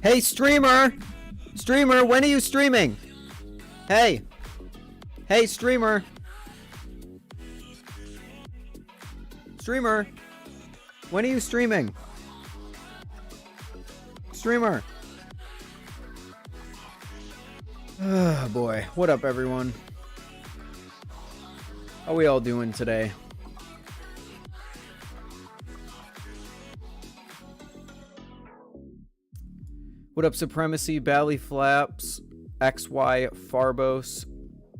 Hey, streamer! Streamer, when are you streaming? Hey! Hey, streamer! Streamer! When are you streaming? Streamer! Oh boy. What up, everyone? How we all doing today? What up, Supremacy, Bally Flaps, XY, Farbos,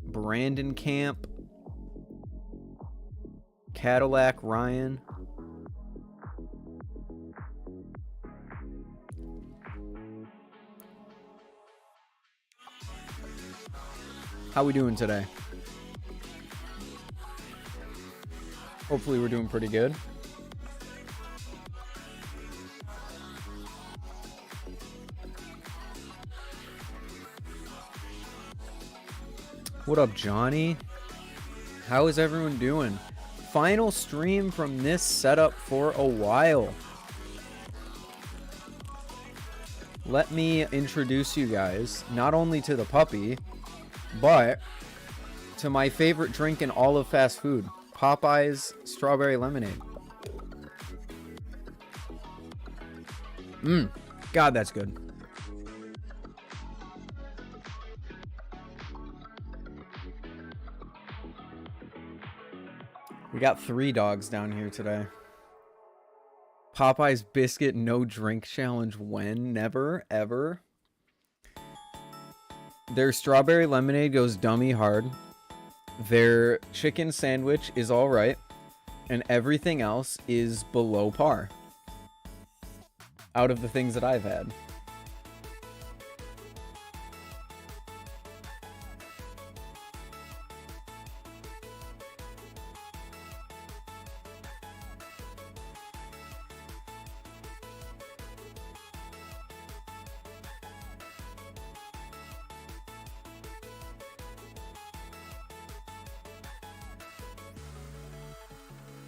Brandon Camp, Cadillac, Ryan. How we doing today? Hopefully we're doing pretty good. What up, Johnny? How is everyone doing? Final stream from this setup for a while. Let me introduce you guys not only to the puppy, but to my favorite drink in all of fast food, Popeye's strawberry lemonade. God, that's good. We got 3 dogs down here today. Popeye's biscuit no drink challenge when? Never, ever. Their strawberry lemonade goes dummy hard. Their chicken sandwich is alright. And everything else is below par. Out of the things that I've had.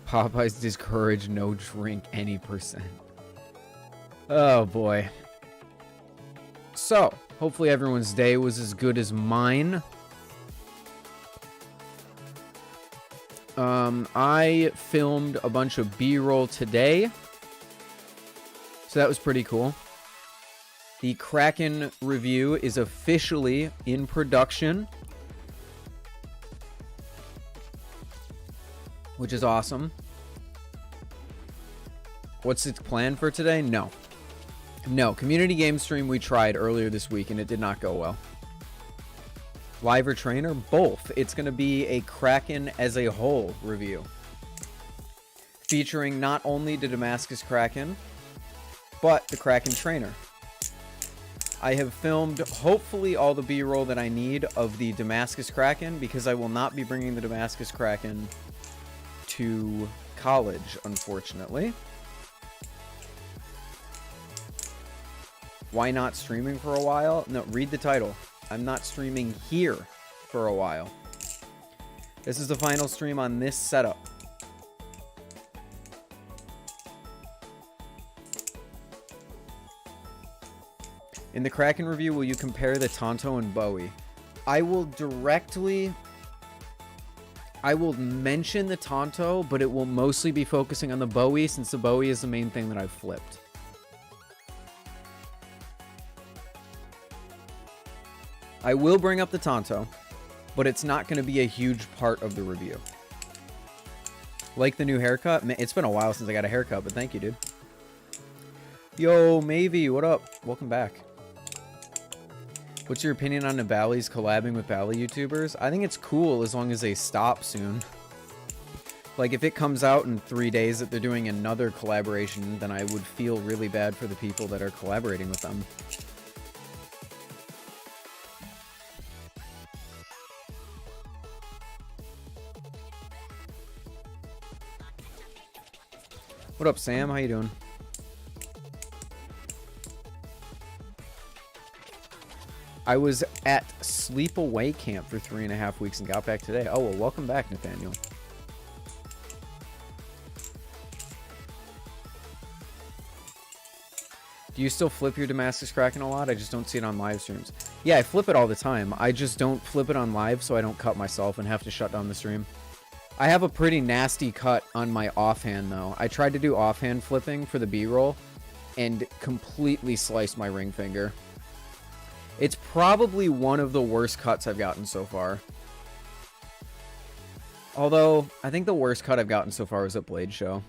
Popeyes discourage no drink any %. Oh boy. So, hopefully everyone's day was as good as mine. I filmed a bunch of B-roll today. So that was pretty cool. The Kraken review is officially in production, which is awesome. What's its plan for today? No, community game stream we tried earlier this week and it did not go well. Live or trainer? Both. It's going to be a Kraken as a whole review, featuring not only the Damascus Kraken, but the Kraken trainer. I have filmed hopefully all the B-roll that I need of the Damascus Kraken, because I will not be bringing the Damascus Kraken to college, unfortunately. Why not streaming for a while? No, read the title. I'm not streaming here for a while. This is the final stream on this setup. In the Kraken review, will you compare the Tonto and Bowie? I will mention the Tonto, but it will mostly be focusing on the Bowie, since the Bowie is the main thing that I've flipped. I will bring up the Tonto, but it's not going to be a huge part of the review. Like the new haircut? It's been a while since I got a haircut, but thank you, dude. Yo, Mavie, what up? Welcome back. What's your opinion on the Bally's collabing with Bally YouTubers? I think it's cool as long as they stop soon. Like, if it comes out in 3 days that they're doing another collaboration, then I would feel really bad for the people that are collaborating with them. What up, Sam? How you doing? I was at sleepaway camp for 3.5 weeks and got back today. Oh, well, welcome back, Nathaniel. Do you still flip your Damascus Kraken a lot? I just don't see it on live streams. Yeah, I flip it all the time. I just don't flip it on live so I don't cut myself and have to shut down the stream. I have a pretty nasty cut on my offhand, though. I tried to do offhand flipping for the B-roll and completely sliced my ring finger. It's probably one of the worst cuts I've gotten so far. Although, I think the worst cut I've gotten so far was at Blade Show.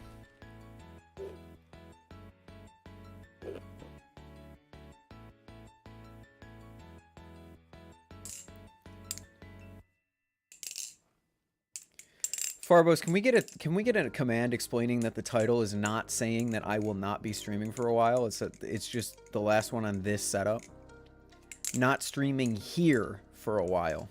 Farbos, can we get a command explaining that the title is not saying that I will not be streaming for a while? It's just the last one on this setup. Not streaming here for a while.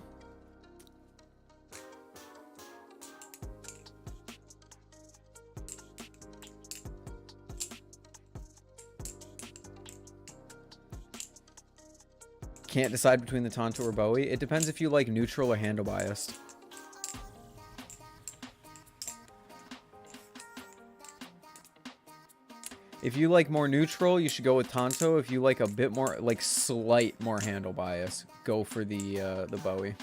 Can't decide between the Tonto or Bowie. It depends if you like neutral or handle biased. If you like more neutral, you should go with Tonto. If you like a bit more, like slight more handle bias, go for the Bowie.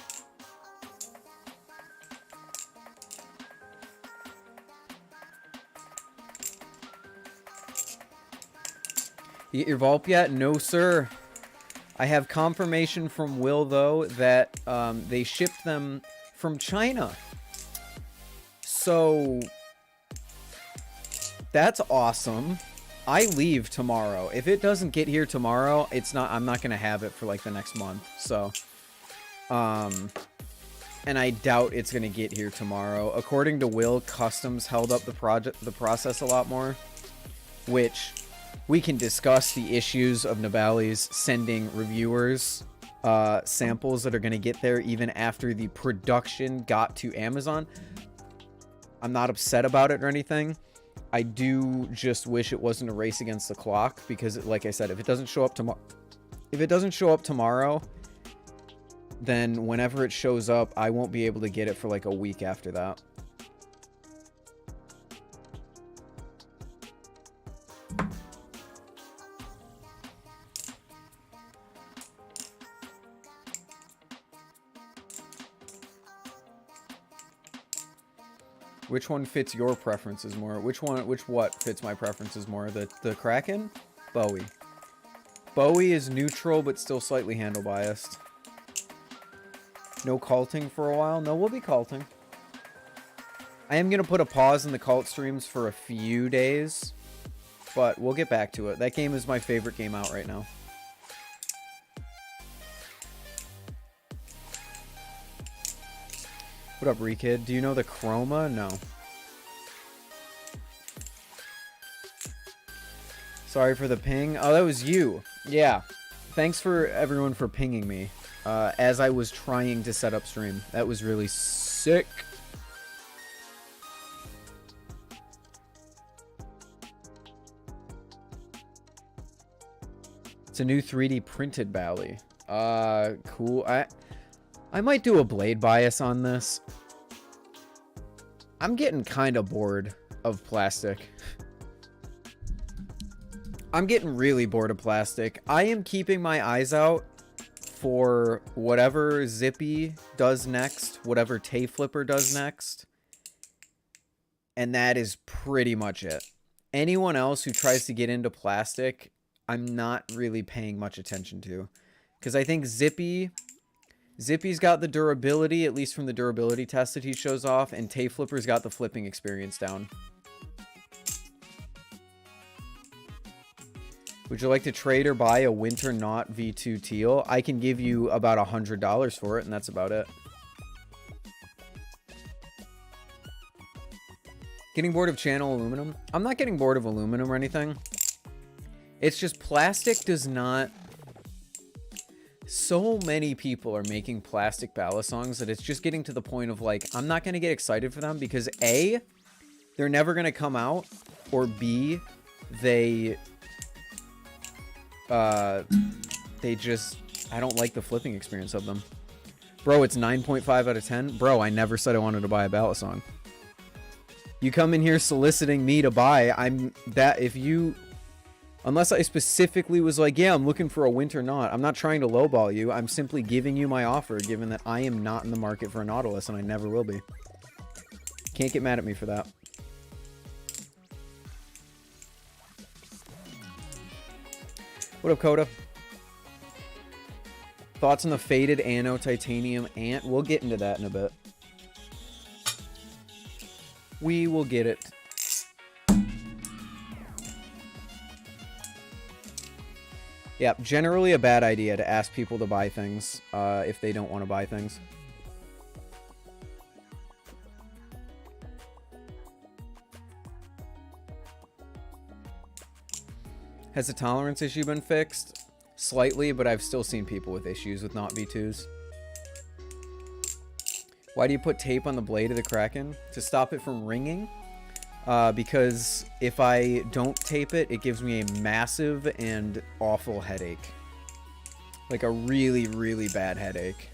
You get your Vulp yet? No, sir. I have confirmation from Will, though, that they shipped them from China. So that's awesome. I leave tomorrow. If it doesn't get here tomorrow, I'm not going to have it for like the next month. So, and I doubt it's going to get here tomorrow. According to Will, Customs held up the process a lot more, which we can discuss the issues of Nabali's sending reviewers samples that are going to get there even after the production got to Amazon. I'm not upset about it or anything. I do just wish it wasn't a race against the clock, because like I said, if it doesn't show up tomorrow, then whenever it shows up, I won't be able to get it for like a week after that. Which one fits your preferences more? Which what fits my preferences more? The Kraken? Bowie. Bowie is neutral, but still slightly handle biased. No culting for a while? No, we'll be culting. I am going to put a pause in the cult streams for a few days, but we'll get back to it. That game is my favorite game out right now. What up, Rekid? Do you know the Chroma? No. Sorry for the ping. Oh, that was you. Yeah. Thanks for everyone for pinging me as I was trying to set up stream. That was really sick. It's a new 3D printed Bally. Cool. I might do a blade bias on this. I'm getting kind of bored of plastic. I'm getting really bored of plastic. I am keeping my eyes out for whatever Zippy does next, whatever Tay Flipper does next. And that is pretty much it. Anyone else who tries to get into plastic, I'm not really paying much attention to. Because I think Zippy's got the durability, at least from the durability test that he shows off, and Tay Flipper's got the flipping experience down. Would you like to trade or buy a Winter Knot V2 Teal? I can give you about $100 for it, and that's about it. Getting bored of channel aluminum? I'm not getting bored of aluminum or anything. It's just plastic does not... So many people are making plastic balisongs that it's just getting to the point of, like, I'm not going to get excited for them because A, they're never going to come out, or B, they just, I don't like the flipping experience of them. Bro, it's 9.5 out of 10. Bro, I never said I wanted to buy a balisong. You come in here soliciting me to buy, unless I specifically was like, yeah, I'm looking for a Winter Knot. I'm not trying to lowball you. I'm simply giving you my offer, given that I am not in the market for a Nautilus, and I never will be. Can't get mad at me for that. What up, Coda? Thoughts on the faded Anno Titanium Ant? We'll get into that in a bit. We will get it. Yeah, generally a bad idea to ask people to buy things if they don't want to buy things. Has the tolerance issue been fixed? Slightly, but I've still seen people with issues with not V2s. Why do you put tape on the blade of the Kraken? To stop it from ringing. Because if I don't tape it, it gives me a massive and awful headache. Like a really, really bad headache.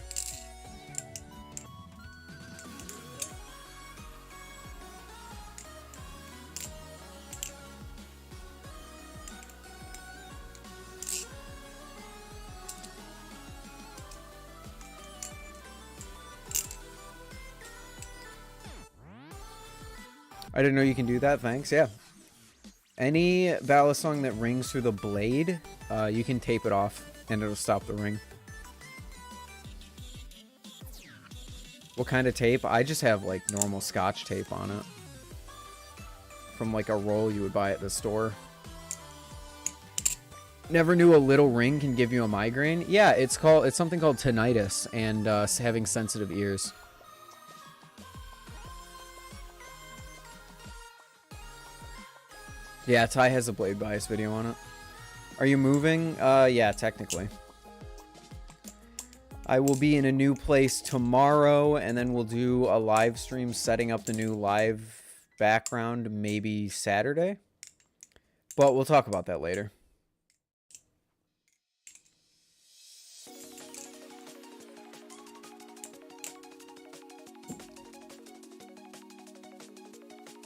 I didn't know you can do that. Thanks. Yeah. Any balisong that rings through the blade, you can tape it off and it'll stop the ring. What kind of tape? I just have like normal Scotch tape on it. From like a roll you would buy at the store. Never knew a little ring can give you a migraine. Yeah, it's something called tinnitus and having sensitive ears. Yeah, Ty has a blade bias video on it. Are you moving? Yeah, technically. I will be in a new place tomorrow, and then we'll do a live stream setting up the new live background maybe Saturday. But we'll talk about that later.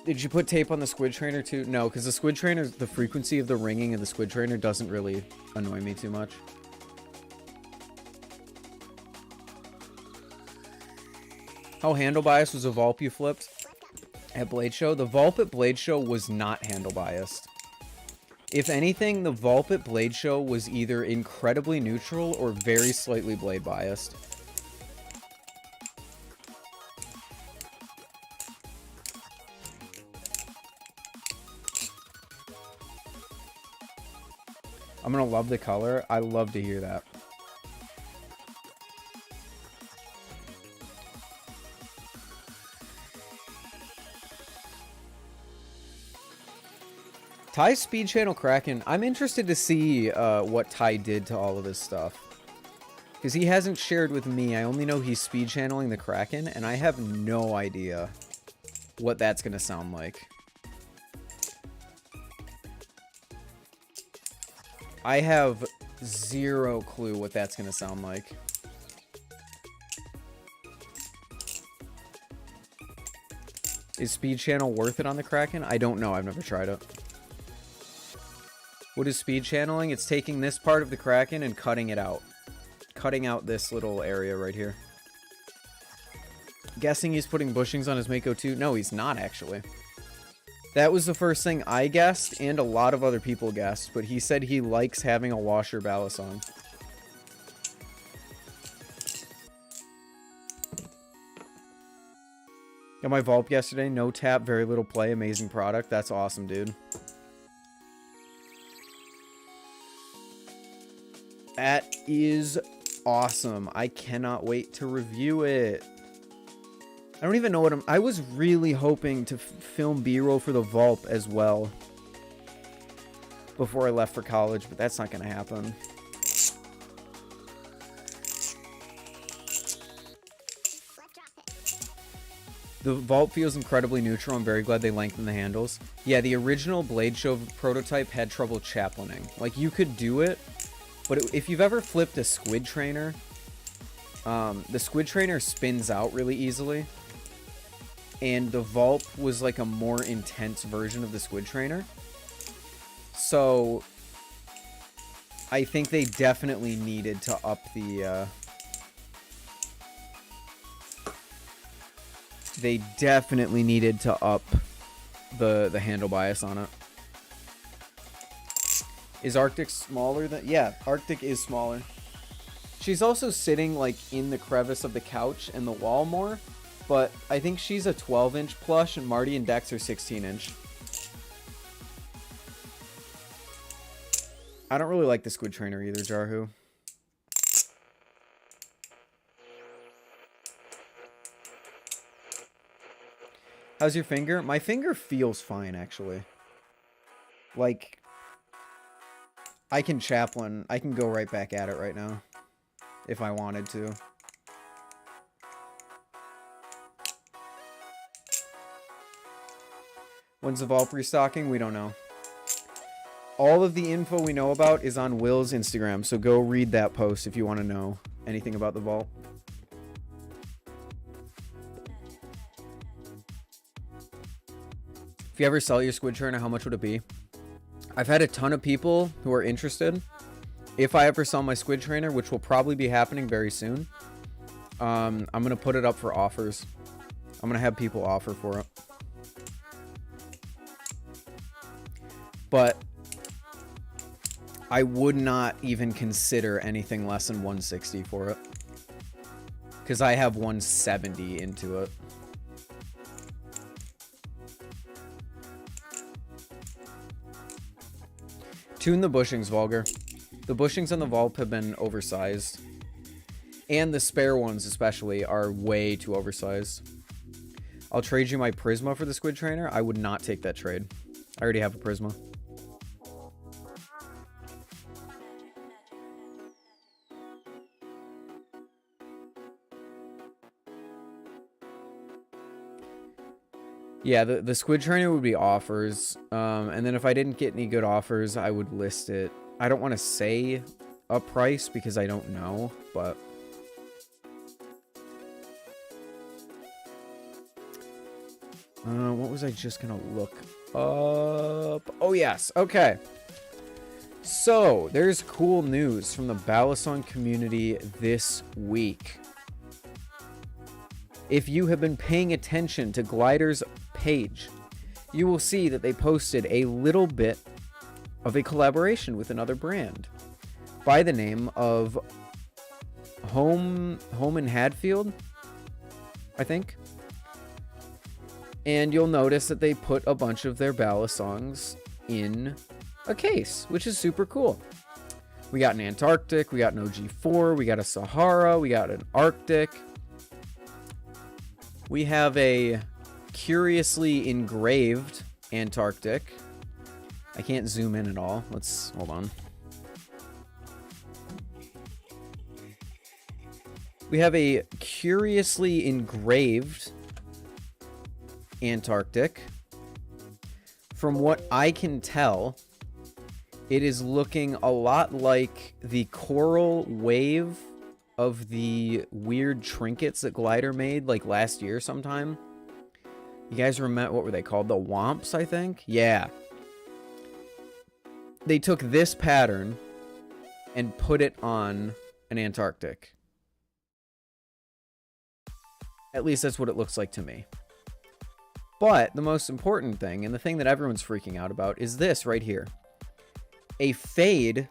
Did you put tape on the squid trainer too? No, because the squid trainer, the frequency of the ringing of the squid trainer doesn't really annoy me too much. How handle bias was a Vulp you flipped at Blade Show? The Vulp at Blade Show was not handle biased. If anything, the Vulp at Blade Show was either incredibly neutral or very slightly blade biased. I'm gonna love the color. I love to hear that. Ty's speed channel Kraken. I'm interested to see what Ty did to all of his stuff. Because he hasn't shared with me. I only know he's speed channeling the Kraken, and I have no idea what that's gonna sound like. I have zero clue what that's going to sound like. Is speed channel worth it on the Kraken? I don't know. I've never tried it. What is speed channeling? It's taking this part of the Kraken and cutting it out. Cutting out this little area right here. Guessing he's putting bushings on his Mako too? No, he's not actually. That was the first thing I guessed, and a lot of other people guessed, but he said he likes having a washer balisong. Got my Vulp yesterday. No tap, very little play. Amazing product. That's awesome, dude. That is awesome. I cannot wait to review it. I don't even know what I was really hoping to film B-roll for the Vulp as well before I left for college, but that's not going to happen. The Vulp feels incredibly neutral. I'm very glad they lengthened the handles. Yeah, the original Blade Show prototype had trouble chaplaining. Like, you could do it, but if you've ever flipped a squid trainer, the squid trainer spins out really easily. And the Vulp was like a more intense version of the squid trainer. So, I think they definitely needed to up the, they definitely needed to up the handle bias on it. Is Arctic smaller than... Yeah, Arctic is smaller. She's also sitting, like, in the crevice of the couch and the wall more. But I think she's a 12-inch plush, and Marty and Dex are 16-inch. I don't really like the squid trainer either, Jarhu. How's your finger? My finger feels fine, actually. Like, I can chaplain. I can go right back at it right now. If I wanted to. When's the Vulp restocking? We don't know. All of the info we know about is on Will's Instagram, so go read that post if you want to know anything about the Vulp. If you ever sell your squid trainer, how much would it be? I've had a ton of people who are interested. If I ever sell my squid trainer, which will probably be happening very soon, I'm going to put it up for offers. I'm going to have people offer for it. But I would not even consider anything less than 160 for it. Because I have 170 into it. Tune the bushings, Vulgar. The bushings on the Vulp have been oversized. And the spare ones especially are way too oversized. I'll trade you my Prisma for the squid trainer. I would not take that trade. I already have a Prisma. Yeah, the squid trainer would be offers. And then if I didn't get any good offers, I would list it. I don't want to say a price because I don't know, but... what was I just gonna look up? Oh, yes. Okay. So, there's cool news from the balisong community this week. If you have been paying attention to Glidr's page, you will see that they posted a little bit of a collaboration with another brand by the name of Home in Hadfield, I think. And you'll notice that they put a bunch of their balisongs in a case, which is super cool. We got an Antarctic, we got an OG4, we got a Sahara, we got an Arctic. We have a curiously engraved Antarctic. I can't zoom in at all. Let's, hold on. We have a curiously engraved Antarctic. From what I can tell, it is looking a lot like the coral wave of the weird trinkets that Glidr made like last year sometime. You guys remember, what were they called? The Womps, I think? Yeah. they took this pattern and put it on an Antarctic. At least that's what it looks like to me. But the most important thing, and the thing that everyone's freaking out about, is this right here. A fade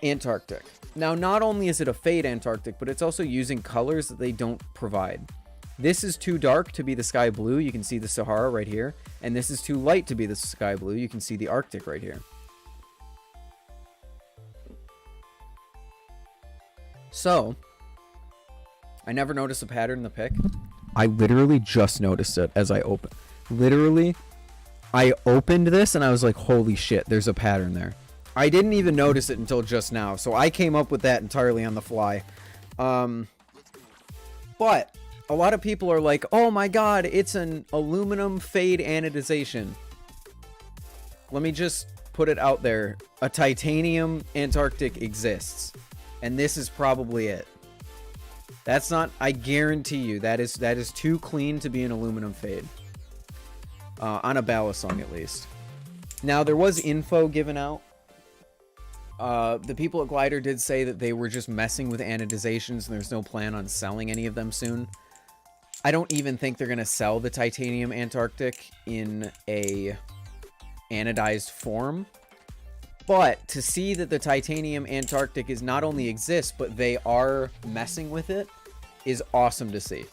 Antarctic. Now, not only is it a fade Antarctic, but it's also using colors that they don't provide. This is too dark to be the sky blue. You can see the Sahara right here. And this is too light to be the sky blue. You can see the Arctic right here. So, I never noticed a pattern in the pic. I literally just noticed it as I opened. Literally, I opened this and I was like, holy shit, there's a pattern there. I didn't even notice it until just now. So I came up with that entirely on the fly. But a lot of people are like, oh my god, it's an aluminum fade anodization. Let me just put it out there. A titanium Antarctic exists. And this is probably it. That's not, I guarantee you, that is too clean to be an aluminum fade. On a balisong, at least. Now, there was info given out. The people at Glidr did say that they were just messing with anodizations and there's no plan on selling any of them soon. I don't even think they're going to sell the titanium Antarctic in a anodized form. But to see that the titanium Antarctic is not only exists, but they are messing with it is awesome to see.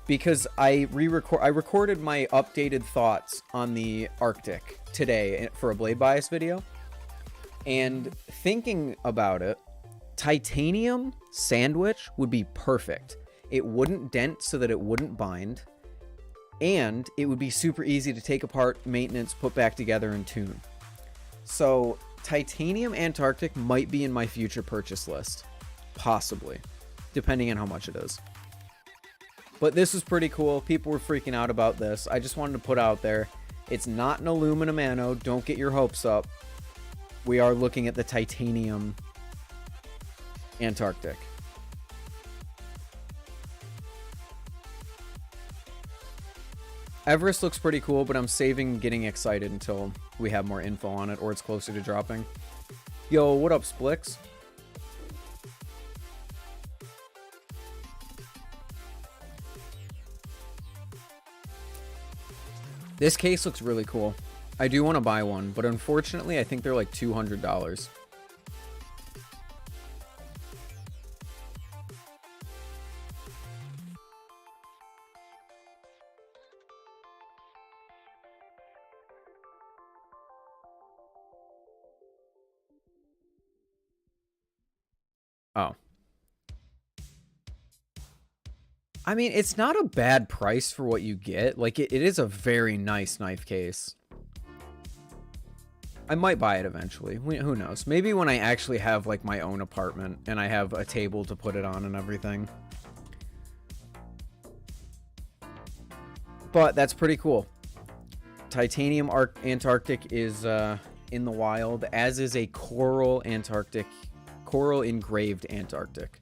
Because I recorded my updated thoughts on the Arctic today for a Blade Bias video. And thinking about it, titanium sandwich would be perfect. It wouldn't dent so that it wouldn't bind. And it would be super easy to take apart, maintenance, put back together, and tune. So titanium Antarctic might be in my future purchase list. Possibly. Depending on how much it is. But this was pretty cool. People were freaking out about this. I just wanted to put out there, it's not an aluminum anode. Don't get your hopes up. We are looking at the titanium Antarctic. Everest looks pretty cool, but I'm saving getting excited until we have more info on it or it's closer to dropping. Yo, what up, Splix? This case looks really cool. I do want to buy one, but unfortunately, I think they're like $200. Oh. I mean, it's not a bad price for what you get. Like, it is a very nice knife case. I might buy it eventually. Who knows? Maybe when I actually have, like, my own apartment and I have a table to put it on and everything. But that's pretty cool. Titanium Antarctic is in the wild, as is a coral Antarctic, coral engraved Antarctic.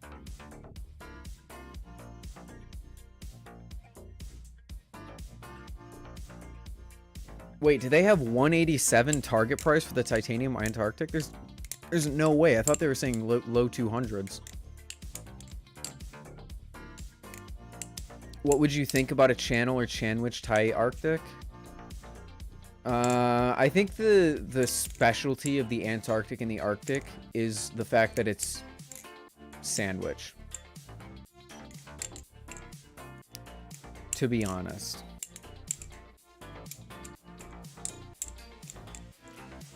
Wait, do they have 187 target price for the titanium Antarctic? There's no way. I thought they were saying low 200s. What would you think about a channel or sandwich tie Arctic? I think the specialty of the Antarctic and the Arctic is the fact that it's sandwich. To be honest.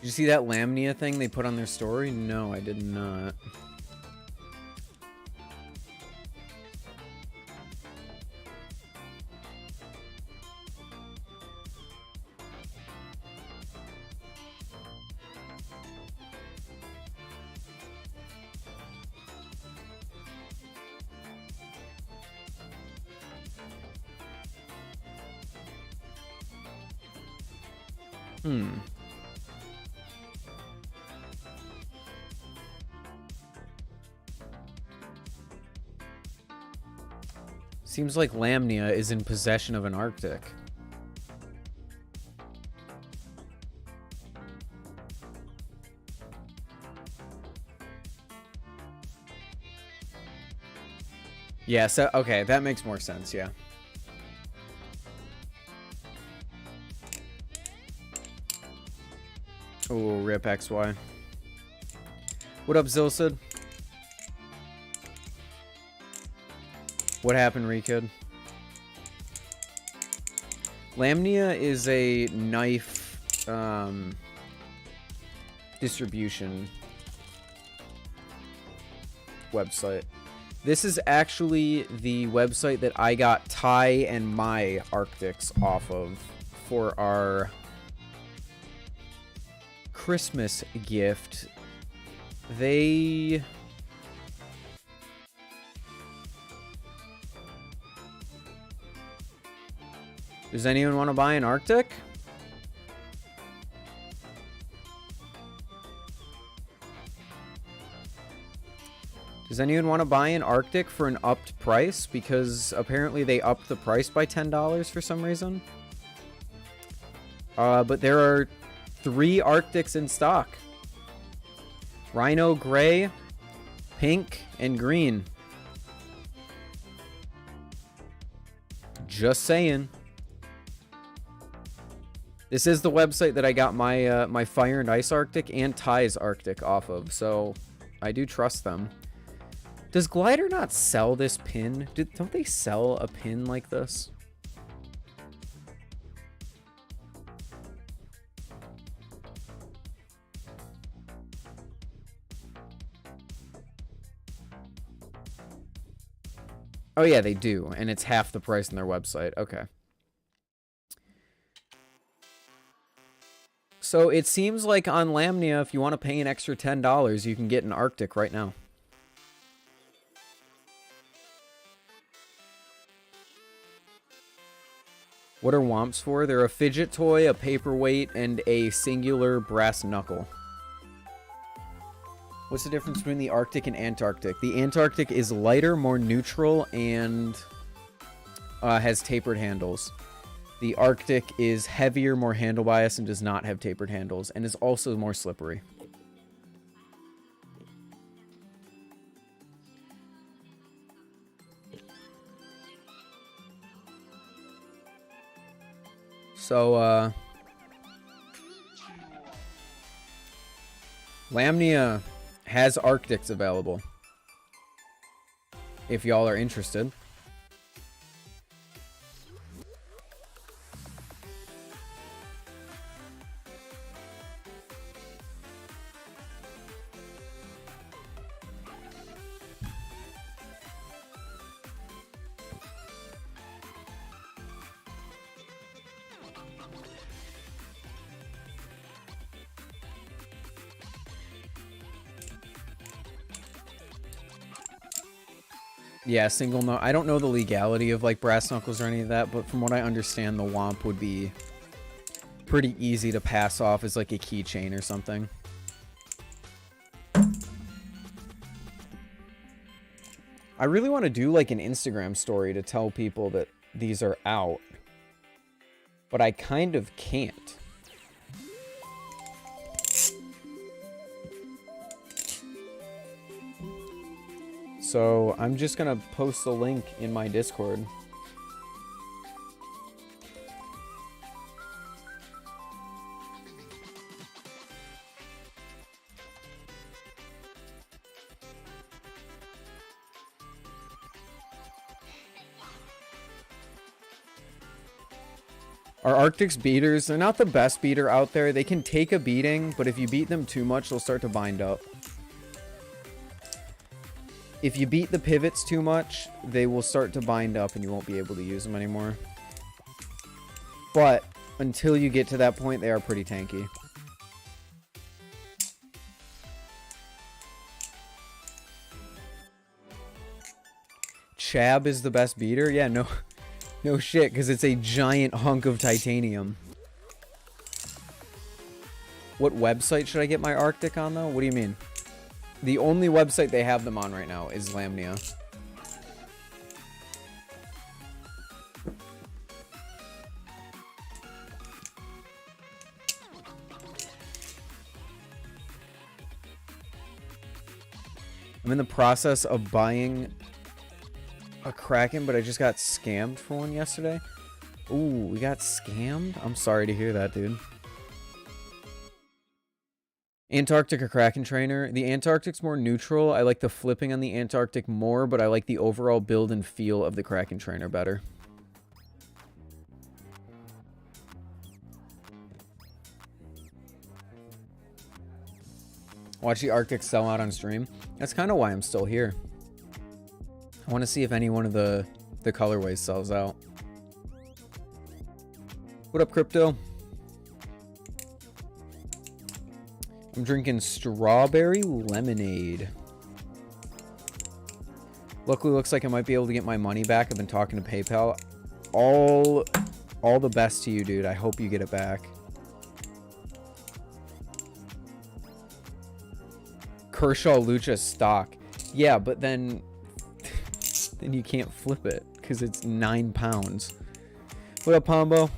Did you see that Lamnia thing they put on their story? No, I did not. Seems like Lamnia is in possession of an Arctic. Yeah, so, okay, that makes more sense, yeah. Oh, rip XY. What up, Zilsid? What happened, Rekid? Lamnia is a knife distribution website. This is actually the website that I got Ty and my Arctics off of for our Christmas gift. They... Does anyone want to buy an Arctic? Does anyone want to buy an Arctic for an upped price? Because apparently they upped the price by $10 for some reason. But there are 3 Arctics in stock. Rhino gray, pink, and green. Just saying. This is the website that I got my my Fire and Ice Arctic and Ty's Arctic off of, so I do trust them. Does Glidr not sell this pin? Don't they sell a pin like this? Oh yeah, they do, and it's half the price on their website. Okay. So it seems like on Lamnia, if you want to pay an extra $10, you can get an Arctic right now. What are Womps for? They're a fidget toy, a paperweight, and a singular brass knuckle. What's the difference between the Arctic and Antarctic? The Antarctic is lighter, more neutral, and has tapered handles. The Arctic is heavier, more handle bias, and does not have tapered handles, and is also more slippery. So, Lamnia has Arctics available, if y'all are interested. Yeah, single no. I don't know the legality of like brass knuckles or any of that, but from what I understand, the Womp would be pretty easy to pass off as like a keychain or something. I really want to do like an Instagram story to tell people that these are out, but I kind of can't. So I'm just gonna post the link in my Discord. Our Arctics beaters, they're not the best beater out there. They can take a beating, but if you beat them too much, they'll start to bind up. If you beat the pivots too much, they will start to bind up and you won't be able to use them anymore. But until you get to that point, they are pretty tanky. Chab is the best beater? Yeah, no shit, because it's a giant hunk of titanium. What website should I get my Arctic on, though? What do you mean? The only website they have them on right now is Lamnia. I'm in the process of buying a Kraken, but I just got scammed for one yesterday. Ooh, we got scammed? I'm sorry to hear that, dude. Antarctic or Kraken trainer. The Antarctic's more neutral. I like the flipping on the Antarctic more, but I like the overall build and feel of the Kraken trainer better. Watch the Arctic sell out on stream. That's kind of why I'm still here. I want to see if any one of the colorways sells out. What up, Crypto? I'm drinking strawberry lemonade. Luckily, looks like I might be able to get my money back. I've been talking to PayPal. All the best to you, dude. I hope you get it back. Kershaw Lucha stock. Yeah, but then you can't flip it because it's 9 pounds. What up, Pombo?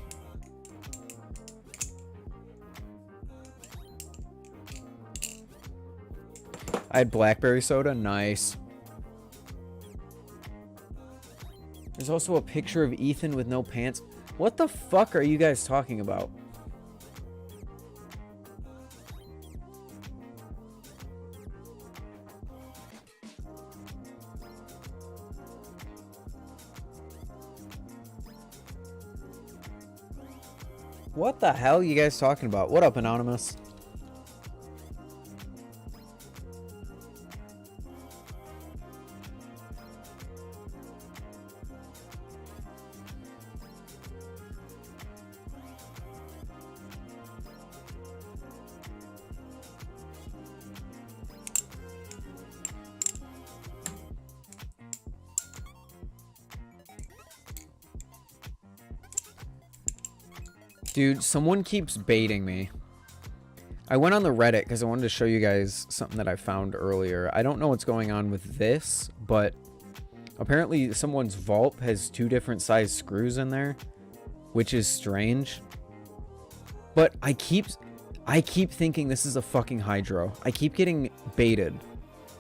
I had blackberry soda. Nice. There's also a picture of Ethan with no pants. What the fuck are you guys talking about? What the hell are you guys talking about? What up, Anonymous? Dude, someone keeps baiting me. I went on the Reddit because I wanted to show you guys something that I found earlier. I don't know what's going on with this, but apparently someone's vault has 2 different size screws in there, which is strange. But I keep thinking this is a fucking hydro. I keep getting baited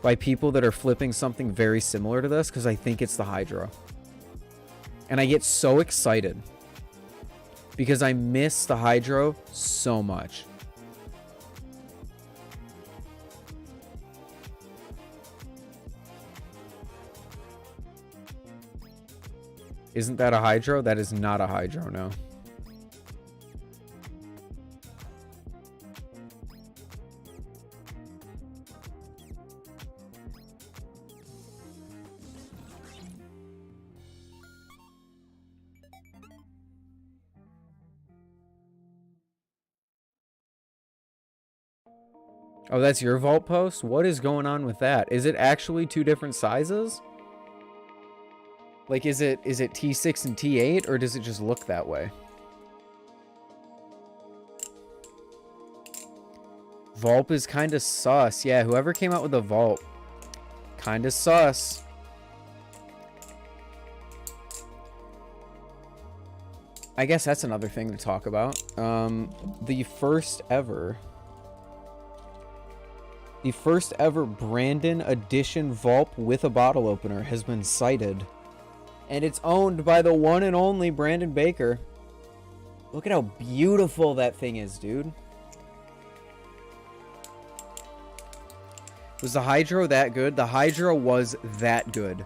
by people that are flipping something very similar to this because I think it's the hydro. And I get so excited because I miss the hydro so much. Isn't that a hydro? That is not a hydro, no. Oh, that's your vault post? What is going on with that? Is it actually 2 different sizes? Like, is it T6 and T8, or does it just look that way? Vault is kind of sus. Yeah, whoever came out with the vault, kind of sus. I guess that's another thing to talk about. The first ever Brandon Edition Vault with a bottle opener has been sighted. And it's owned by the one and only Brandon Baker. Look at how beautiful that thing is, dude. Was the hydro that good? The hydro was that good.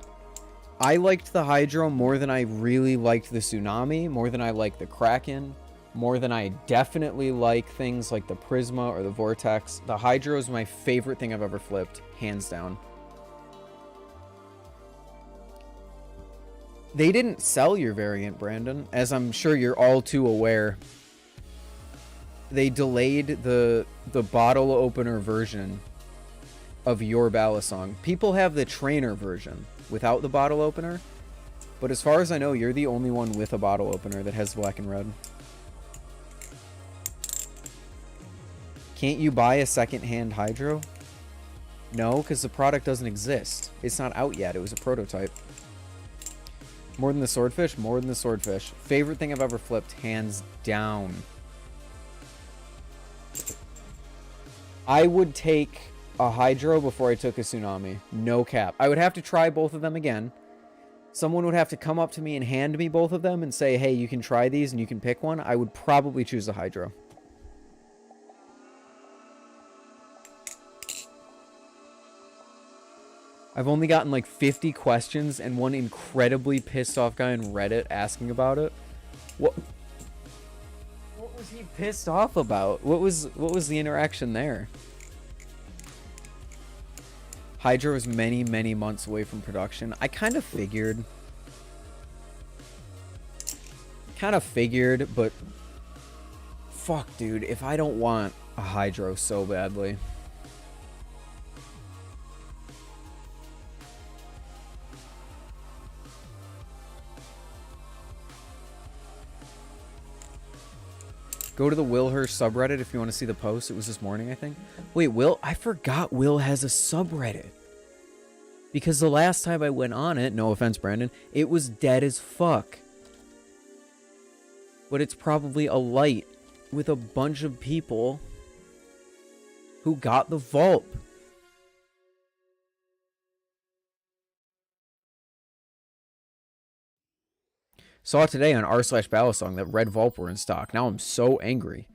I liked the hydro more than I really liked the tsunami, more than I liked the Kraken, more than I definitely like things like the Prisma or the Vortex. The hydro is my favorite thing I've ever flipped, hands down. They didn't sell your variant, Brandon, as I'm sure you're all too aware. They delayed the bottle opener version of your balisong. People have the trainer version without the bottle opener, but as far as I know, you're the only one with a bottle opener that has black and red. Can't you buy a second-hand hydro? No, because the product doesn't exist. It's not out yet. It was a prototype. More than the swordfish? More than the swordfish. Favorite thing I've ever flipped, hands down. I would take a hydro before I took a tsunami. No cap. I would have to try both of them again. someone would have to come up to me and hand me both of them and say, hey, you can try these and you can pick one, I would probably choose the Hydro. I've only gotten like 50 questions and one incredibly pissed off guy on Reddit asking about it. What was he pissed off about? What was the interaction there? Hydro is many, many months away from production. I kind of figured. But fuck, dude, if I don't want a Hydro so badly. Go to the Will Hirsch subreddit if you want to see the post. It was this morning, I think. Wait, Will? I forgot Will has a subreddit. Because the last time I went on it, no offense, Brandon, it was dead as fuck. But it's probably alight with a bunch of people who got the vault. Saw today on r/balisong that Red Vault were in stock. Now I'm so angry.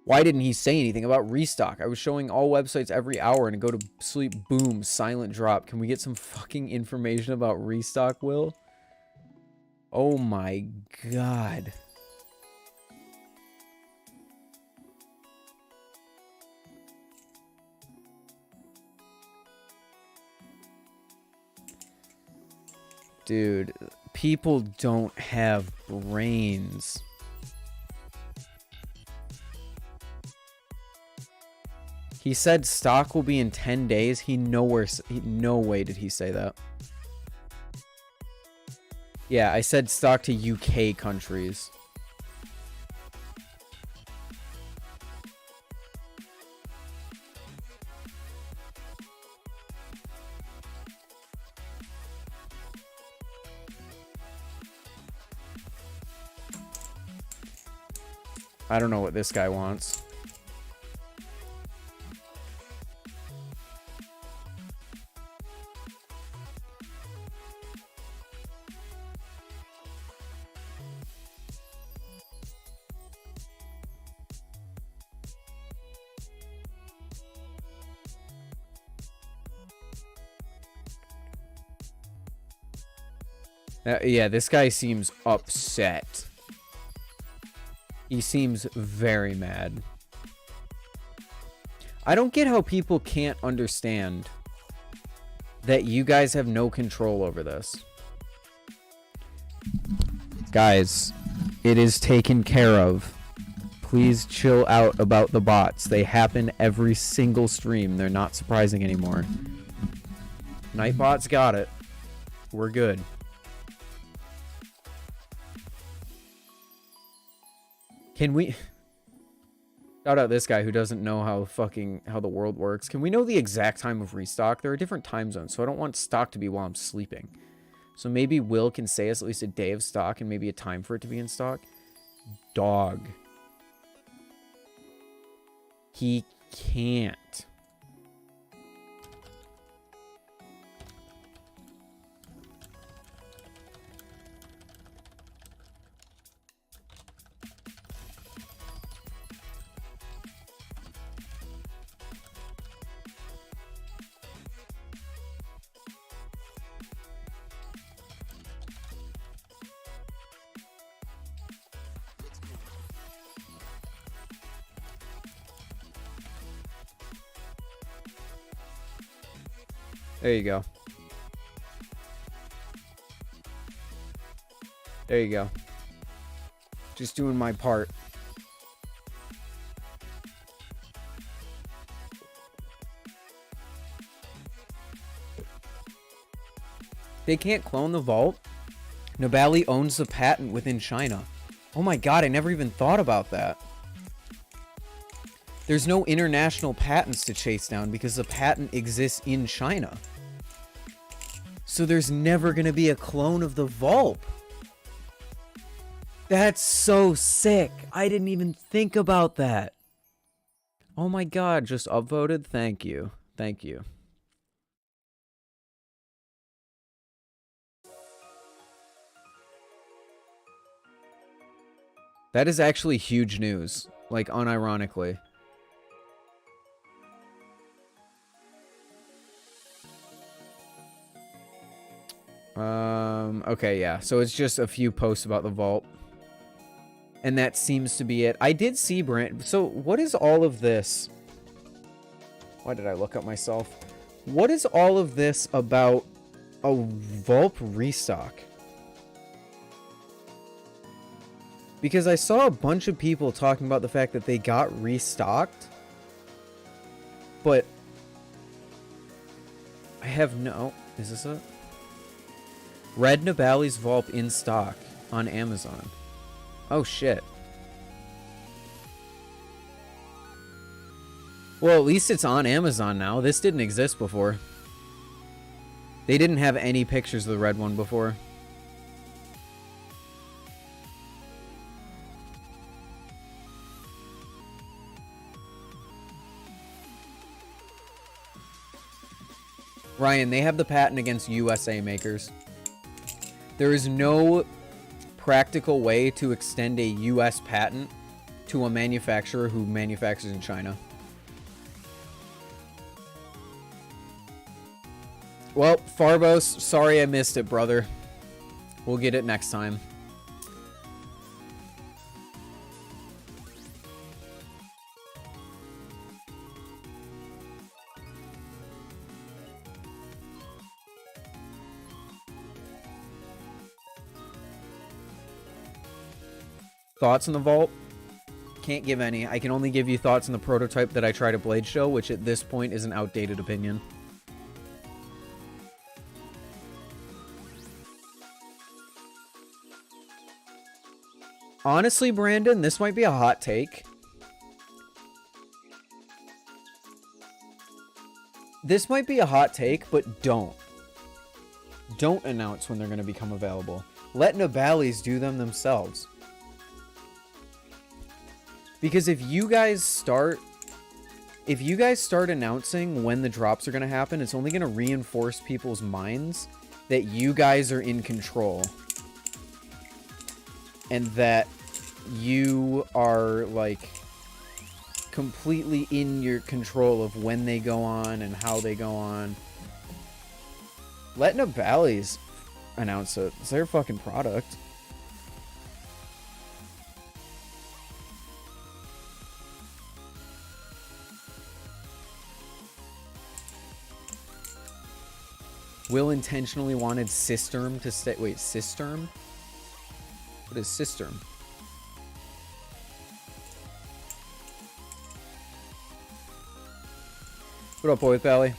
Why didn't he say anything about restock? I was showing all websites every hour and go to sleep, boom, silent drop. Can we get some fucking information about restock, Will? Oh my god. Dude, people don't have brains. He said stock will be in 10 days. No way did he say that. Yeah, I said stock to UK countries. I don't know what this guy wants. Yeah, this guy seems upset. He seems very mad. I don't get how people can't understand that you guys have no control over this. Guys, it is taken care of. Please chill out about the bots. They happen every single stream. They're not surprising anymore. Nightbot's got it. We're good. Can we... Shout out this guy who doesn't know how the world works. Can we know the exact time of restock? There are different time zones, so I don't want stock to be while I'm sleeping. So maybe Will can say us at least a day of stock and maybe a time for it to be in stock. Dog. He can't. There you go. There you go. Just doing my part. They can't clone the vault? Nabali owns the patent within China. Oh my god, I never even thought about that. There's no international patents to chase down because the patent exists in China. So there's never going to be a clone of the vault. That's so sick. I didn't even think about that. Oh my god, just upvoted? Thank you. Thank you. That is actually huge news. Like, unironically. Okay, yeah. So it's just a few posts about the vault. And that seems to be it. I did see Brand. So what is all of this? Why did I look up myself? What is all of this about a vault restock? Because I saw a bunch of people talking about the fact that they got restocked. But I have no... Is this it? Red Nabali's vault in stock on Amazon. Oh, shit. Well, at least it's on Amazon now. This didn't exist before. They didn't have any pictures of the red one before. Ryan, they have the patent against USA makers. There is no practical way to extend a US patent to a manufacturer who manufactures in China. Well, Farbos, sorry I missed it, brother. We'll get it next time. Thoughts on the vault? Can't give any. I can only give you thoughts on the prototype that I tried at Blade Show, which at this point is an outdated opinion. Honestly, Brandon, this might be a hot take. This might be a hot take, but don't. Don't announce when they're going to become available. Let Nabali's do them themselves. Because if you guys start announcing when the drops are going to happen, it's only going to reinforce people's minds that you guys are in control. And that you are, like, completely in your control of when they go on and how they go on. Let Nabali's announce it. It's their fucking product. Will intentionally wanted Sisterm to stay. Wait, Sisterm? What is Sisterm? What up, Boy Valley?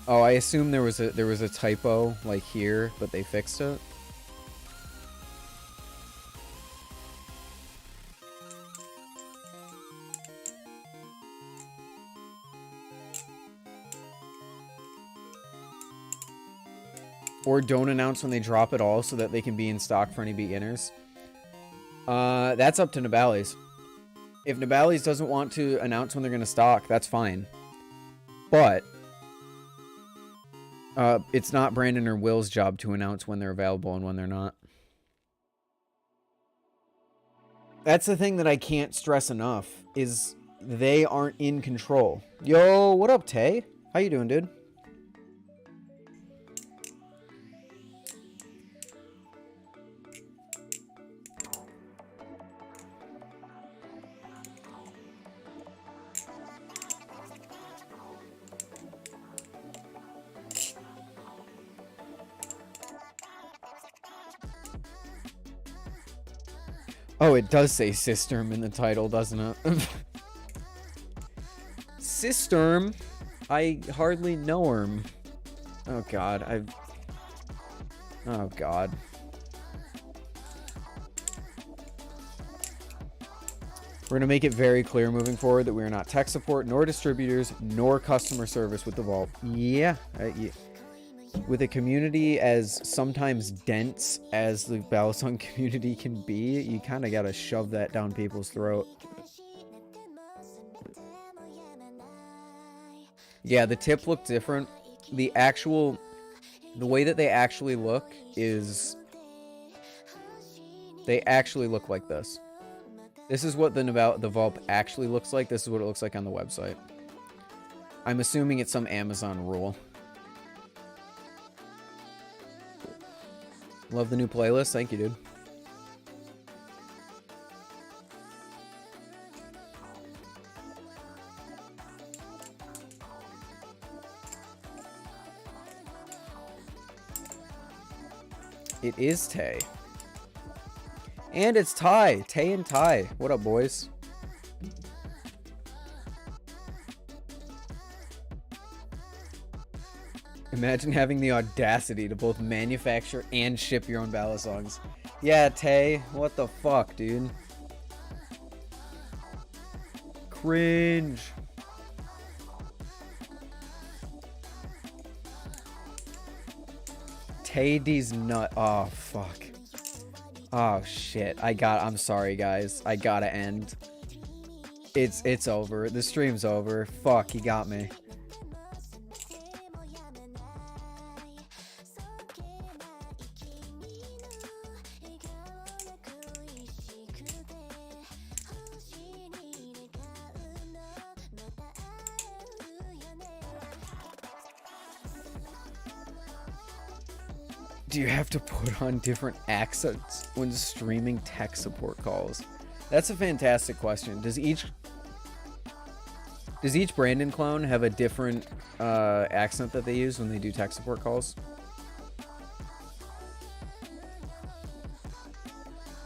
Oh, I assume there was a typo like here, but they fixed it. Or don't announce when they drop it all so that they can be in stock for any beginners. That's up to Nabali's. If Nabali's doesn't want to announce when they're going to stock, that's fine. But it's not Brandon or Will's job to announce when they're available and when they're not. That's the thing that I can't stress enough, is they aren't in control. Yo, what up, Tay? How you doing, dude? Oh, it does say Sisterm in the title, doesn't it? Sisterm? I hardly know her. Oh, God. Oh, God. We're going to make it very clear moving forward that we are not tech support, nor distributors, nor customer service with the vault. Yeah. With a community as sometimes dense as the balisong community can be, you kind of got to shove that down people's throat. Yeah, the tip looked different. The actual The way that they actually look is... They actually look like this. This is what the Vulp actually looks like. This is what it looks like on the website. I'm assuming it's some Amazon rule. Love the new playlist. Thank you, dude. It is Tay. And it's Ty. Tay and Ty. What up, boys? Imagine having the audacity to both manufacture and ship your own balisongs. Yeah, Tay. What the fuck, dude? Cringe. Tay D's nut. Oh, fuck. Oh, shit. I'm sorry, guys. I gotta end. It's over. The stream's over. Fuck, he got me. Do you have to put on different accents when streaming tech support calls? That's a fantastic question. Does each Brandon clone have a different accent that they use when they do tech support calls?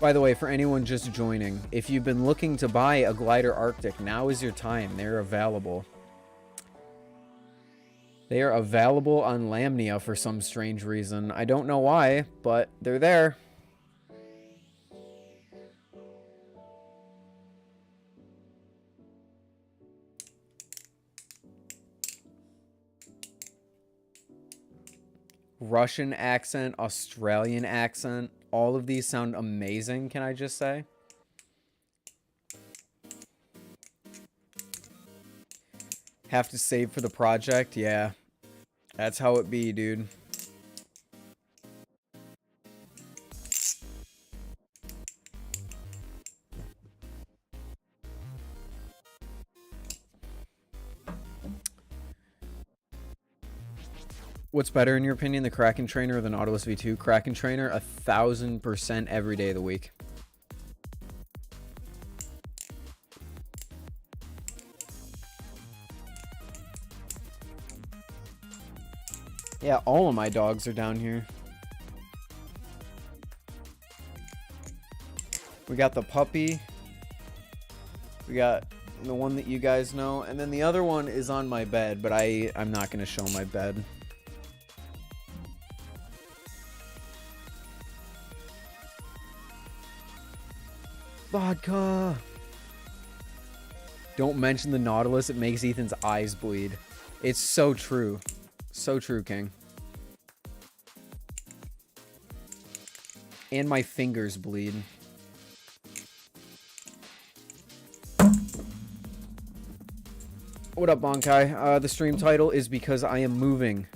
By the way, for anyone just joining, if you've been looking to buy a Glidr Arctic, now is your time. They're available. They are available on Lamnia for some strange reason. I don't know why, but they're there. Russian accent, Australian accent. All of these sound amazing, can I just say? Have to save for the project? Yeah. That's how it be, dude. What's better in your opinion, the Kraken trainer or the Nautilus V2? Kraken trainer, 1000% every day of the week. Yeah, all of my dogs are down here. We got the puppy. We got the one that you guys know. And then the other one is on my bed, but I'm not going to show my bed. Vodka! Don't mention the Nautilus. It makes Ethan's eyes bleed. It's so true. So true, King. And my fingers bleed. What up, Bonkai? The stream title is because I am moving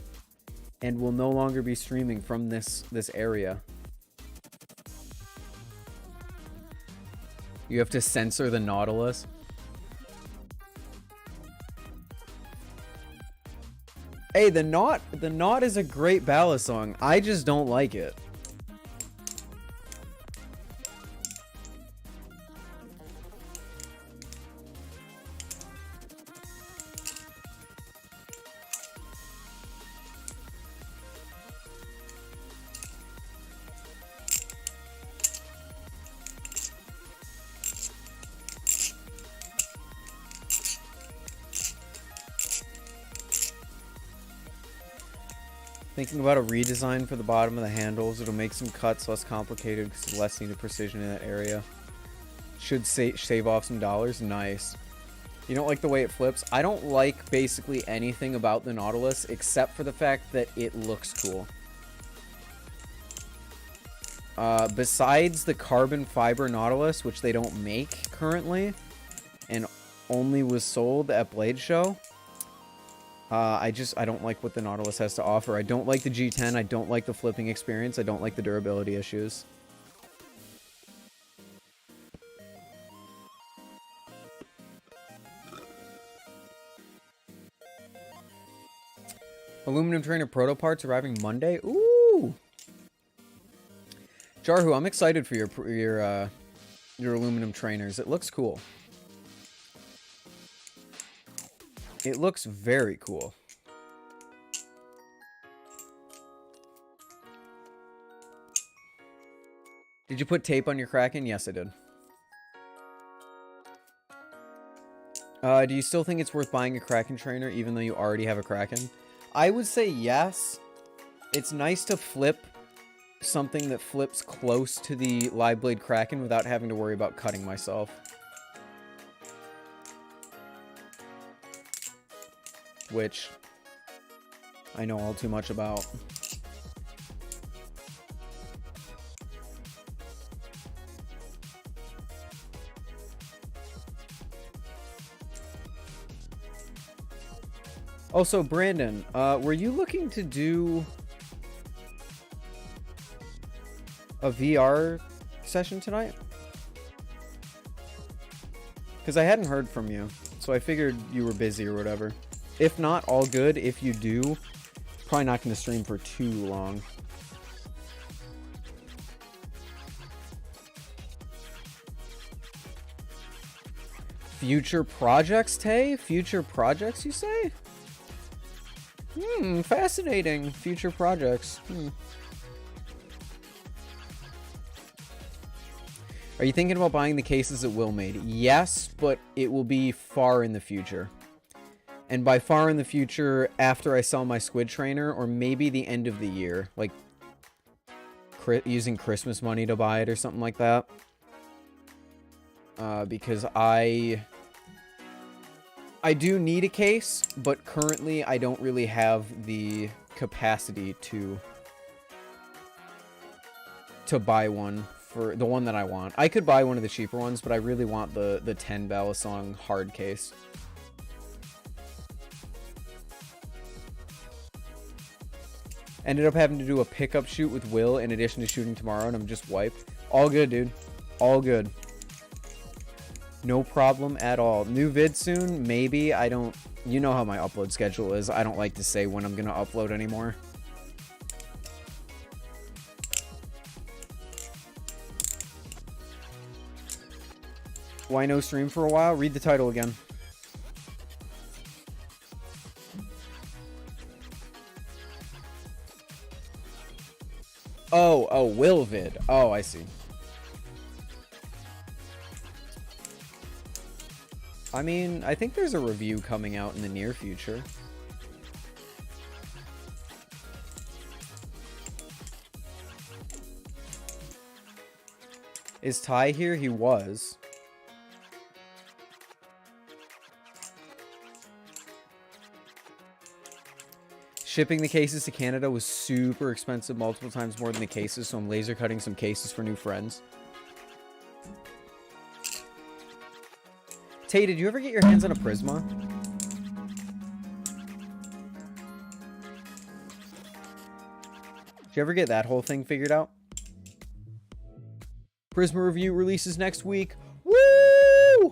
and will no longer be streaming from this area. You have to censor the Nautilus. Hey, the knot is a great balisong. I just don't like it. Thinking about a redesign for the bottom of the handles. It'll make some cuts less complicated because there's less needed precision in that area. Should save off some dollars. Nice. You don't like the way it flips? I don't like basically anything about the Nautilus except for the fact that it looks cool. Besides the carbon fiber Nautilus, which they don't make currently and only was sold at Blade Show, I don't like what the Nautilus has to offer. I don't like the G10. I don't like the flipping experience. I don't like the durability issues. Aluminum trainer proto parts arriving Monday. Ooh. Jarhu, I'm excited for your aluminum trainers. It looks cool. It looks very cool. Did you put tape on your Kraken? Yes, I did. Do you still think it's worth buying a Kraken trainer even though you already have a Kraken? I would say yes. It's nice to flip something that flips close to the Live Blade Kraken without having to worry about cutting myself. Which I know all too much about. Also, Brandon, were you looking to do a VR session tonight? Because I hadn't heard from you, so I figured you were busy or whatever. If not, all good. If you do, probably not going to stream for too long. Future projects, Tay? Future projects, you say? Fascinating. Future projects. Are you thinking about buying the cases that Will made? Yes, but it will be far in the future. And by far in the future, after I sell my squid trainer, or maybe the end of the year. Like, using Christmas money to buy it or something like that. Because I do need a case, but currently I don't really have the capacity to buy one for the one that I want. I could buy one of the cheaper ones, but I really want the 10 balisong hard case. Ended up having to do a pickup shoot with Will in addition to shooting tomorrow, and I'm just wiped. All good, dude. All good. No problem at all. New vid soon? Maybe. I don't... You know how my upload schedule is. I don't like to say when I'm going to upload anymore. Why no stream for a while? Read the title again. Oh, Will vid. Oh, I see. I mean, I think there's a review coming out in the near future. Is Ty here? He was. Shipping the cases to Canada was super expensive, multiple times more than the cases, so I'm laser cutting some cases for new friends. Tay, did you ever get your hands on a Prisma? Did you ever get that whole thing figured out? Prisma review releases next week. Woo!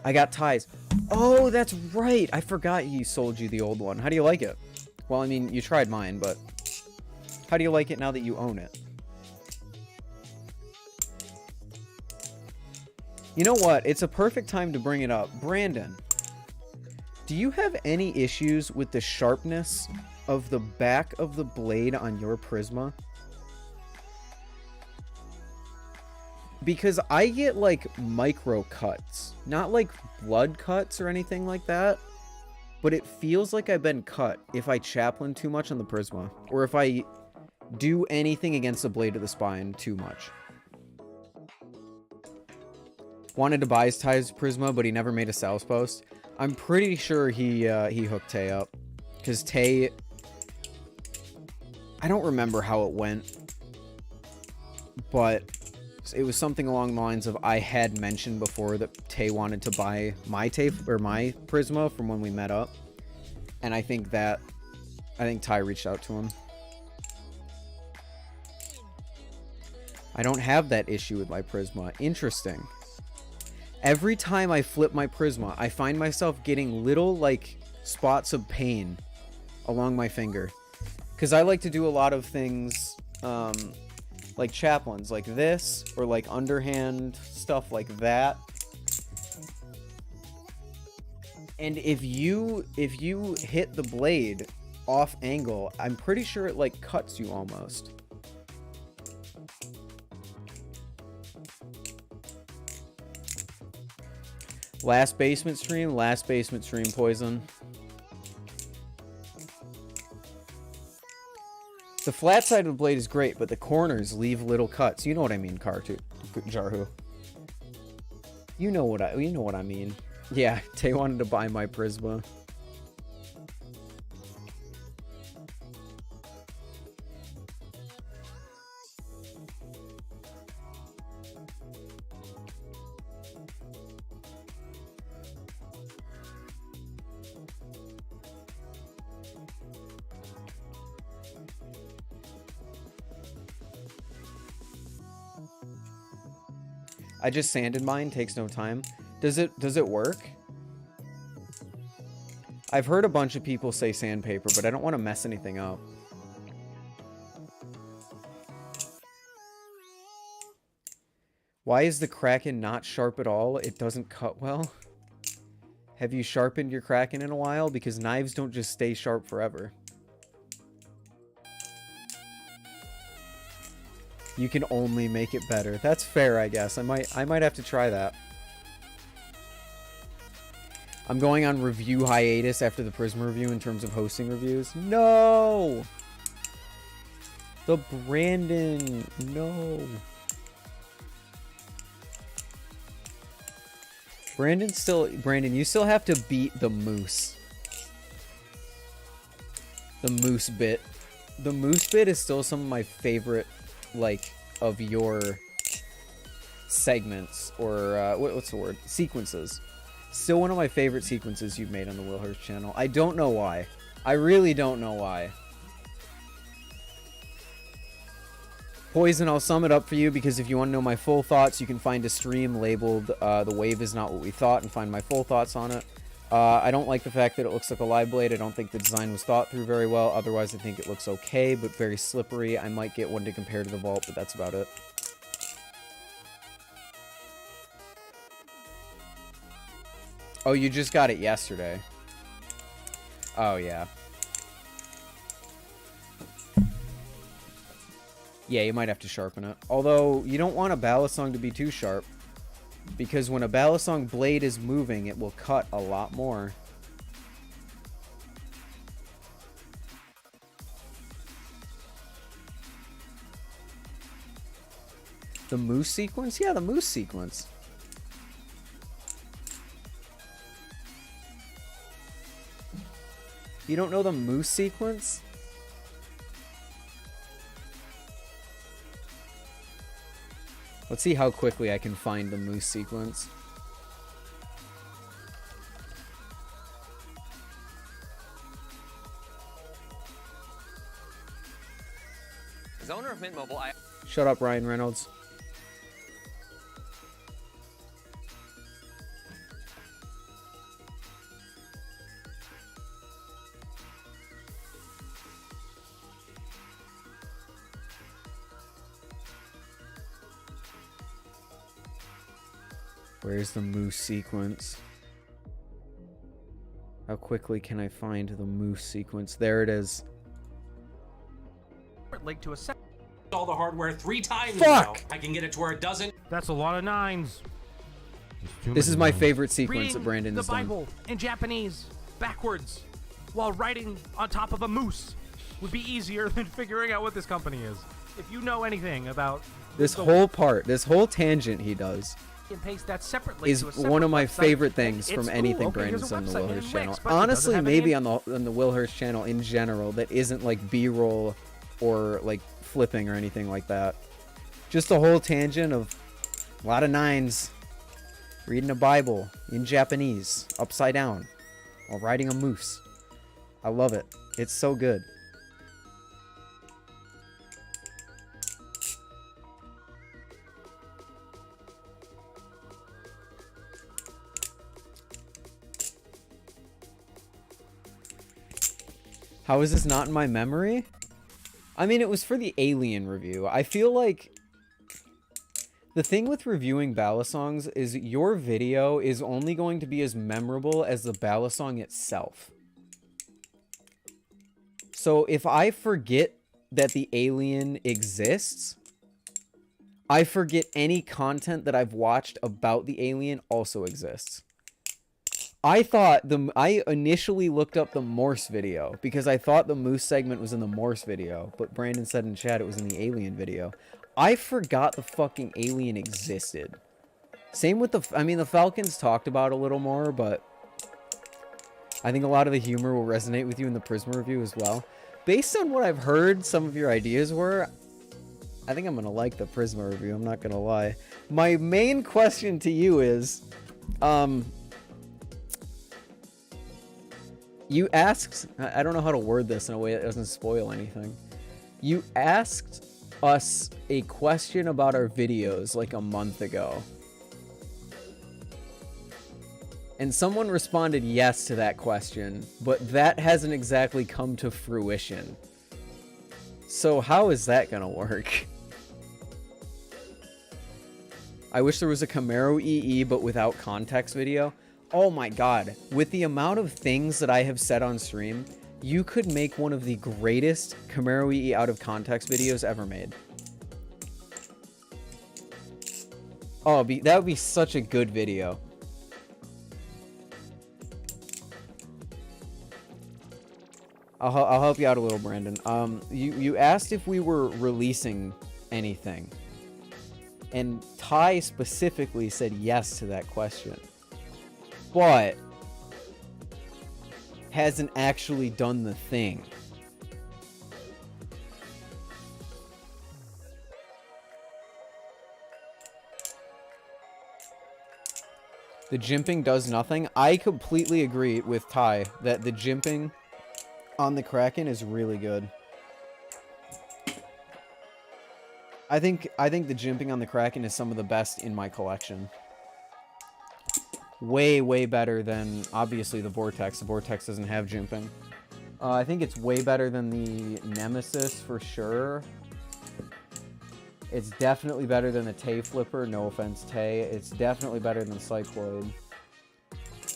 I got ties. Oh, that's right. I forgot he sold you the old one. How do you like it? Well, I mean, you tried mine, but how do you like it now that you own it? You know what? It's a perfect time to bring it up. Brandon, do you have any issues with the sharpness of the back of the blade on your Prisma? Because I get, like, micro cuts. Not, like, blood cuts or anything like that. But it feels like I've been cut if I chaplain too much on the Prisma. Or if I do anything against the blade of the spine too much. Wanted to buy his Ty's Prisma, but he never made a sales post. I'm pretty sure he hooked Tay up. Because Tay... I don't remember how it went. But it was something along the lines of I had mentioned before that Tay wanted to buy my my Prisma from when we met up, and I think Ty reached out to him. I don't have that issue with my Prisma. Interesting. Every time I flip my Prisma, I find myself getting little, like, spots of pain along my finger. Because I like to do a lot of things, like chaplains, like this, or like underhand stuff like that. And if you hit the blade off angle, I'm pretty sure it, like, cuts you almost. Last basement stream, Poison. The flat side of the blade is great, but the corners leave little cuts. You know what I mean, Jarhu. You know what I mean. Yeah, Tay wanted to buy my Prisma. I just sanded mine, takes no time. Does it work? I've heard a bunch of people say sandpaper, but I don't want to mess anything up. Why is the Kraken not sharp at all? It doesn't cut well. Have you sharpened your Kraken in a while? Because knives don't just stay sharp forever. You can only make it better. That's fair, I guess. I might have to try that. I'm going on review hiatus after the Prisma review in terms of hosting reviews. No! The Brandon. No. Brandon, you still have to beat the moose. The moose bit. The moose bit is still some of my favorite, like, of your segments, or what's the word, sequences. Still one of my favorite sequences you've made on the Will Hurst channel. I don't know why. I really don't know why. Poison, I'll sum it up for you, because if you want to know my full thoughts, you can find a stream labeled The Wave Is Not What We Thought and find my full thoughts on it. I don't like the fact that it looks like a live blade. I don't think the design was thought through very well. Otherwise, I think it looks okay, but very slippery. I might get one to compare to the Vault, but that's about it. Oh, you just got it yesterday. Oh, yeah. Yeah, you might have to sharpen it. Although, you don't want a balisong to be too sharp, because when a balisong blade is moving, it will cut a lot more. The moose sequence? Yeah, the moose sequence. You don't know the moose sequence? Let's see how quickly I can find the moose sequence. As owner of Mint Mobile, Shut up, Ryan Reynolds. Where's the moose sequence? How quickly can I find the moose sequence? There it is. Link to a set. All the hardware 3 times Fuck! now. I can get it to where it doesn't. That's a lot of nines. This is my favorite sequence Reading that Brandon the has done. Bible in Japanese backwards while writing on top of a moose would be easier than figuring out what this company is. If you know anything about This whole part, this whole tangent he does, and paste that separately is to a separate one of my website, favorite things and from it's, anything okay, Brandon's here's a done on the website Will in Hurst Wix, channel. but it doesn't Honestly, have maybe any- on the Will Hurst channel in general, that isn't like B-roll or like flipping or anything like that. Just a whole tangent of a lot of nines. Reading a Bible in Japanese, upside down, while riding a moose. I love it. It's so good. How is this not in my memory? I mean, it was for the Alien review. I feel like the thing with reviewing balisongs is your video is only going to be as memorable as the balisong itself. So if I forget that the Alien exists, I forget any content that I've watched about the Alien also exists. I initially looked up the Morse video because I thought the moose segment was in the Morse video, but Brandon said in chat it was in the Alien video. I forgot the fucking Alien existed. Same with I mean, the Falcons talked about a little more, but I think a lot of the humor will resonate with you in the Prisma review as well. Based on what I've heard some of your ideas were, I think I'm going to like the Prisma review, I'm not going to lie. My main question to you is, you asked, I don't know how to word this in a way that doesn't spoil anything. You asked us a question about our videos like a month ago. And someone responded yes to that question, but that hasn't exactly come to fruition. So how is that gonna work? I wish there was a Camaro EE but without context video. Oh my god, with the amount of things that I have said on stream, you could make one of the greatest Camaro EE out of context videos ever made. Oh, that would be such a good video. I'll help you out a little, Brandon. You asked if we were releasing anything. And Ty specifically said yes to that question. But hasn't actually done the thing. The jimping does nothing. I completely agree with Ty that the jimping on the Kraken is really good. I think the jimping on the Kraken is some of the best in my collection. Way better than obviously the Vortex. The Vortex doesn't have jimping. I think it's way better than the Nemesis for sure. It's definitely better than the Tay Flipper. No offense, Tay. It's definitely better than Cycloid.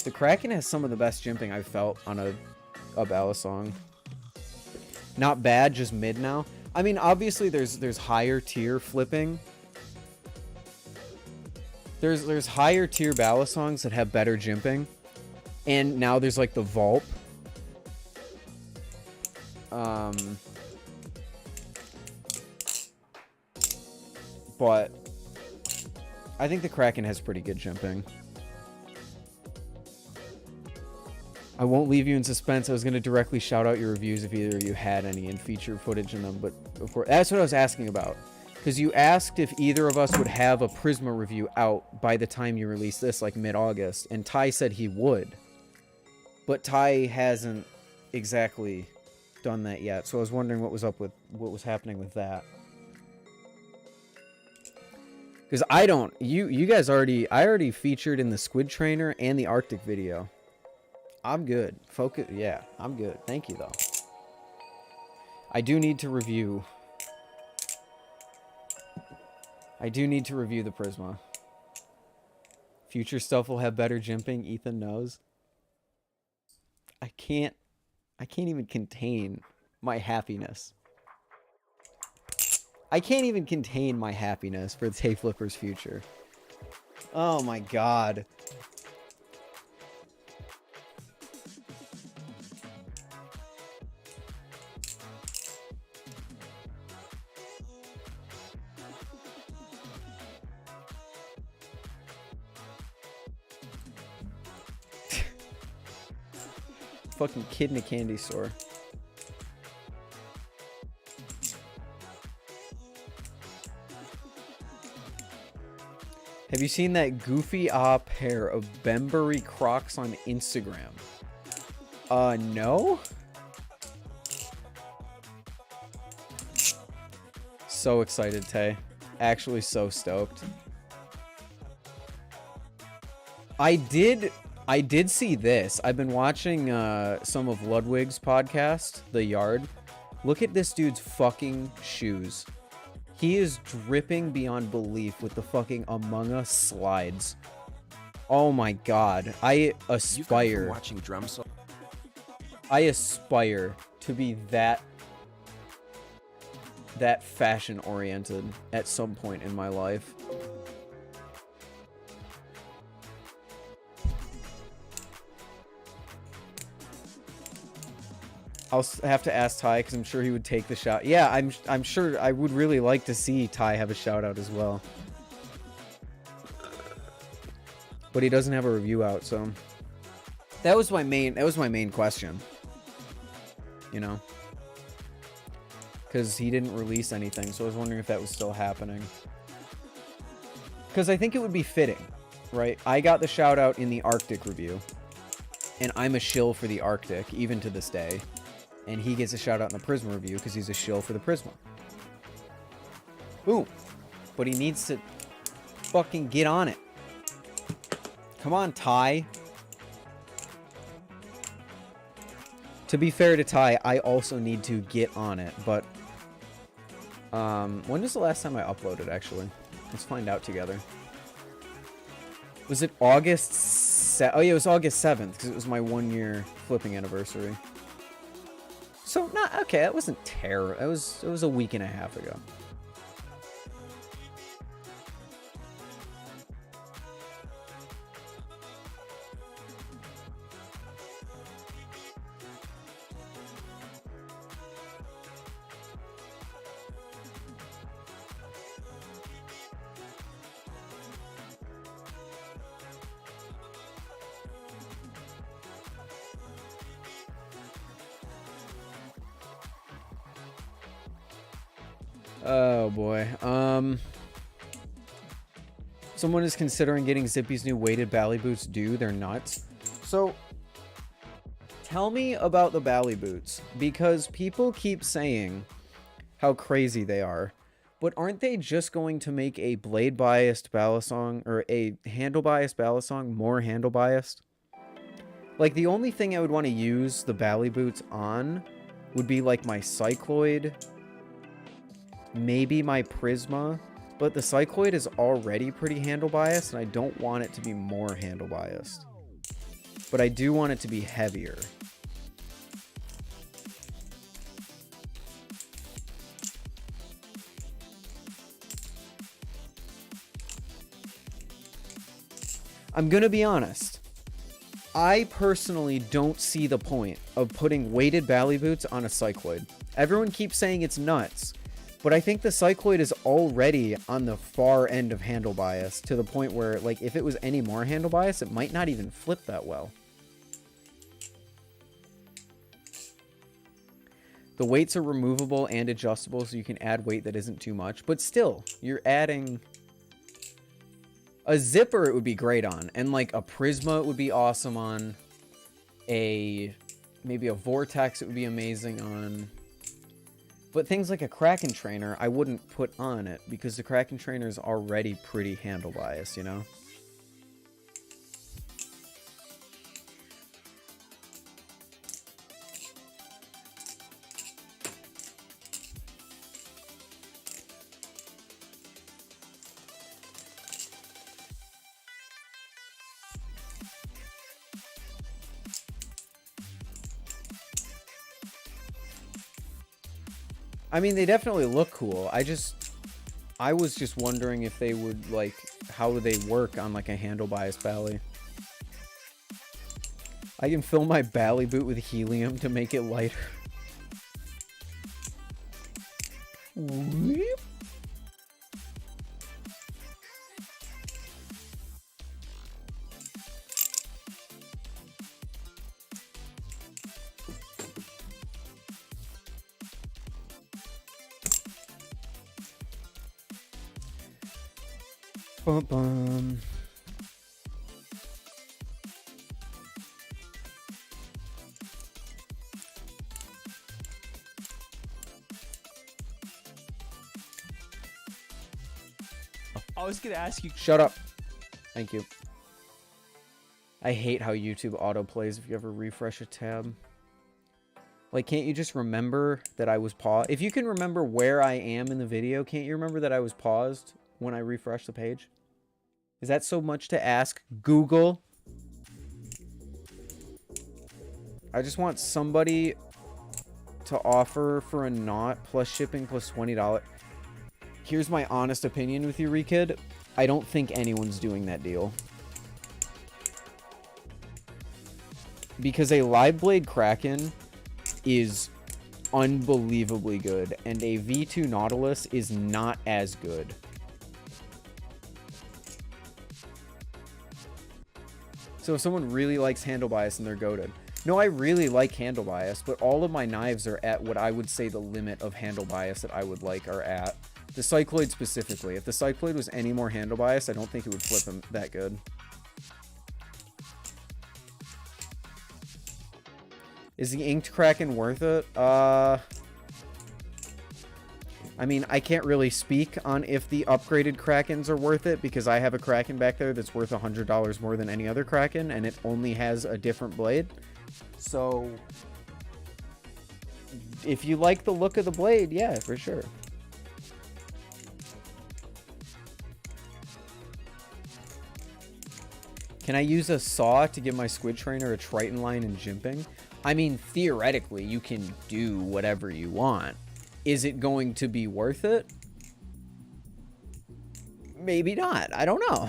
The Kraken has some of the best jimping I've felt on a balisong. Not bad, just mid now. I mean, obviously there's higher tier flipping. There's higher tier balisongs that have better jimping. And now there's like the Vulp. But I think the Kraken has pretty good jimping. I won't leave you in suspense. I was going to directly shout out your reviews if either of you had any and feature footage in them. But before, that's what I was asking about. Because you asked if either of us would have a Prisma review out by the time you release this, like mid-August. And Ty said he would. But Ty hasn't exactly done that yet. So I was wondering what was happening with that. Because I don't... You guys already... I already featured in the Squid Trainer and the Arctic video. I'm good. Focus. Yeah, I'm good. Thank you, though. I do need to review... I do need to review the Prisma. Future stuff will have better jimping. Ethan knows. I can't even contain my happiness. I can't even contain my happiness for the Tay Flipper's future. Oh my god. Fucking kid in a candy store. Have you seen that goofy pair of Bembury Crocs on Instagram? No? So excited, Tay. Actually so stoked. I did see this. I've been watching some of Ludwig's podcast, The Yard. Look at this dude's fucking shoes. He is dripping beyond belief with the fucking Among Us slides. Oh my god. I aspire. Watching drum solo. I aspire to be that fashion oriented at some point in my life. I'll have to ask Ty because I'm sure he would take the shot. Yeah, I'm sure I would really like to see Ty have a shout out as well. But he doesn't have a review out, so that was my main question. You know? Because he didn't release anything, so I was wondering if that was still happening. Because I think it would be fitting, right? I got the shout out in the Arctic review, and I'm a shill for the Arctic, even to this day. And he gets a shout out in the Prisma review because he's a shill for the Prisma. Boom. But he needs to fucking get on it. Come on, Ty. To be fair to Ty, I also need to get on it, but when was the last time I uploaded, actually? Let's find out together. Was it August oh yeah, it was August 7th, because it was my 1 year flipping anniversary. So, not okay, that wasn't terrible. It was a week and a half ago. Oh boy. Someone is considering getting Zippy's new weighted bally boots. They're nuts. So tell me about the bally boots, because people keep saying how crazy they are, but aren't they just going to make a blade biased balisong or a handle biased balisong more handle biased? Like, the only thing I would want to use the bally boots on would be like my cycloid, maybe my Prisma, but the cycloid is already pretty handle biased, and I don't want it to be more handle biased. But I do want it to be heavier. I'm gonna be honest. I personally don't see the point of putting weighted bally boots on a cycloid. Everyone keeps saying it's nuts, but I think the cycloid is already on the far end of handle bias, to the point where, like, if it was any more handle bias, it might not even flip that well. The weights are removable and adjustable, so you can add weight that isn't too much, but still, you're adding... A zipper it would be great on, and like a Prisma it would be awesome on. Maybe a Vortex it would be amazing on. But things like a Kraken trainer I wouldn't put on it, because the Kraken trainer is already pretty handle biased, you know? I mean, they definitely look cool. I was just wondering if they would, like, how would they work on, like, a handle bias bally. I can fill my bally boot with helium to make it lighter. Whoop. Bum. I was gonna ask you. Shut up. Thank you. I hate how YouTube autoplays if you ever refresh a tab. Like, can't you just remember that I was paused? If you can remember where I am in the video, can't you remember that I was paused when I refresh the page? Is that so much to ask? Google? I just want somebody to offer for a knot plus shipping plus $20. Here's my honest opinion with you, Rekid. I don't think anyone's doing that deal. Because a live blade Kraken is unbelievably good, and a V2 Nautilus is not as good. So if someone really likes handle bias and they're goated. No, I really like handle bias, but all of my knives are at what I would say the limit of handle bias that I would like are at. The Cycloid specifically. If the Cycloid was any more handle bias, I don't think it would flip him that good. Is the inked Kraken worth it? I mean, I can't really speak on if the upgraded Krakens are worth it because I have a Kraken back there that's worth $100 more than any other Kraken, and it only has a different blade. So, if you like the look of the blade, yeah, for sure. Can I use a saw to give my squid trainer a Triton line and jimping? I mean, theoretically, you can do whatever you want. Is it going to be worth it? Maybe not. I don't know.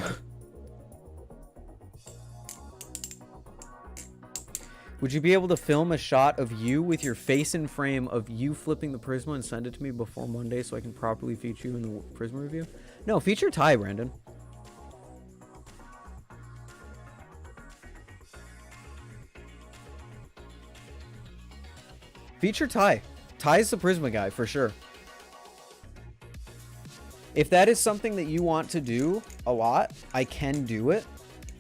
Would you be able to film a shot of you with your face in frame of you flipping the Prisma and send it to me before Monday so I can properly feature you in the Prisma review? No, feature Ty, Brandon. Feature Ty. Ty's the Prisma guy, for sure. If that is something that you want to do a lot, I can do it.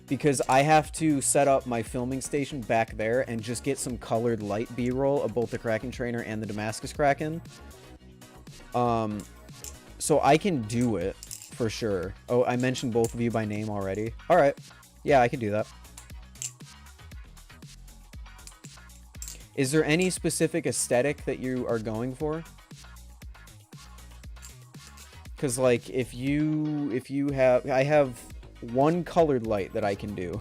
Because I have to set up my filming station back there and just get some colored light B-roll of both the Kraken Trainer and the Damascus Kraken. So I can do it, for sure. Oh, I mentioned both of you by name already. Alright. Yeah, I can do that. Is there any specific aesthetic that you are going for? Because, like, if you have... I have one colored light that I can do.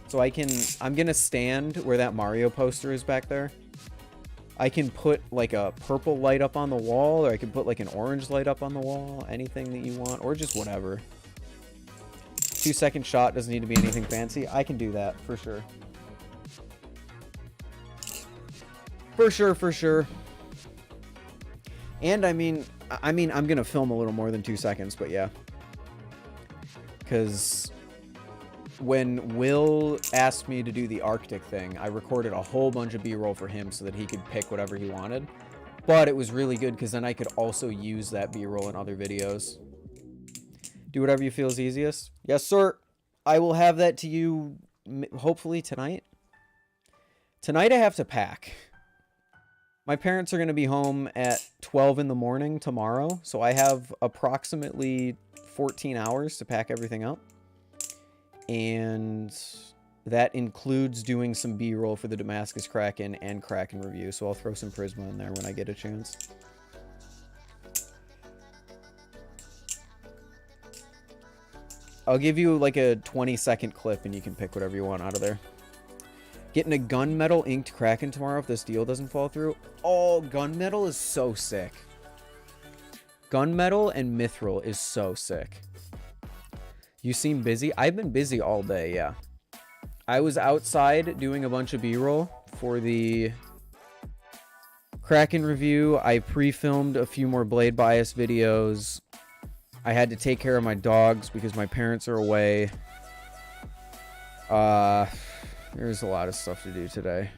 So I'm gonna stand where that Mario poster is back there. I can put, like, a purple light up on the wall, or I can put, like, an orange light up on the wall. Anything that you want, or just whatever. 2-second shot doesn't need to be anything fancy. I can do that, for sure. For sure, for sure. And I mean, I'm gonna film a little more than 2 seconds, but yeah. Because when Will asked me to do the Arctic thing, I recorded a whole bunch of B-roll for him so that he could pick whatever he wanted. But it was really good because then I could also use that B-roll in other videos. Do whatever you feel is easiest. Yes, sir. I will have that to you hopefully tonight. Tonight I have to pack. My parents are going to be home at 12 in the morning tomorrow, so I have approximately 14 hours to pack everything up. And that includes doing some B-roll for the Damascus Kraken and Kraken review, so I'll throw some Prisma in there when I get a chance. I'll give you like a 20-second clip and you can pick whatever you want out of there. Getting a gunmetal inked Kraken tomorrow if this deal doesn't fall through. Oh, gunmetal is so sick. Gunmetal and mithril is so sick. You seem busy? I've been busy all day, yeah. I was outside doing a bunch of B-roll for the Kraken review. I pre-filmed a few more Blade Bias videos. I had to take care of my dogs because my parents are away. There's a lot of stuff to do today.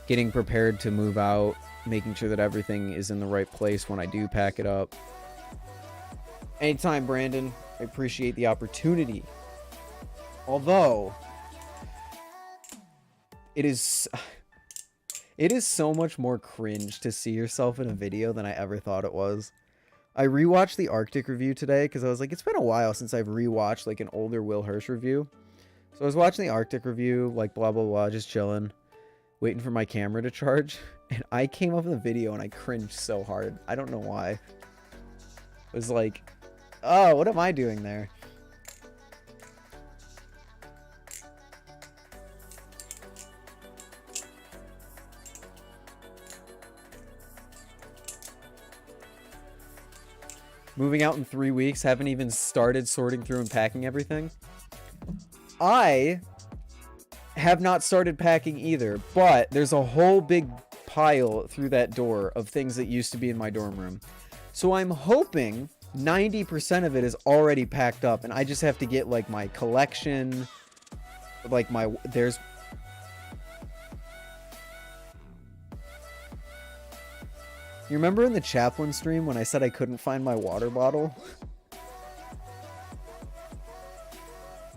Getting prepared to move out. Making sure that everything is in the right place when I do pack it up. Anytime, Brandon. I appreciate the opportunity. Although, it is so much more cringe to see yourself in a video than I ever thought it was. I rewatched the Arctic review today because I was like, it's been a while since I've rewatched like an older Will Hirsch review. So I was watching the Arctic review, like blah, blah, blah, just chilling, waiting for my camera to charge. And I came up in the video and I cringed so hard. I don't know why. It was like, oh, what am I doing there? Moving out in 3 weeks, haven't even started sorting through and packing everything. I have not started packing either, but there's a whole big pile through that door of things that used to be in my dorm room. So I'm hoping 90% of it is already packed up, and I just have to get like my collection, like there's... You remember in the Chaplain stream when I said I couldn't find my water bottle?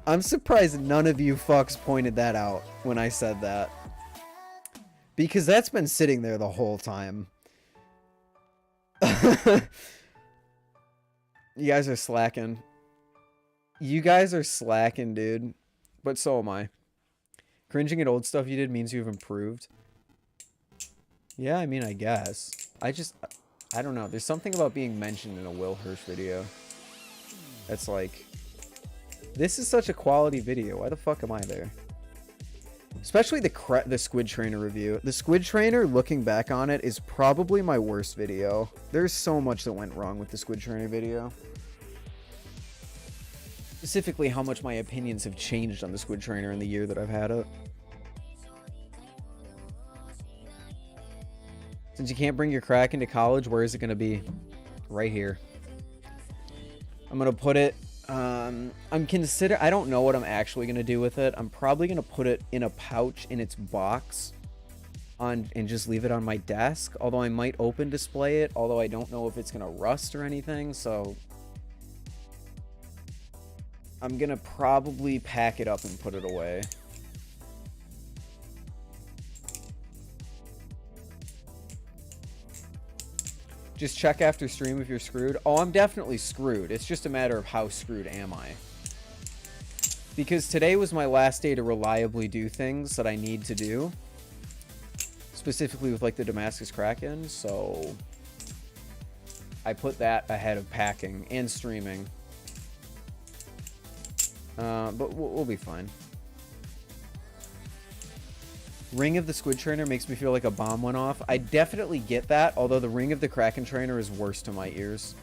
I'm surprised none of you fucks pointed that out when I said that. Because that's been sitting there the whole time. You guys are slacking. You guys are slacking, dude. But so am I. Cringing at old stuff you did means you've improved. Yeah, I mean, I guess. I don't know. There's something about being mentioned in a Will Hirsch video that's like, this is such a quality video. Why the fuck am I there? Especially the Squid Trainer review. The Squid Trainer, looking back on it, is probably my worst video. There's so much that went wrong with the Squid Trainer video. Specifically, how much my opinions have changed on the Squid Trainer in the year that I've had it. Since you can't bring your Kraken to college, where is it going to be? Right here. I'm going to put it... I don't know what I'm actually going to do with it. I'm probably going to put it in a pouch in its box and just leave it on my desk. Although I might open display it. Although I don't know if it's going to rust or anything. So I'm going to probably pack it up and put it away. Just check after stream if you're screwed. Oh, I'm definitely screwed. It's just a matter of how screwed am I. Because today was my last day to reliably do things that I need to do. Specifically with like the Damascus Kraken. So I put that ahead of packing and streaming. But we'll be fine. Ring of the Squid Trainer makes me feel like a bomb went off. I definitely get that, although the ring of the Kraken Trainer is worse to my ears.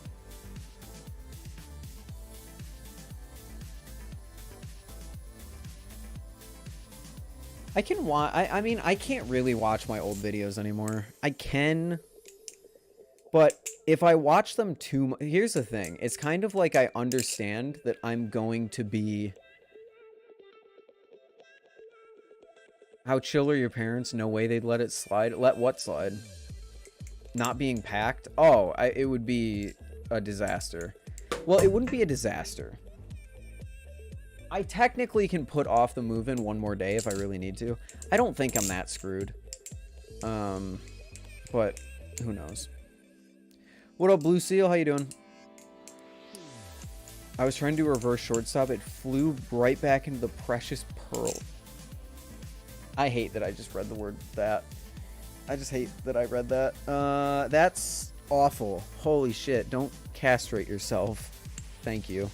I mean, I can't really watch my old videos anymore. I can, but if I watch them too much... Here's the thing. It's kind of like I understand that I'm going to be... How chill are your parents? No way they'd let it slide. Let what slide? Not being packed? Oh, it would be a disaster. Well, it wouldn't be a disaster. I technically can put off the move-in one more day if I really need to. I don't think I'm that screwed. But who knows? What up, Blue Seal? How you doing? I was trying to do a reverse shortstop. It flew right back into the precious pearl. I hate that I just read the word that. I just hate that I read that. That's awful. Holy shit. Don't castrate yourself. Thank you.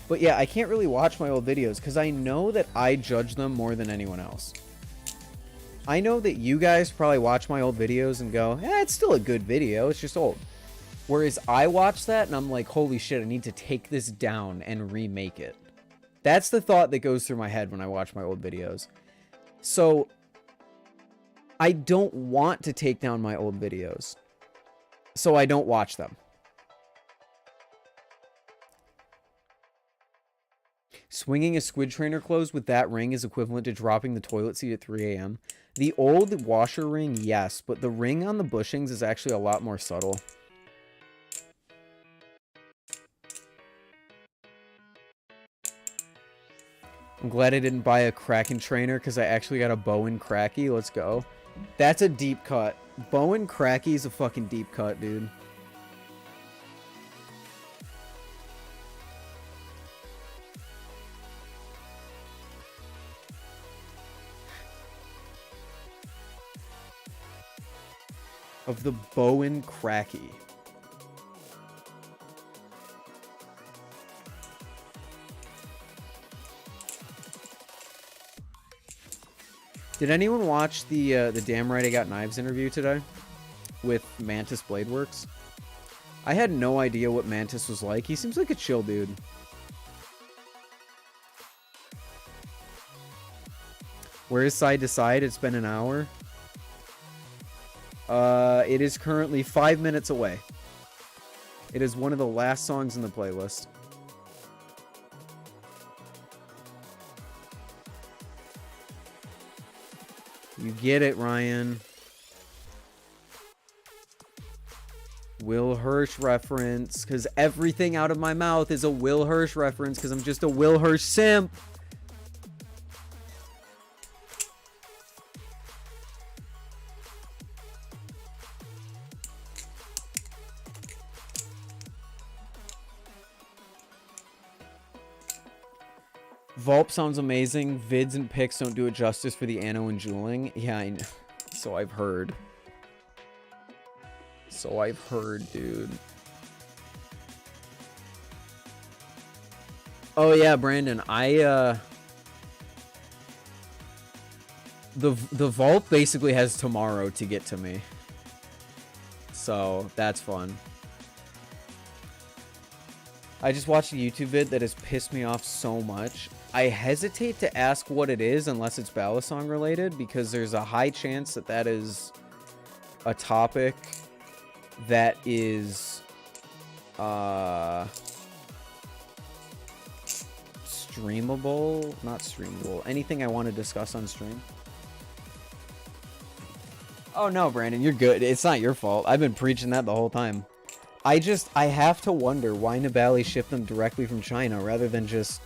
But yeah, I can't really watch my old videos because I know that I judge them more than anyone else. I know that you guys probably watch my old videos and go, eh, it's still a good video. It's just old. Whereas I watch that and I'm like, holy shit, I need to take this down and remake it. That's the thought that goes through my head when I watch my old videos. So, I don't want to take down my old videos. So I don't watch them. Swinging a Squid Trainer close with that ring is equivalent to dropping the toilet seat at 3 a.m. The old washer ring, yes, but the ring on the bushings is actually a lot more subtle. I'm glad I didn't buy a Kraken trainer because I actually got a Bowen Cracky. Let's go. That's a deep cut. Bowen Cracky is a fucking deep cut, dude. Of the Bowen Cracky. Did anyone watch the Damn Right I Got Knives interview today with Mantis Bladeworks? I had no idea what Mantis was like. He seems like a chill dude. Where is Side to Side? It's been an hour. It is currently 5 minutes away. It is one of the last songs in the playlist. You get it, Ryan. Will Hirsch reference, because everything out of my mouth is a Will Hirsch reference, because I'm just a Will Hirsch simp. Vulp sounds amazing. Vids and pics don't do it justice for the anno and jeweling. Yeah, I know. So I've heard. So I've heard, dude. Oh yeah, Brandon. The Vulp basically has tomorrow to get to me. So that's fun. I just watched a YouTube vid that has pissed me off so much. I hesitate to ask what it is unless it's balisong related, because there's a high chance that that is a topic that is streamable, not streamable, anything I want to discuss on stream. Oh no, Brandon, you're good. It's not your fault. I've been preaching that the whole time. I have to wonder why Nibali shipped them directly from China rather than just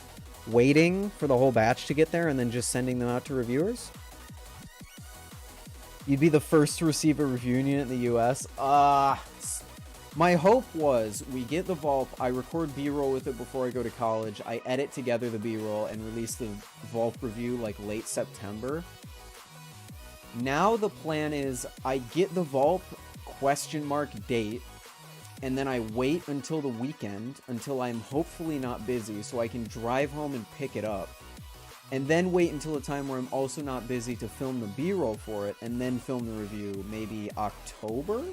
waiting for the whole batch to get there and then just sending them out to reviewers. You'd be the first to receive a reviewing unit in the US. My hope was we get the Vulp, I record B-roll with it before I go to college, I edit together the B-roll and release the Vulp review like late September. Now the plan is I get the Vulp date, and then I wait until the weekend, until I'm hopefully not busy, so I can drive home and pick it up. And then wait until a time where I'm also not busy to film the B-roll for it, and then film the review, maybe October?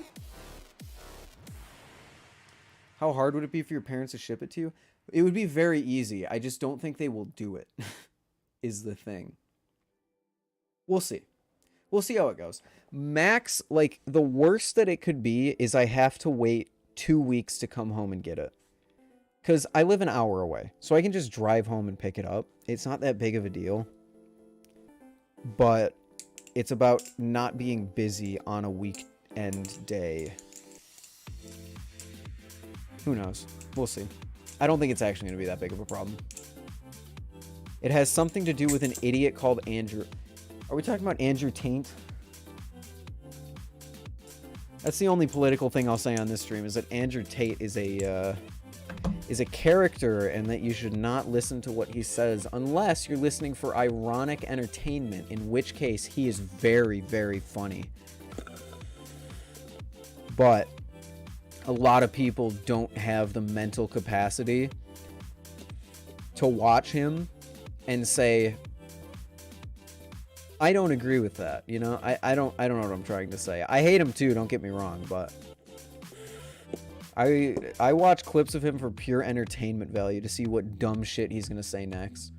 How hard would it be for your parents to ship it to you? It would be very easy. I just don't think they will do it, is the thing. We'll see. We'll see how it goes. Max, like, the worst that it could be is I have to wait 2 weeks to come home and get it. Because I live an hour away, so I can just drive home and pick it up. It's not that big of a deal. But it's about not being busy on a weekend day. Who knows? We'll see. I don't think it's actually going to be that big of a problem. It has something to do with an idiot called Andrew. Are we talking about Andrew Taint? That's the only political thing I'll say on this stream, is that Andrew Tate is a character, and that you should not listen to what he says unless you're listening for ironic entertainment, in which case he is very, very funny. But a lot of people don't have the mental capacity to watch him and say, I don't agree with that, you know? I don't know what I'm trying to say. I hate him too, don't get me wrong, but I watch clips of him for pure entertainment value to see what dumb shit he's gonna say next.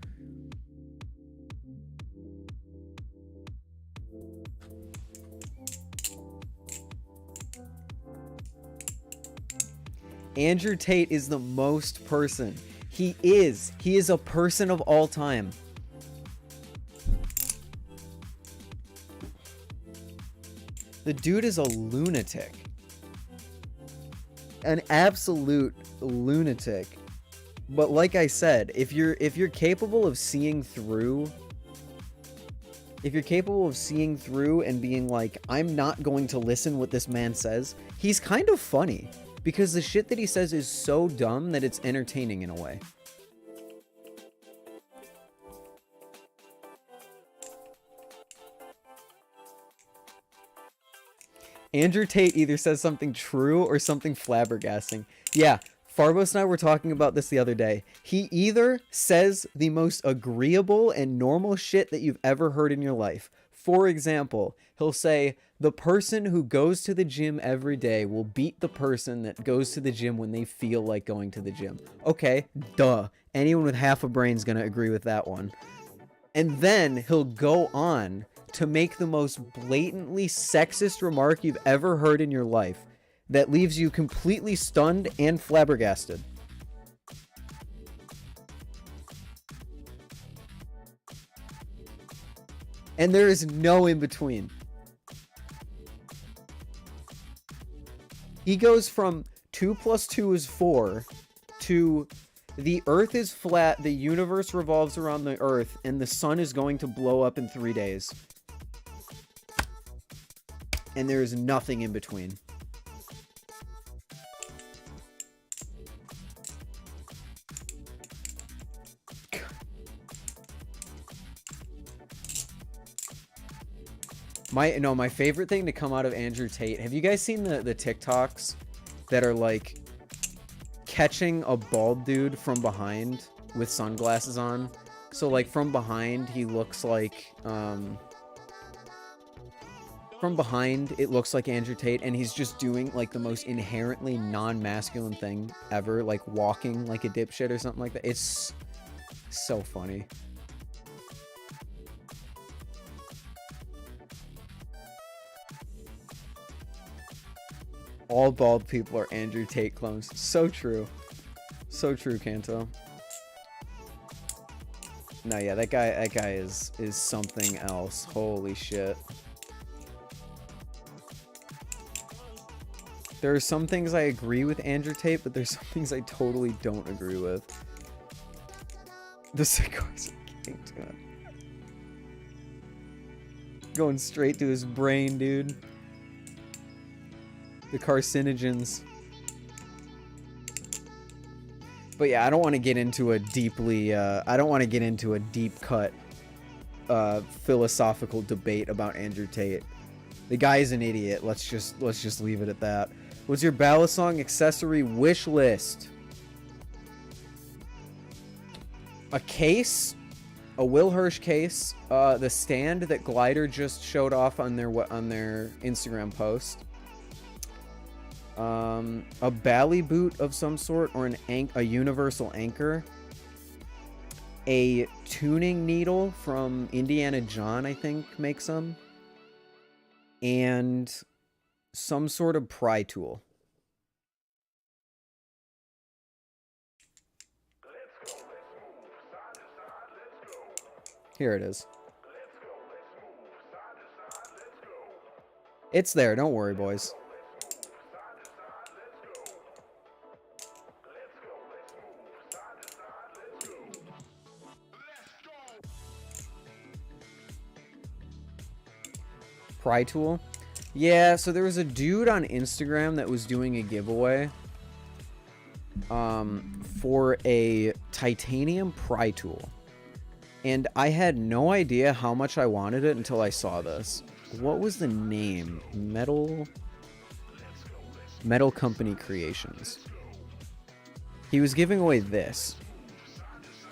Andrew Tate is the most person. He is a person of all time. The dude is a lunatic. An absolute lunatic. But like I said, if you're capable of seeing through, and being like, I'm not going to listen what this man says, he's kind of funny because the shit that he says is so dumb that it's entertaining in a way. Andrew Tate either says something true or something flabbergasting. Yeah, Farbos and I were talking about this the other day. He either says the most agreeable and normal shit that you've ever heard in your life. For example, he'll say, the person who goes to the gym every day will beat the person that goes to the gym when they feel like going to the gym. Okay, duh. Anyone with half a brain's gonna agree with that one. And then he'll go on to make the most blatantly sexist remark you've ever heard in your life that leaves you completely stunned and flabbergasted. And there is no in between. He goes from 2 + 2 is 4 to the Earth is flat, the universe revolves around the Earth, and the sun is going to blow up in 3 days. And there is nothing in between. My favorite thing to come out of Andrew Tate. Have you guys seen the TikToks that are like catching a bald dude from behind with sunglasses on? So like from behind he looks like from behind it looks like Andrew Tate, and he's just doing like the most inherently non-masculine thing ever, like walking like a dipshit or something like that. It's so funny. All bald people are Andrew Tate clones. So true. So true, Kanto. No, yeah, that guy is something else. Holy shit. There are some things I agree with Andrew Tate, but there's some things I totally don't agree with. The cigars are getting to him. Going straight to his brain, dude. The carcinogens. But yeah, I don't want to get into a deeply, I don't want to get into a deep cut philosophical debate about Andrew Tate. The guy is an idiot. Let's just leave it at that. What's your balisong accessory wish list? A case, a Will Hirsch case, the stand that Glidr just showed off on their Instagram post. A bally boot of some sort, or a universal anchor, a tuning needle from Indiana John, I think, makes them, and some sort of pry tool. Here it is. It's there, don't worry, boys. Pry tool? Yeah, so there was a dude on Instagram that was doing a giveaway for a titanium pry tool. And I had no idea how much I wanted it until I saw this. What was the name? Metal Company Creations. He was giving away this,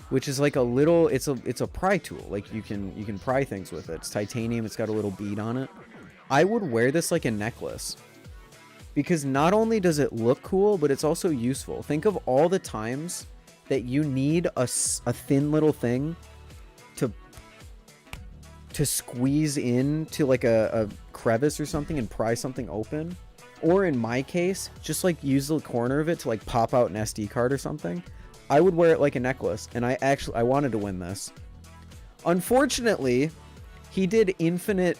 which is like a little, it's a pry tool. Like you can pry things with it. It's titanium, it's got a little bead on it. I would wear this like a necklace, because not only does it look cool, but it's also useful. Think of all the times that you need a thin little thing to squeeze into like a crevice or something and pry something open. Or in my case, just like use the corner of it to like pop out an SD card or something. I would wear it like a necklace, and I wanted to win this. Unfortunately, he did infinite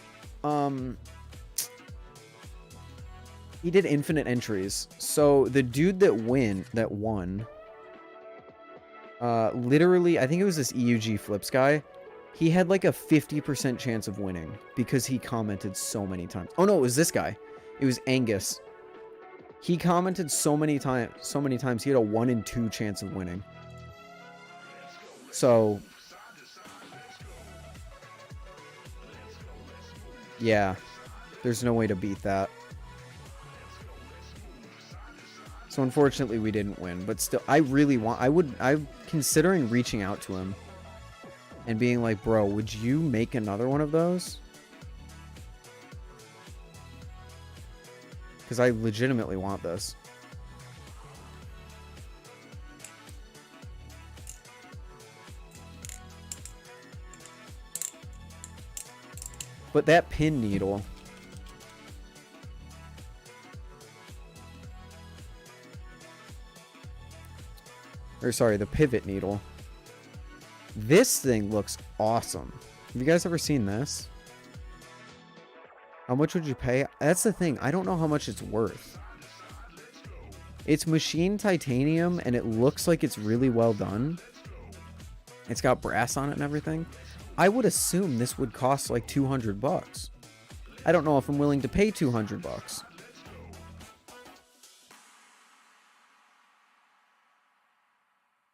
He did infinite entries. So the dude that won, literally, I think it was this EUG Flips guy. He had like a 50% chance of winning because he commented so many times. Oh no, it was this guy. It was Angus. He commented so many times. He had a 1 in 2 chance of winning. So, yeah, there's no way to beat that. So unfortunately we didn't win, but still, I'm considering reaching out to him and being like, bro, would you make another one of those? Because I legitimately want this. But that pin needle... Or sorry, the pivot needle. This thing looks awesome. Have you guys ever seen this? How much would you pay? That's the thing. I don't know how much it's worth. It's machined titanium, and it looks like it's really well done. It's got brass on it and everything. I would assume this would cost like 200 bucks. I don't know if I'm willing to pay 200 bucks.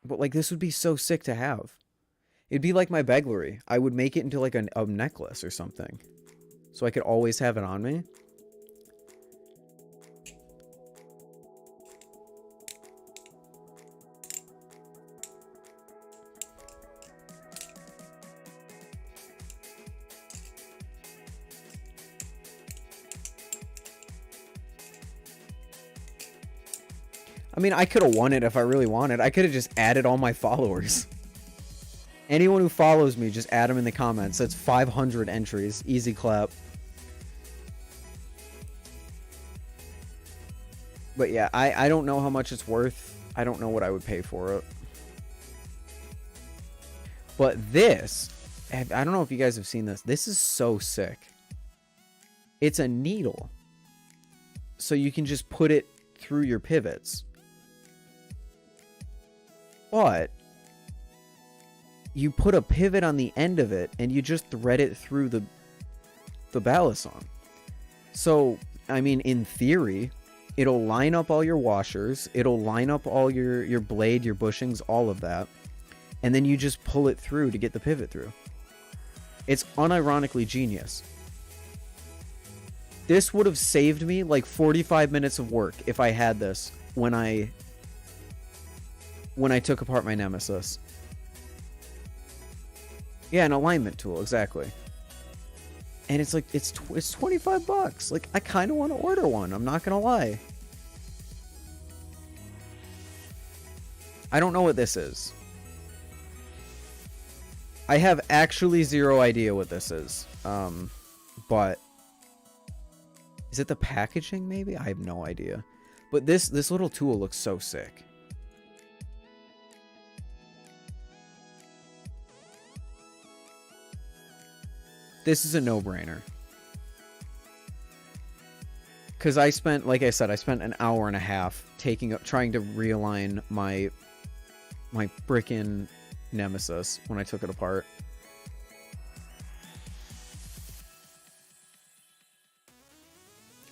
But like, this would be so sick to have. It'd be like my beglery. I would make it into like a necklace or something, so I could always have it on me. I mean, I could have won it if I really wanted. I could have just added all my followers. Anyone who follows me, just add them in the comments. That's 500 entries. Easy clap. But yeah, I don't know how much it's worth. I don't know what I would pay for it. But this, I don't know if you guys have seen this. This is so sick. It's a needle. So you can just put it through your pivots. But you put a pivot on the end of it and you just thread it through the balisong. So, I mean, in theory, it'll line up all your washers, it'll line up all your blade, your bushings, all of that, and then you just pull it through to get the pivot through. It's unironically genius. This would have saved me like 45 minutes of work if I had this when I took apart my Nemesis. Yeah, an alignment tool, exactly. And it's like, it's 25 bucks. Like, I kind of want to order one. I'm not going to lie. I don't know what this is. I have actually zero idea what this is. But is it the packaging maybe? I have no idea. But this little tool looks so sick. This is a no-brainer. Because I spent, like I said, I spent an hour and a half trying to realign my frickin' Nemesis when I took it apart.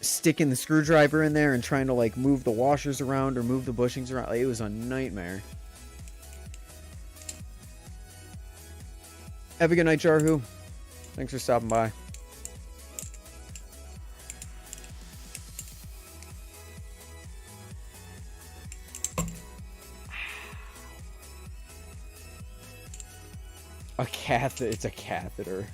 Sticking the screwdriver in there and trying to like move the washers around or move the bushings around. Like, it was a nightmare. Have a good night, Jarhu. Thanks for stopping by. A catheter. It's a catheter.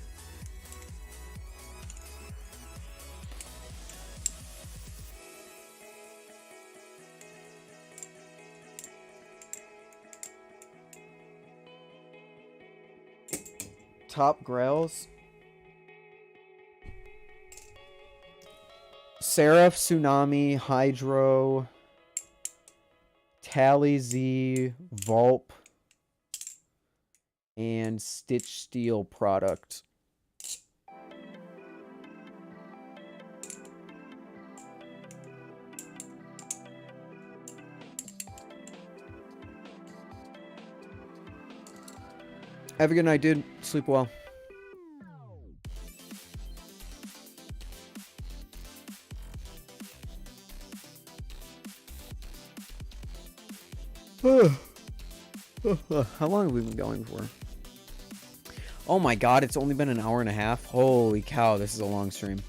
Top grails. Seraph, Tsunami, Hydro, Tally Z, Vulp, and Stitch Steel product. Have a good night, dude. Sleep well. How long have we been going for? Oh my god, it's only been an hour and a half. Holy cow, this is a long stream.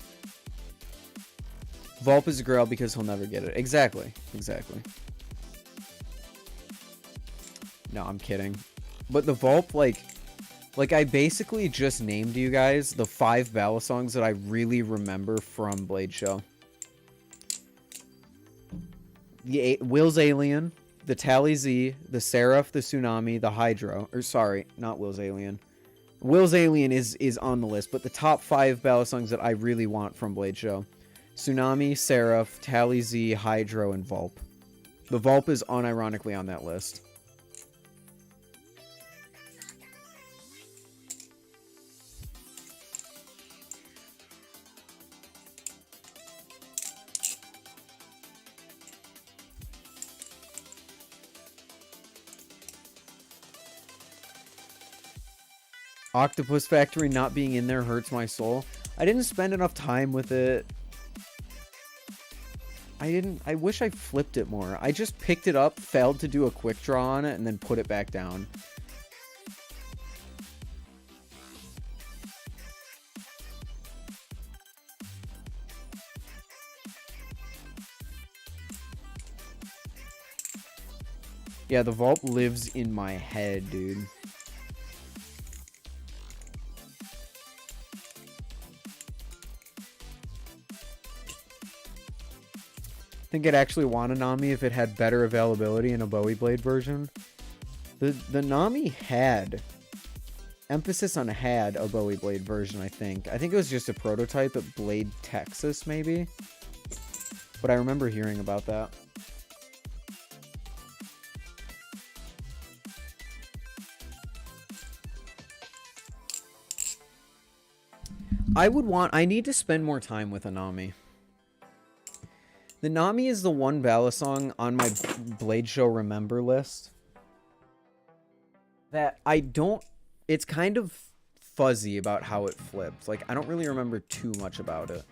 Vulp is a grail because he'll never get it. Exactly. Exactly. No, I'm kidding. But the Vulp, like I basically just named you guys the 5 balisongs that I really remember from Blade Show. The Will's Alien, the Tally Z, the Seraph, the Tsunami, the Hydro. Or sorry, not Will's Alien. Will's Alien is on the list, but the top 5 balisongs that I really want from Blade Show. Tsunami, Seraph, Tally Z, Hydro, and Vulp. The Vulp is unironically on that list. Octopus Factory not being in there hurts my soul. I didn't spend enough time with it. I wish I flipped it more. I just picked it up, failed to do a quick draw on it, and then put it back down. Yeah, the Vault lives in my head, dude. I think I'd actually want a Nami if it had better availability in a Bowie Blade version. The Nami had, emphasis on had, a Bowie Blade version, I think. I think it was just a prototype at Blade Texas, maybe? But I remember hearing about that. I need to spend more time with a Nami. The Nami is the one balisong on my Blade Show Remember list that I don't... It's kind of fuzzy about how it flipped. Like, I don't really remember too much about it.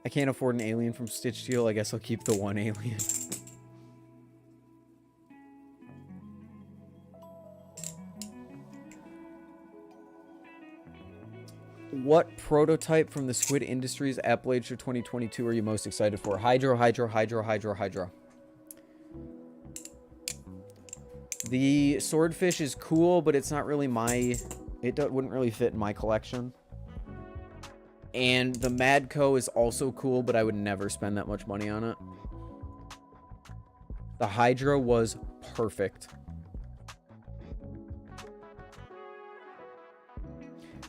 I can't afford an alien from Stitch Steel. I guess I'll keep the one alien. What prototype from the Squid Industries at Blade Show 2022 are you most excited for? Hydro, Hydro, Hydro, Hydro, Hydro. The Swordfish is cool, but it's not really my... wouldn't really fit in my collection. And the Madco is also cool, but I would never spend that much money on it. The Hydra was perfect.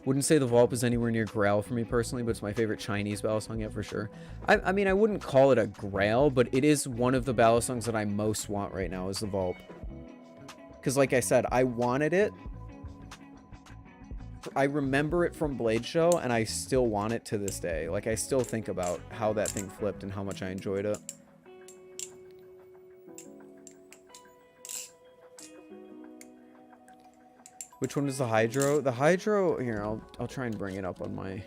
Wouldn't say the Vulp is anywhere near Grail for me personally, but it's my favorite Chinese balisong yet for sure. I mean, I wouldn't call it a Grail, but it is one of the balisongs that I most want right now is the Vulp. Because like I said, I wanted it. I remember it from Blade Show, and I still want it to this day. Like, I still think about how that thing flipped and how much I enjoyed it. Which one is the Hydro? The Hydro... Here, I'll try and bring it up on my...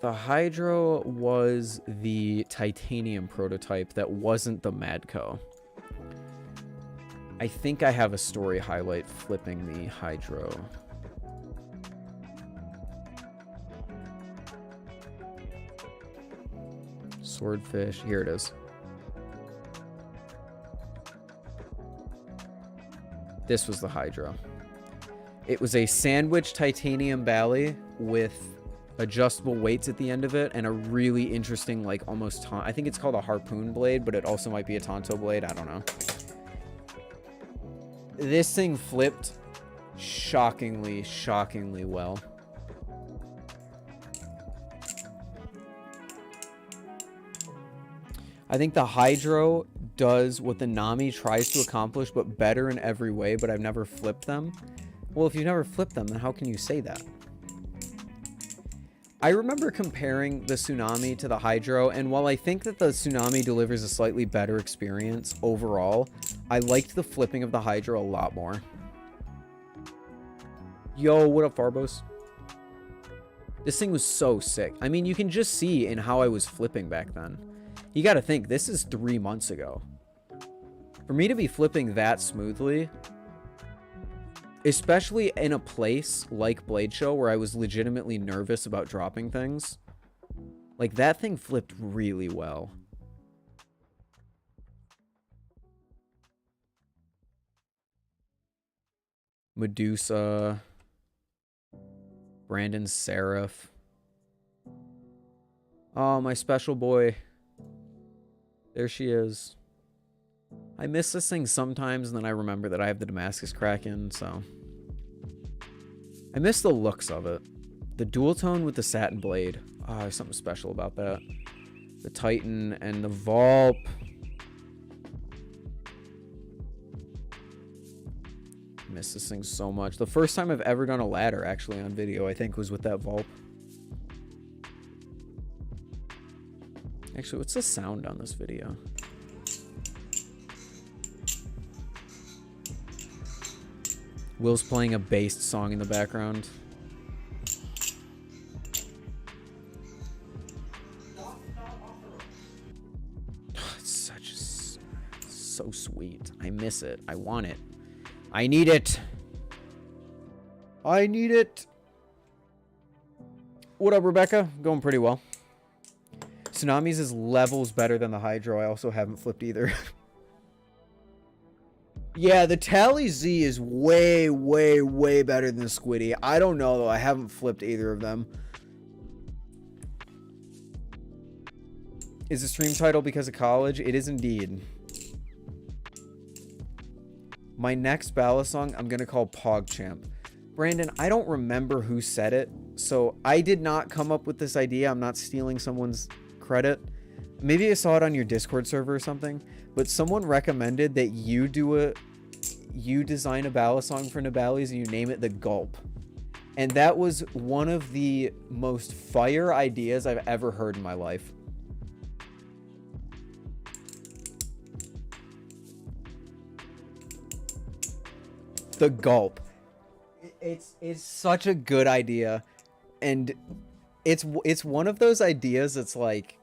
The Hydro was the titanium prototype that wasn't the Madco. I think I have a story highlight flipping the Hydro. Swordfish. Here it is. This was the Hydro. It was a sandwich titanium bally with adjustable weights at the end of it and a really interesting, like, almost... I think it's called a harpoon blade, but it also might be a Tonto blade. I don't know. This thing flipped shockingly, shockingly well. I think the Hydro does what the Nami tries to accomplish, but better in every way, but I've never flipped them. Well, if you've never flipped them, then how can you say that? I remember comparing the Tsunami to the Hydro, and while I think that the Tsunami delivers a slightly better experience overall, I liked the flipping of the Hydro a lot more. Yo, what up, Farbos? This thing was so sick. I mean, you can just see in how I was flipping back then. You gotta think, this is 3 months ago. For me to be flipping that smoothly, especially in a place like Blade Show where I was legitimately nervous about dropping things, like, that thing flipped really well. Medusa. Brandon Seraph. Oh, my special boy. There she is. I miss this thing sometimes, and then I remember that I have the Damascus Kraken, so... I miss the looks of it. The dual tone with the satin blade. Oh, there's something special about that. The Titan and the Volp. I miss this thing so much. The first time I've ever done a ladder, actually, on video, I think, was with that Volp. Actually, what's the sound on this video? Will's playing a based song in the background. It's so sweet. I miss it. I want it. I need it. I need it. What up, Rebecca? Going pretty well. Tsunamis is levels better than the Hydro. I also haven't flipped either. Yeah, the Tally Z is way, way, way better than the Squiddy. I don't know, though. I haven't flipped either of them. Is the stream title because of college? It is indeed. My next balisong, I'm going to call PogChamp. Brandon, I don't remember who said it, so I did not come up with this idea. I'm not stealing someone's credit. Maybe I saw it on your Discord server or something, but someone recommended that you design a balisong for Nibali's and you name it the Gulp. And that was one of the most fire ideas I've ever heard in my life. The Gulp. It's such a good idea, and it's one of those ideas that's like,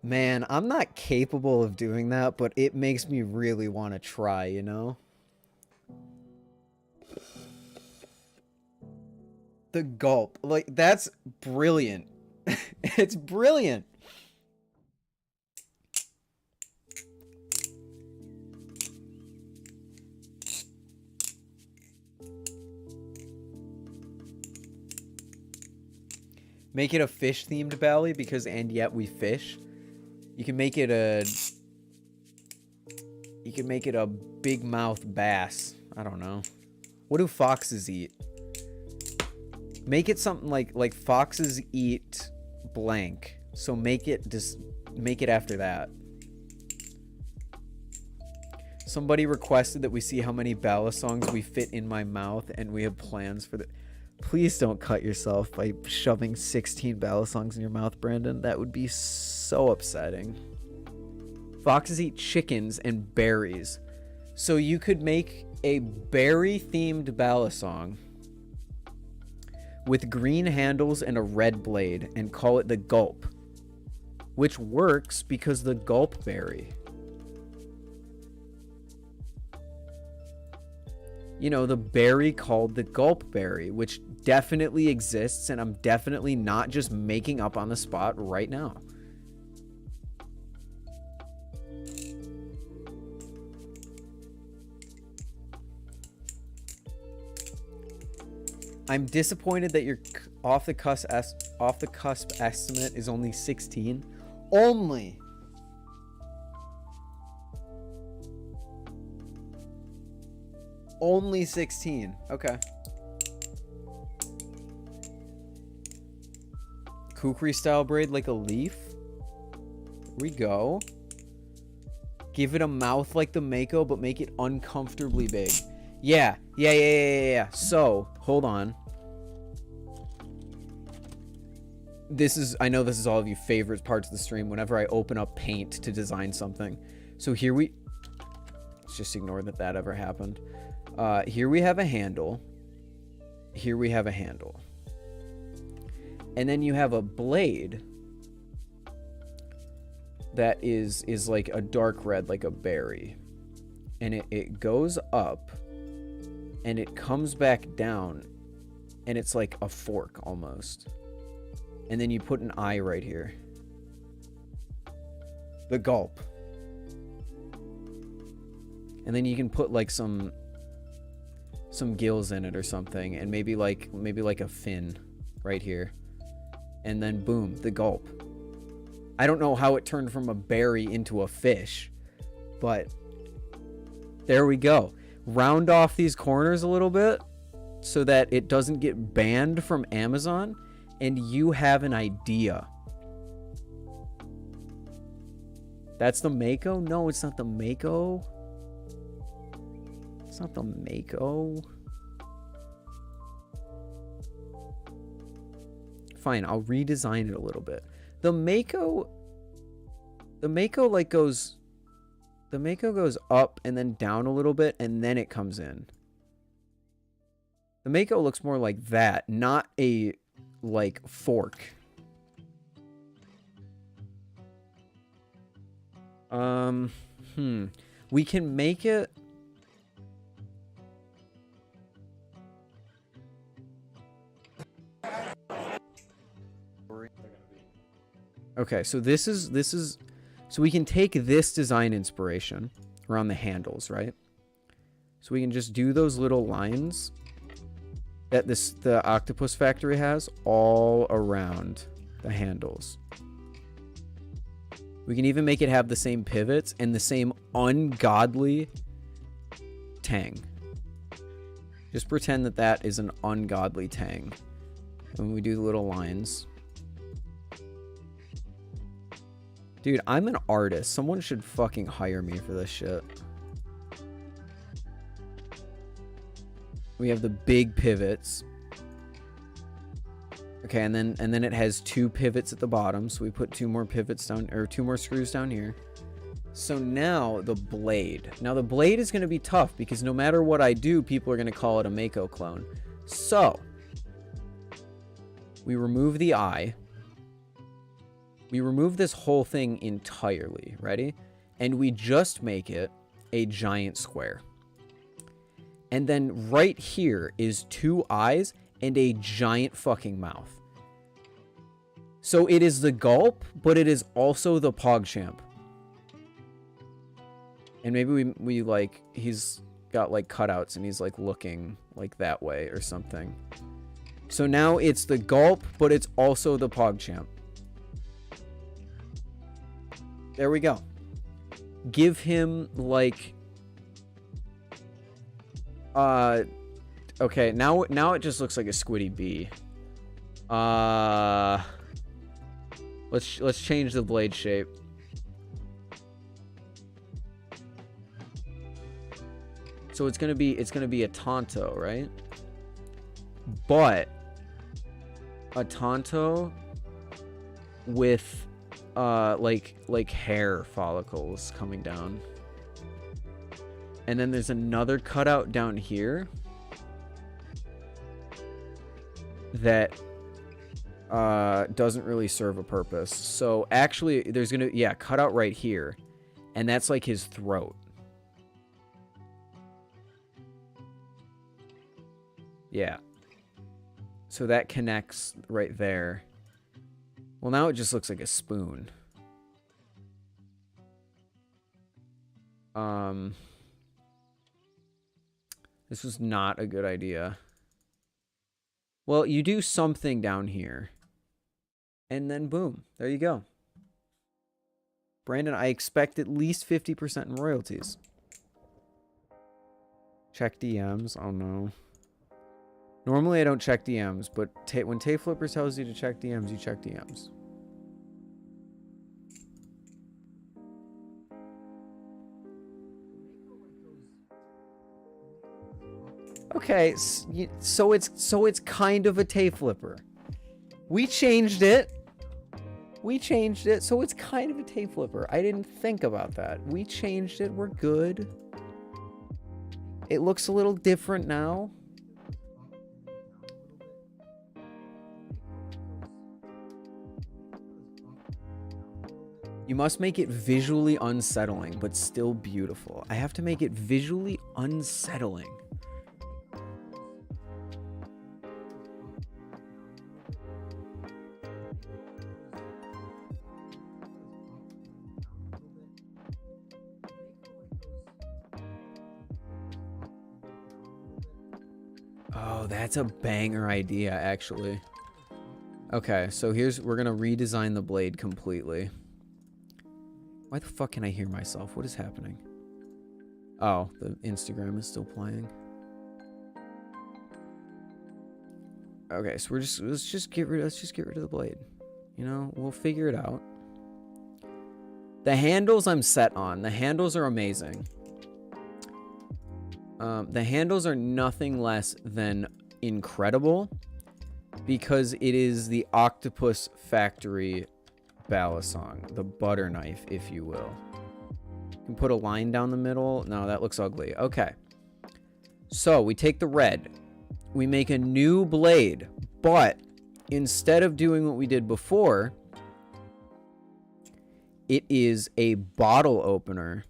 man, I'm not capable of doing that, but it makes me really want to try, you know? The Gulp. Like, that's brilliant. It's brilliant. Make it a fish-themed bally because and yet we fish. You can make it a big mouth bass. I don't know. What do foxes eat? Make it something like foxes eat blank. So make it after that. Somebody requested that we see how many balisongs we fit in my mouth, and we have plans for the... Please don't cut yourself by shoving 16 balisongs in your mouth, Brandon. That would be so upsetting. Foxes eat chickens and berries. So you could make a berry-themed balisong with green handles and a red blade and call it the Gulp. Which works because the Gulp berry. You know, the berry called the Gulp berry, which definitely exists, and I'm definitely not just making up on the spot right now. I'm disappointed that your off the cusp estimate is only 16. Only. Only 16. Okay. Kukri style braid like a leaf? we go. Give it a mouth like the Mako, but make it uncomfortably big. Yeah. So, hold on. I know this is all of your favorite parts of the stream whenever I open up Paint to design something. So here let's just ignore that ever happened. Here we have a handle. Here we have a handle. And then you have a blade that is like a dark red, like a berry. And it goes up and it comes back down and it's like a fork almost. And then you put an eye right here. The gulp. And then you can put like some gills in it or something, and maybe like a fin right here. And then boom, the gulp. I don't know how it turned from a berry into a fish, but there we go. Round off these corners a little bit so that it doesn't get banned from Amazon, and you have an idea. That's the Mako? No, it's not the Mako. It's not the Mako. Fine, I'll redesign it a little bit. The Mako like goes... The Mako goes up and then down a little bit, and then it comes in. The Mako looks more like that, not a, like, fork. We can make it... Okay, so this is so we can take this design inspiration around the handles, right? So we can just do those little lines that the Octopus Factory has all around the handles. We can even make it have the same pivots and the same ungodly tang. Just pretend that is an ungodly tang when we do the little lines. Dude, I'm an artist. Someone should fucking hire me for this shit. We have the big pivots. Okay, and then it has 2 pivots at the bottom, so we put 2 more pivots down, or 2 more screws down here. So now the blade. Now the blade is going to be tough because no matter what I do, people are going to call it a Mako clone. So we remove the eye. We remove this whole thing entirely, ready? And we just make it a giant square. And then right here is 2 eyes and a giant fucking mouth. So it is the gulp, but it is also the PogChamp. And maybe we like, he's got like cutouts and he's like looking like that way or something. So now it's the gulp, but it's also the PogChamp. There we go. Give him like okay, now it just looks like a squiddy bee. Let's change the blade shape. So it's gonna be a Tonto, right? But a Tonto with like hair follicles coming down. And then there's another cutout down here that doesn't really serve a purpose. So actually there's gonna, yeah, cutout right here, and that's like his throat. Yeah, so that connects right there. Well, now it just looks like a spoon. This was not a good idea. Well, you do something down here. And then boom, there you go. Brandon, I expect at least 50% in royalties. Check DMs. Oh no. Normally I don't check DMs, but when Tay Flipper tells you to check DMs, you check DMs. Okay, so it's kind of a Tay flipper. We changed it. So it's kind of a Tay flipper. I didn't think about that. We changed it. We're good. It looks a little different now. You must make it visually unsettling, but still beautiful. I have to make it visually unsettling. Oh, that's a banger idea, actually. Okay, so we're gonna redesign the blade completely. Why the fuck can I hear myself? What is happening? Oh, the Instagram is still playing. Okay, so let's just get rid of the blade. You know, we'll figure it out. The handles I'm set on. The handles are amazing. The handles are nothing less than incredible because it is the Octopus Factory balisong, the butter knife, if you will. You can put a line down the middle. No, that looks ugly. Okay. So we take the red. We make a new blade, but instead of doing what we did before, it is a bottle opener.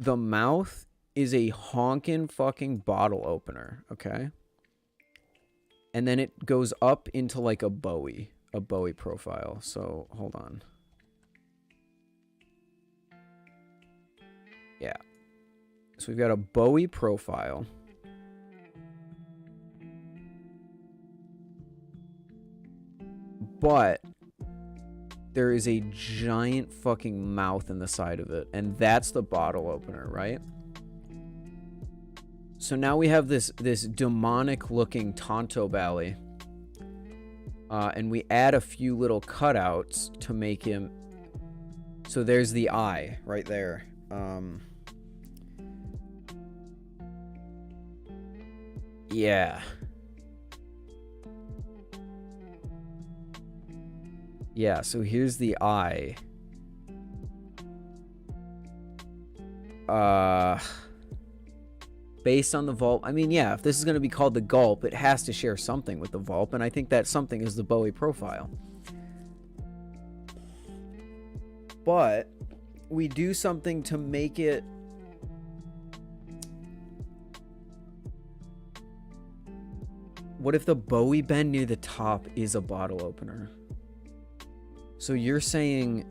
The mouth is a honkin' fucking bottle opener, okay? And then it goes up into like a Bowie profile. So, hold on. Yeah. So we've got a Bowie profile. But there is a giant fucking mouth in the side of it, and that's the bottle opener, right? So now we have this demonic looking Tonto Bally. And we add a few little cutouts to make him. So there's the eye right there. Yeah. Yeah, so here's the eye. Based on the Vulp. I mean, yeah, if this is going to be called the Gulp, it has to share something with the Vulp, and I think that something is the Bowie profile. But we do something to make it... What if the Bowie bend near the top is a bottle opener? So you're saying...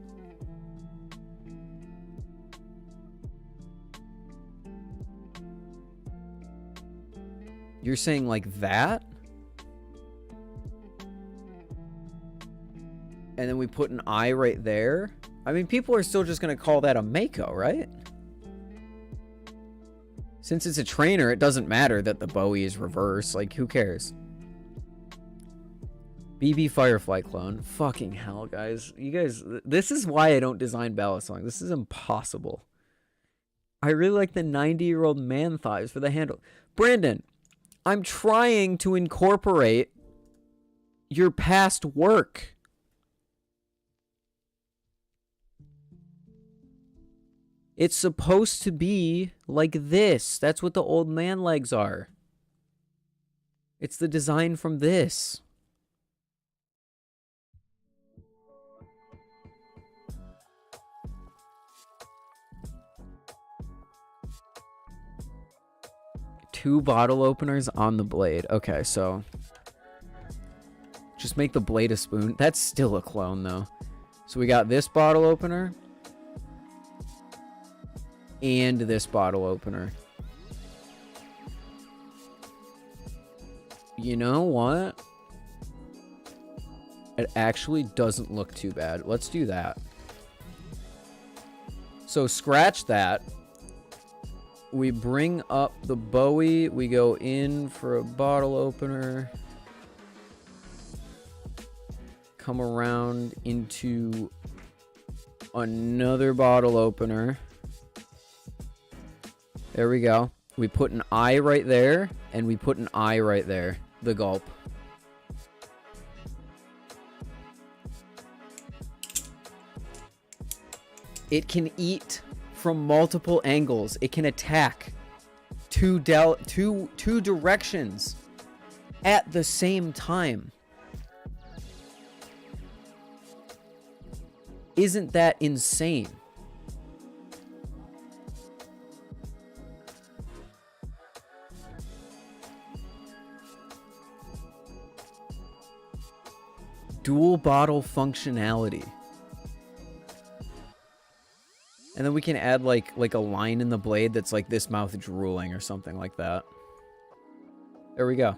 You're saying like that? And then we put an eye right there? I mean, people are still just going to call that a Mako, right? Since it's a trainer, it doesn't matter that the Bowie is reverse. Like, who cares? BB Firefly clone. Fucking hell, guys. You guys, this is why I don't design balisong. This is impossible. I really like the 90-year-old man thighs for the handle. Brandon, I'm trying to incorporate your past work. It's supposed to be like this. That's what the old man legs are. It's the design from this. Two bottle openers on the blade. Okay, so just make the blade a spoon. That's still a clone, though. So we got this bottle opener and this bottle opener. You know what? It actually doesn't look too bad. Let's do that. So scratch that. We bring up the Bowie. We go in for a bottle opener. Come around into another bottle opener. There we go. We put an eye right there, and we put an eye right there. The gulp. It can eat from multiple angles. It can attack two directions at the same time. Isn't that insane? Dual bottle functionality. And then we can add like a line in the blade that's like this mouth drooling or something like that. There we go.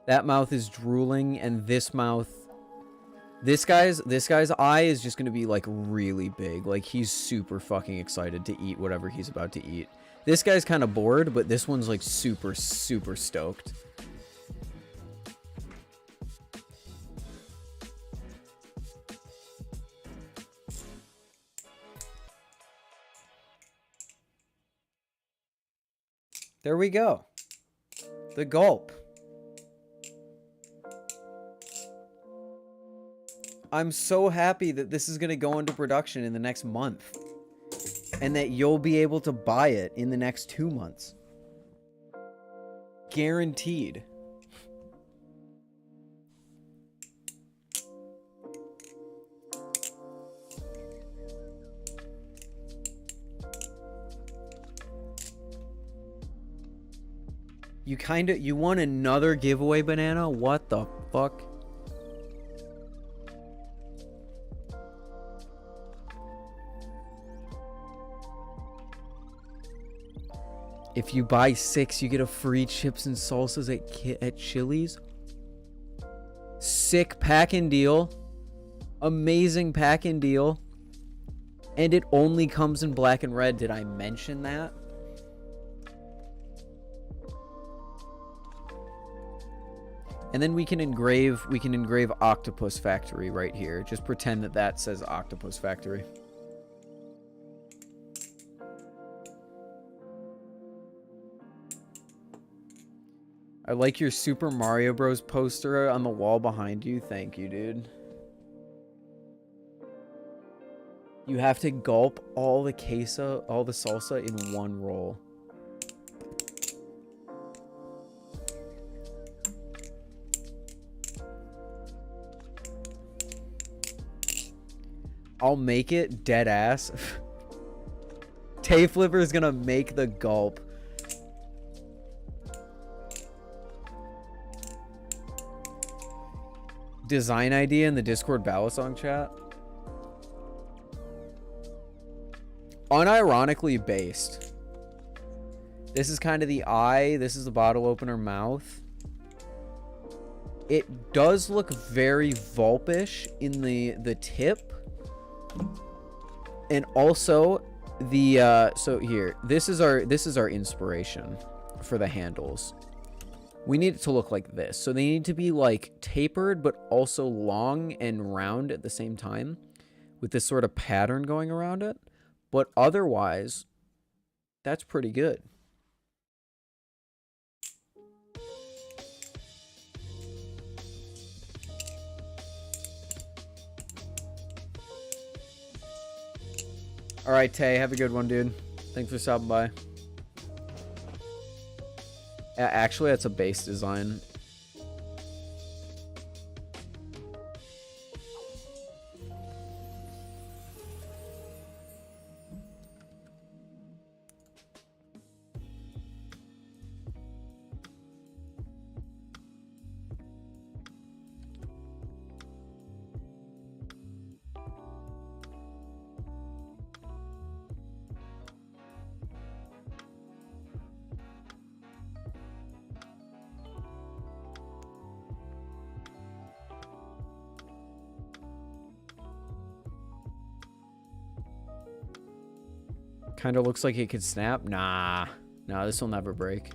That mouth is drooling, and this mouth, this guy's eye is just gonna be like really big. Like he's super fucking excited to eat whatever he's about to eat. This guy's kind of bored, but this one's like super stoked. There we go. The gulp. I'm so happy that this is going to go into production in the next month. And that you'll be able to buy it in the next 2 months. Guaranteed. You want another giveaway banana? What the fuck? If you buy 6, you get a free chips and salsas at Chili's. Sick pack-in deal. Amazing pack-in deal. And it only comes in black and red. Did I mention that? And then we can engrave Octopus Factory right here. Just pretend that says Octopus Factory. I like your Super Mario Bros. Poster on the wall behind you. Thank you, dude. You have to gulp all the salsa in one roll. I'll make it dead ass. Tay Flipper is gonna make the gulp. Design idea in the Discord balisong chat. Unironically based. This is kind of the eye. This is the bottle opener mouth. It does look very Vulpish in the tip. And also the so here, this is our inspiration for the handles. We need it to look like this. So they need to be like tapered but also long and round at the same time with this sort of pattern going around it. But otherwise, that's pretty good. All right, Tay, have a good one, dude. Thanks for stopping by. Actually, that's a base design. Kind of looks like it could snap. Nah, this will never break.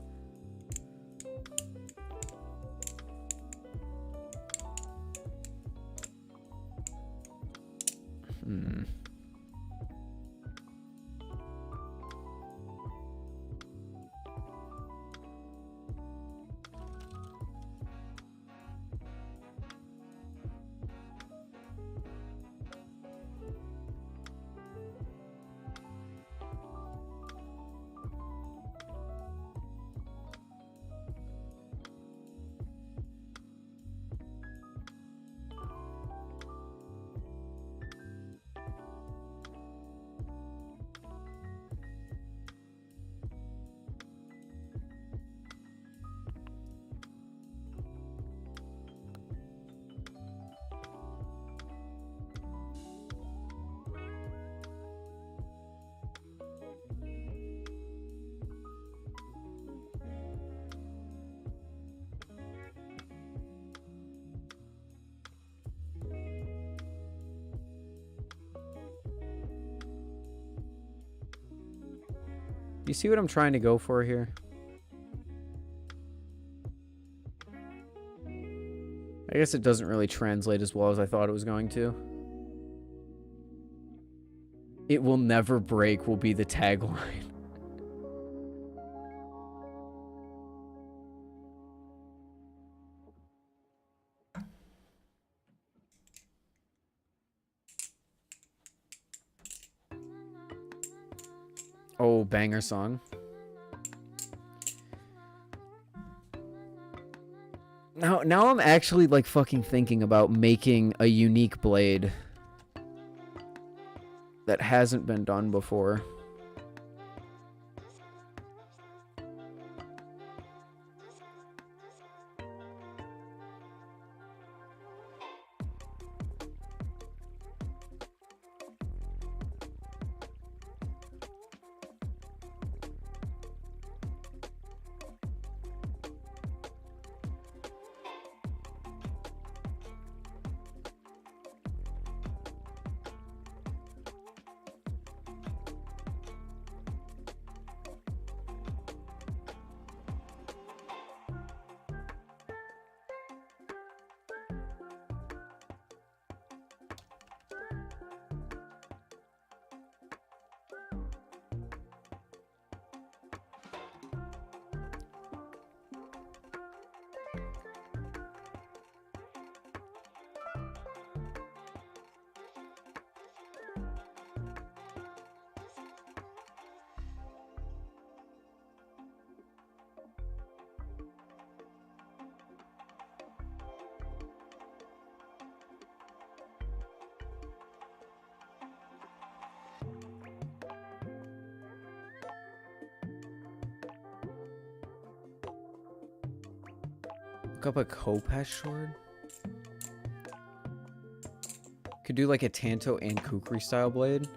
You see what I'm trying to go for here? I guess it doesn't really translate as well as I thought it was going to. It will never break will be the tagline. Oh, banger song. Now I'm actually like fucking thinking about making a unique blade that hasn't been done before. Look up a Khopesh sword. Could do like a Tanto and Kukri style blade.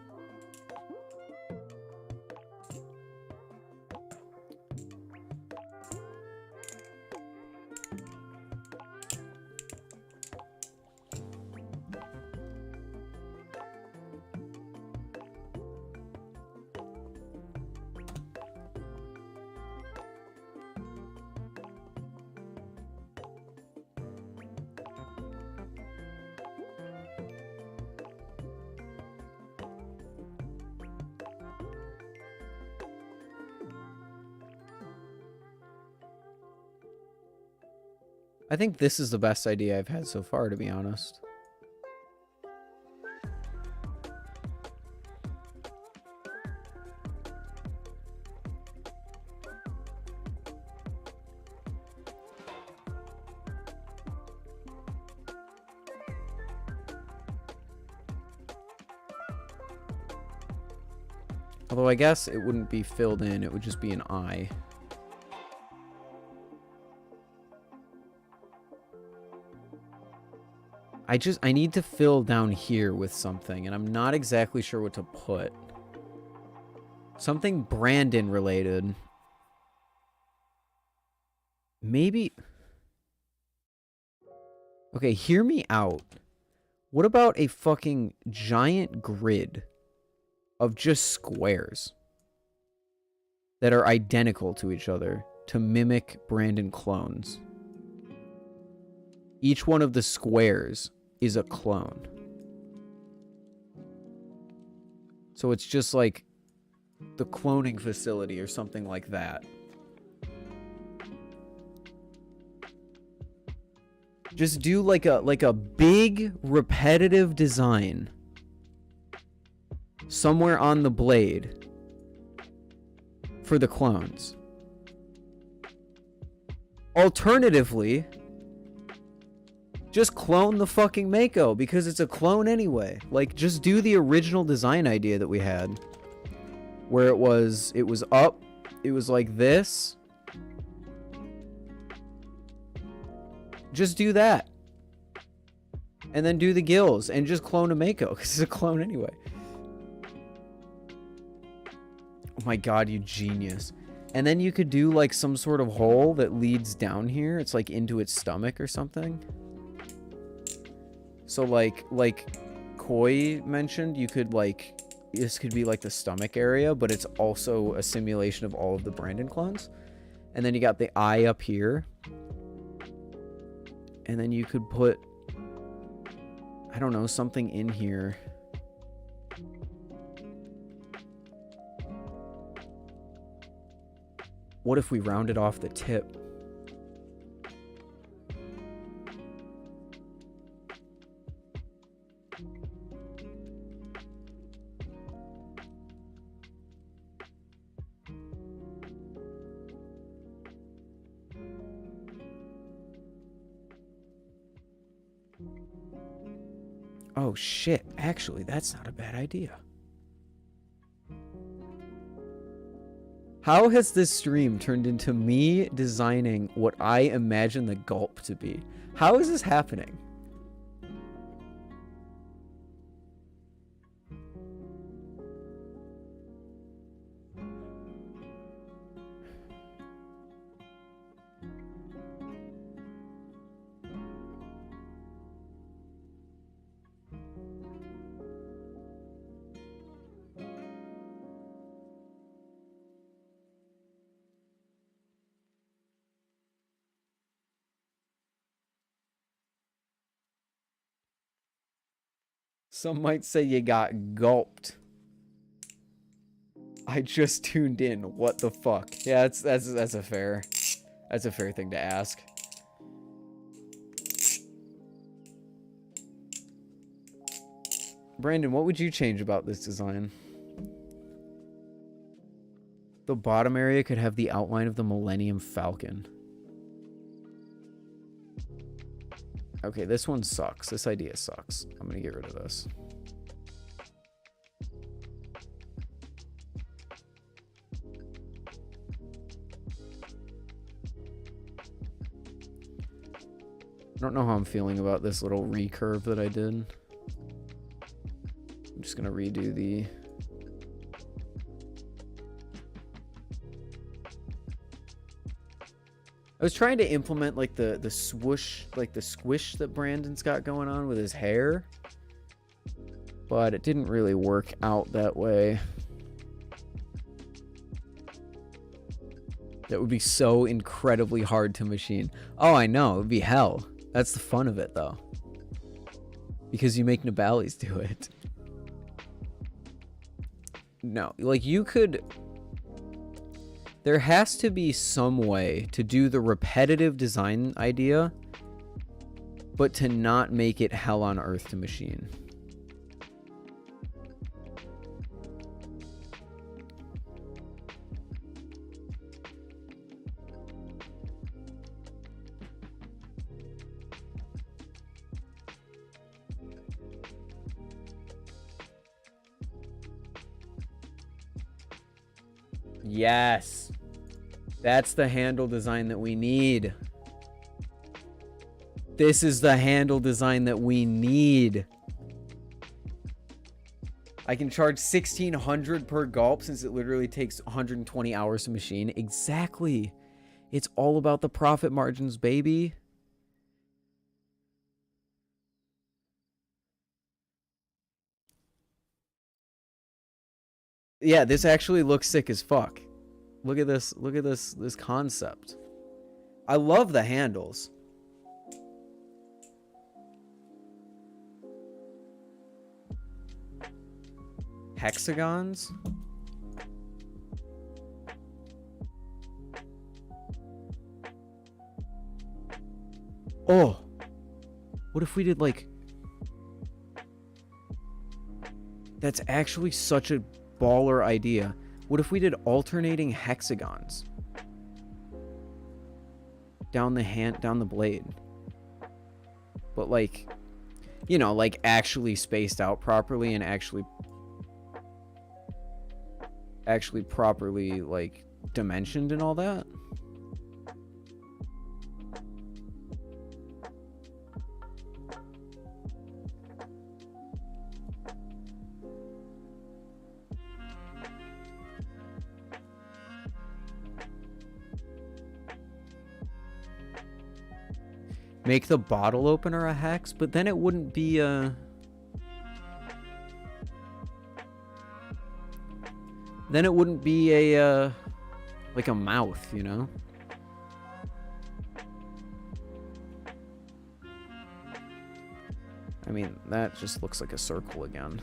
I think this is the best idea I've had so far, to be honest. Although I guess it wouldn't be filled in, it would just be an eye. I need to fill down here with something, and I'm not exactly sure what to put. Something Brandon related. Maybe... Okay, hear me out. What about a fucking giant grid of just squares that are identical to each other to mimic Brandon clones? Each one of the squares is a clone. So it's just like the cloning facility or something like that. Just do like a big repetitive design somewhere on the blade for the clones. Alternatively, just clone the fucking Mako, because it's a clone anyway. Like, just do the original design idea that we had. Where it was up, it was like this. Just do that. And then do the gills, and just clone a Mako, because it's a clone anyway. Oh my god, you genius. And then you could do, like, some sort of hole that leads down here. It's, like, into its stomach or something. So, like Koi mentioned, you could, like, this could be like the stomach area, but it's also a simulation of all of the Brandon clones. And then you got the eye up here. And then you could put, I don't know, something in here. What if we rounded off the tip? Oh shit, actually, that's not a bad idea. How has this stream turned into me designing what I imagine the gulp to be? How is this happening? Some might say you got gulped. I just tuned in. What the fuck? Yeah, that's a fair thing to ask. Brandon, what would you change about this design? The bottom area could have the outline of the Millennium Falcon. Okay, this one sucks. This idea sucks. I'm gonna get rid of this. I don't know how I'm feeling about this little recurve that I did. I'm just gonna redo the... I was trying to implement like the swoosh, like the squish that Brandon's got going on with his hair, but it didn't really work out that way. That would be so incredibly hard to machine. Oh, I know, it would be hell. That's the fun of it though, because you make Nibalis do it. No, like you could... There has to be some way to do the repetitive design idea, but to not make it hell on earth to machine. Yes. That's the handle design that we need. This is the handle design that we need. I can charge $1,600 per gulp since it literally takes 120 hours to machine. Exactly. It's all about the profit margins, baby. Yeah, this actually looks sick as fuck. Look at this concept. I love the handles. Hexagons? Oh. What if we did like... That's actually such a baller idea. What if we did alternating hexagons down the blade, but like, you know, like actually spaced out properly and actually properly like dimensioned and all that? Make the bottle opener a hex, but then it wouldn't be a... Then it wouldn't be a, like a mouth, you know? I mean, that just looks like a circle again.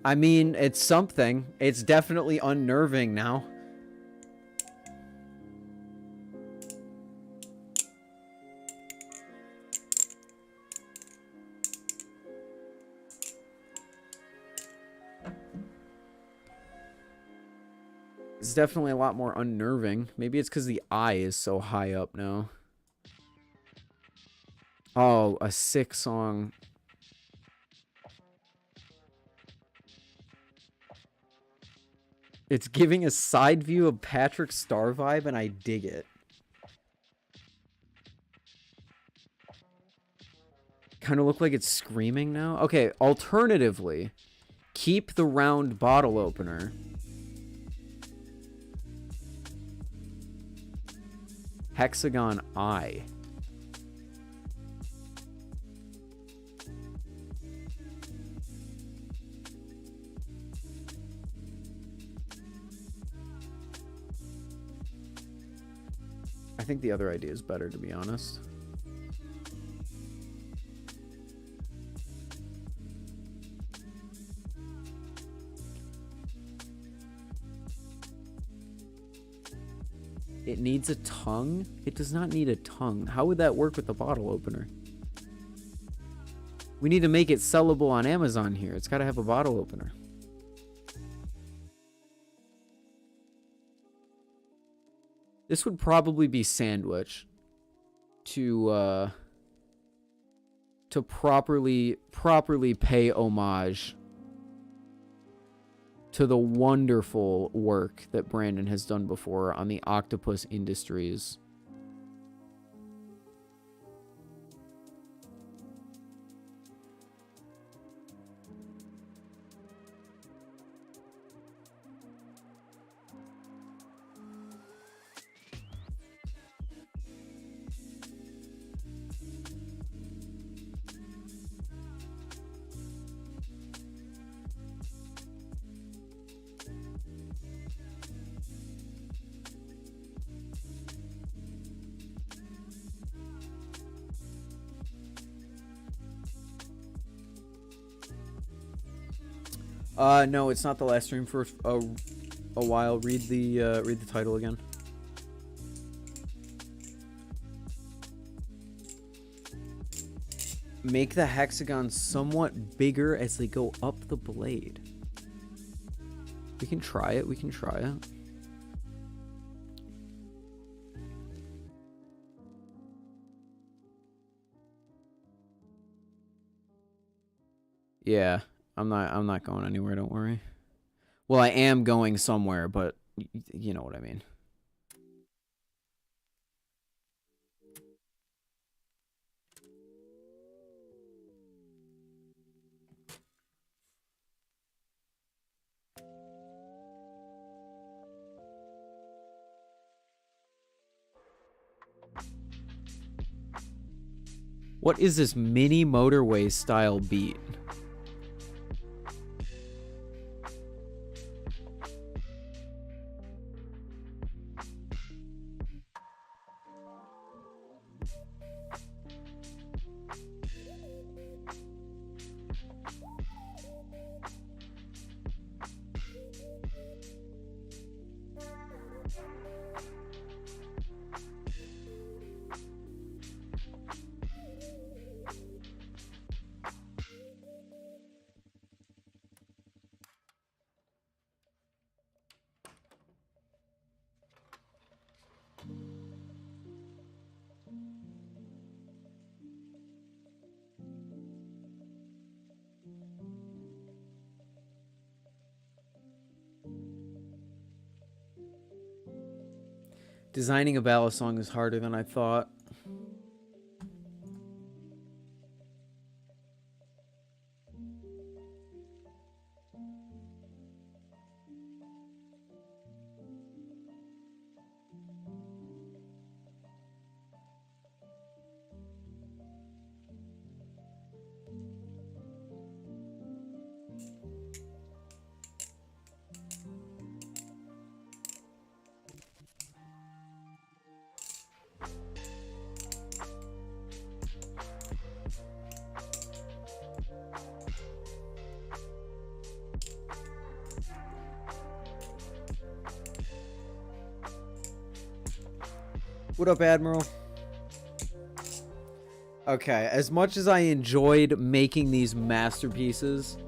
I mean, it's something. It's definitely unnerving now. It's definitely a lot more unnerving. Maybe it's because the eye is so high up now. Oh, a 6-song. It's giving a side view of Patrick Star vibe, and I dig it. Kind of look like it's screaming now. Okay, alternatively, keep the round bottle opener. Hexagon eye. I think the other idea is better, to be honest. It needs a tongue? It does not need a tongue. How would that work with the bottle opener? We need to make it sellable on Amazon here. It's got to have a bottle opener. This would probably be sandwich to properly pay homage to the wonderful work that Brandon has done before on the Octopus Industries. No, it's not the last stream for a while. Read the title again. Make the hexagons somewhat bigger as they go up the blade. We can try it. We can try it. Yeah. I'm not going anywhere, don't worry. Well, I am going somewhere, but you know what I mean. What is this mini motorway style beat? Designing a balisong is harder than I thought. What up, Admiral? Okay, as much as I enjoyed making these masterpieces,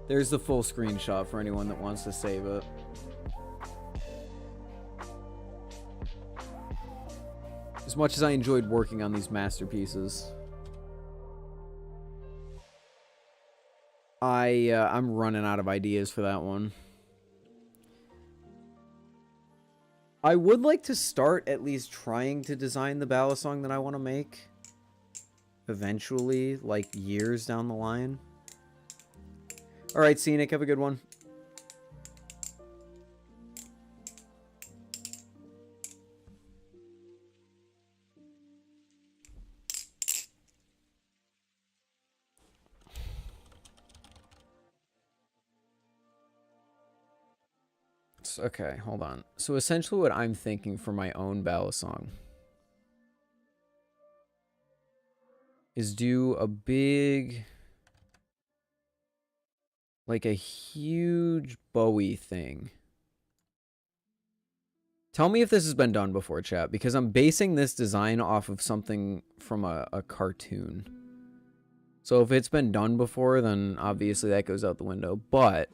there's the full screenshot for anyone that wants to save it. As much as I enjoyed working on these masterpieces, I'm running out of ideas for that one. I would like to start at least trying to design the balisong that I want to make eventually, like years down the line. All right, Scenic, have a good one. Okay, hold on. So essentially what I'm thinking for my own balisong is do a big, like a huge Bowie thing. Tell me if this has been done before, chat, because I'm basing this design off of something from a cartoon. So if it's been done before, then obviously that goes out the window, but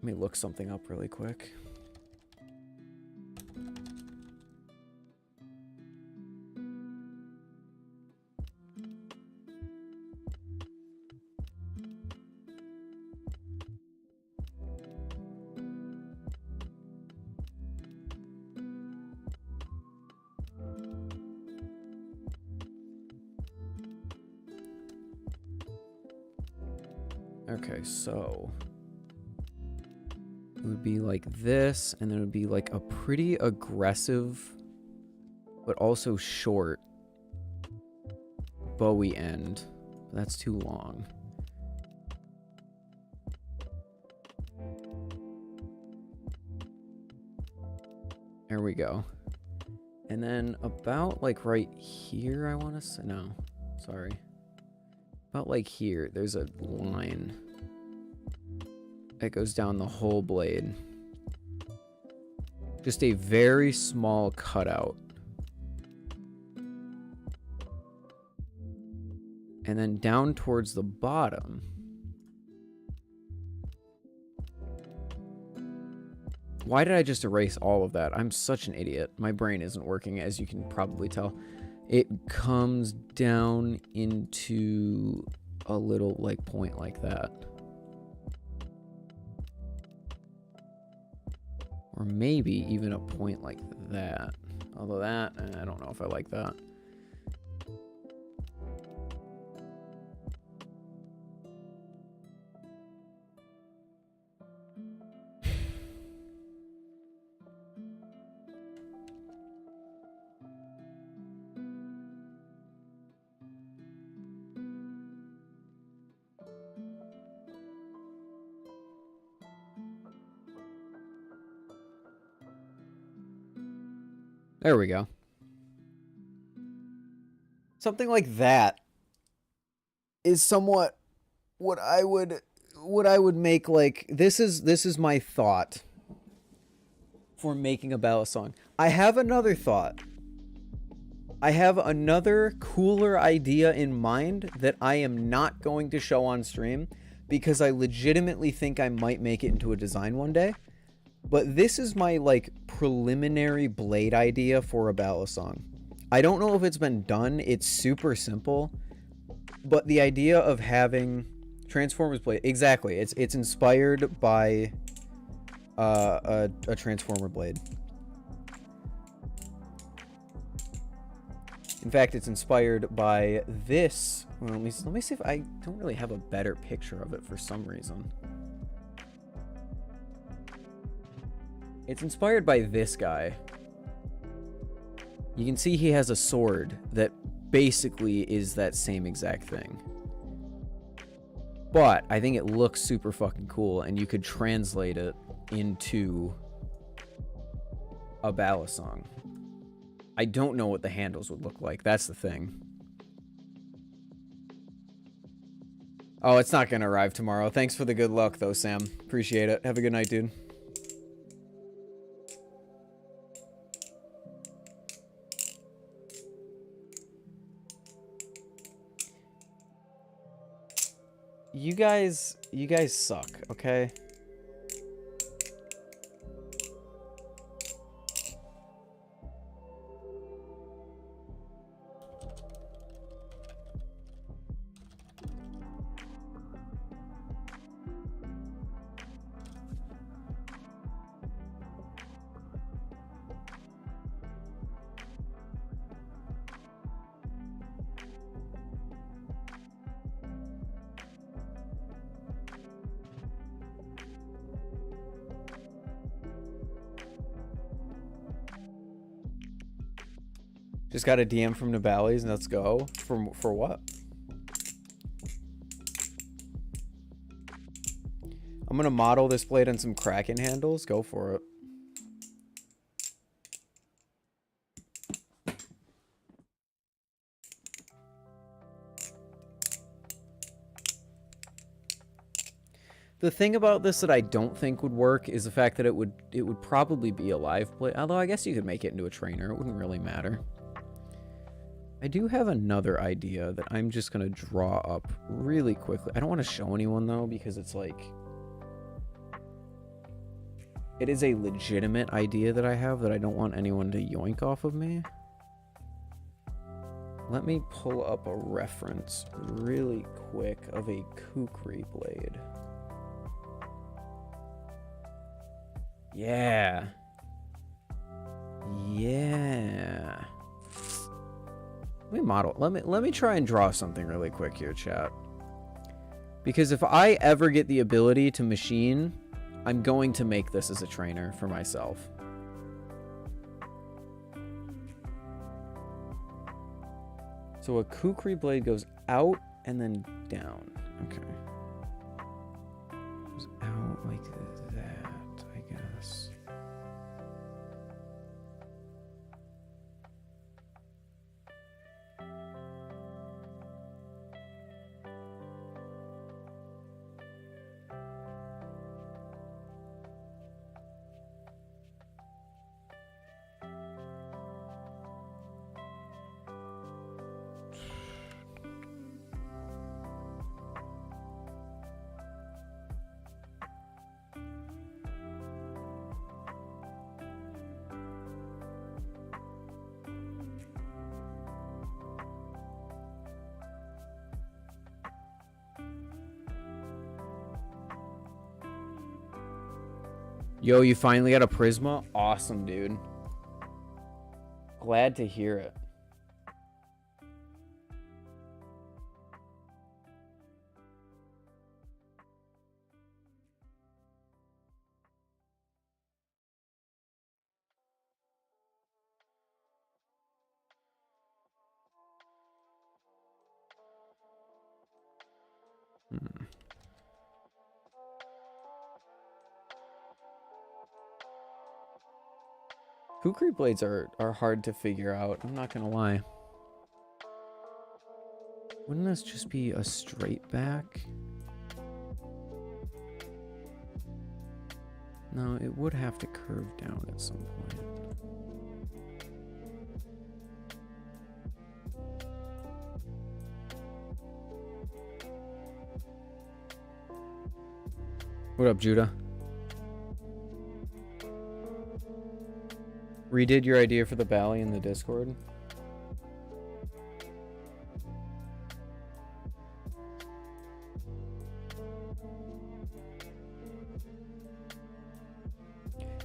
let me look something up really quick. Okay, so it would be like this, and then it would be like a pretty aggressive, but also short Bowie end. That's too long. There we go. And then about like right here, I want to say, no, sorry. About like here, there's a line that goes down the whole blade. Just a very small cutout. And then down towards the bottom. Why did I just erase all of that? I'm such an idiot. My brain isn't working, as you can probably tell. It comes down into a little like point like that. Or maybe even a point like that. Although that, I don't know if I like that. There we go. Something like that is somewhat what I would make. Like this is my thought for making a balisong. I have another thought. I have another cooler idea in mind that I am not going to show on stream because I legitimately think I might make it into a design one day. But this is my, like, preliminary blade idea for a balisong. I don't know if it's been done. It's super simple. But the idea of having Transformers blade... Exactly. It's inspired by a Transformer blade. In fact, it's inspired by this... Well, let me see if I don't really have a better picture of it for some reason. It's inspired by this guy. You can see he has a sword that basically is that same exact thing. But I think it looks super fucking cool, and you could translate it into a balisong. I don't know what the handles would look like. That's the thing. Oh, it's not gonna arrive tomorrow. Thanks for the good luck, though, Sam. Appreciate it. Have a good night, dude. You guys suck, okay? Just got a DM from Nabali's and let's go. For what? I'm gonna model this blade on some Kraken handles. Go for it. The thing about this that I don't think would work is the fact that it would probably be a live blade. Although I guess you could make it into a trainer. It wouldn't really matter. I do have another idea that I'm just going to draw up really quickly. I don't want to show anyone, though, because it's like... It is a legitimate idea that I have that I don't want anyone to yoink off of me. Let me pull up a reference really quick of a kukri blade. Yeah. Yeah. Let me model. Let me try and draw something really quick here, chat. Because if I ever get the ability to machine, I'm going to make this as a trainer for myself. So a kukri blade goes out and then down. Okay. Goes out like that, I guess. Yo, you finally got a Prisma? Awesome, dude. Glad to hear it. Kukri blades are hard to figure out. I'm not gonna lie. Wouldn't this just be a straight back? No, it would have to curve down at some point. What up, Judah? Redid your idea for the Bally in the Discord?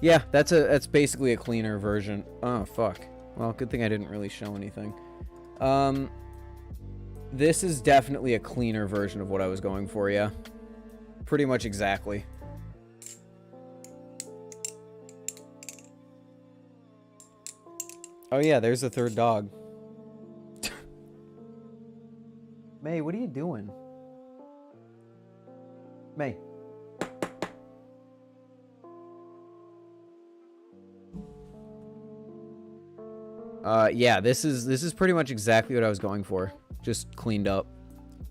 Yeah, that's basically a cleaner version. Oh, fuck. Well, good thing I didn't really show anything. This is definitely a cleaner version of what I was going for, yeah. Pretty much exactly. Oh yeah, there's a third dog. May, what are you doing? May. Yeah, this is pretty much exactly what I was going for. Just cleaned up.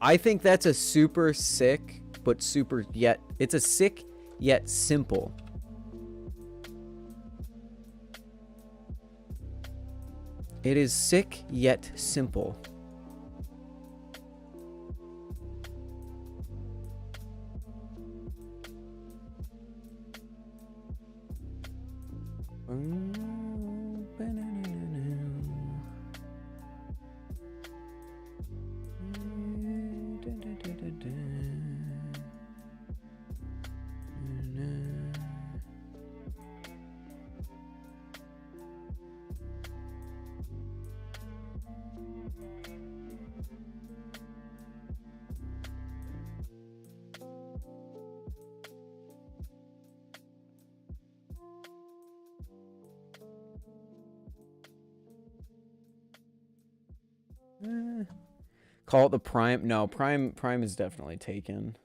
I think that's a super sick, but super yet... It's a sick, yet simple. It is sick, yet simple. Call it the Prime. No, Prime is definitely taken.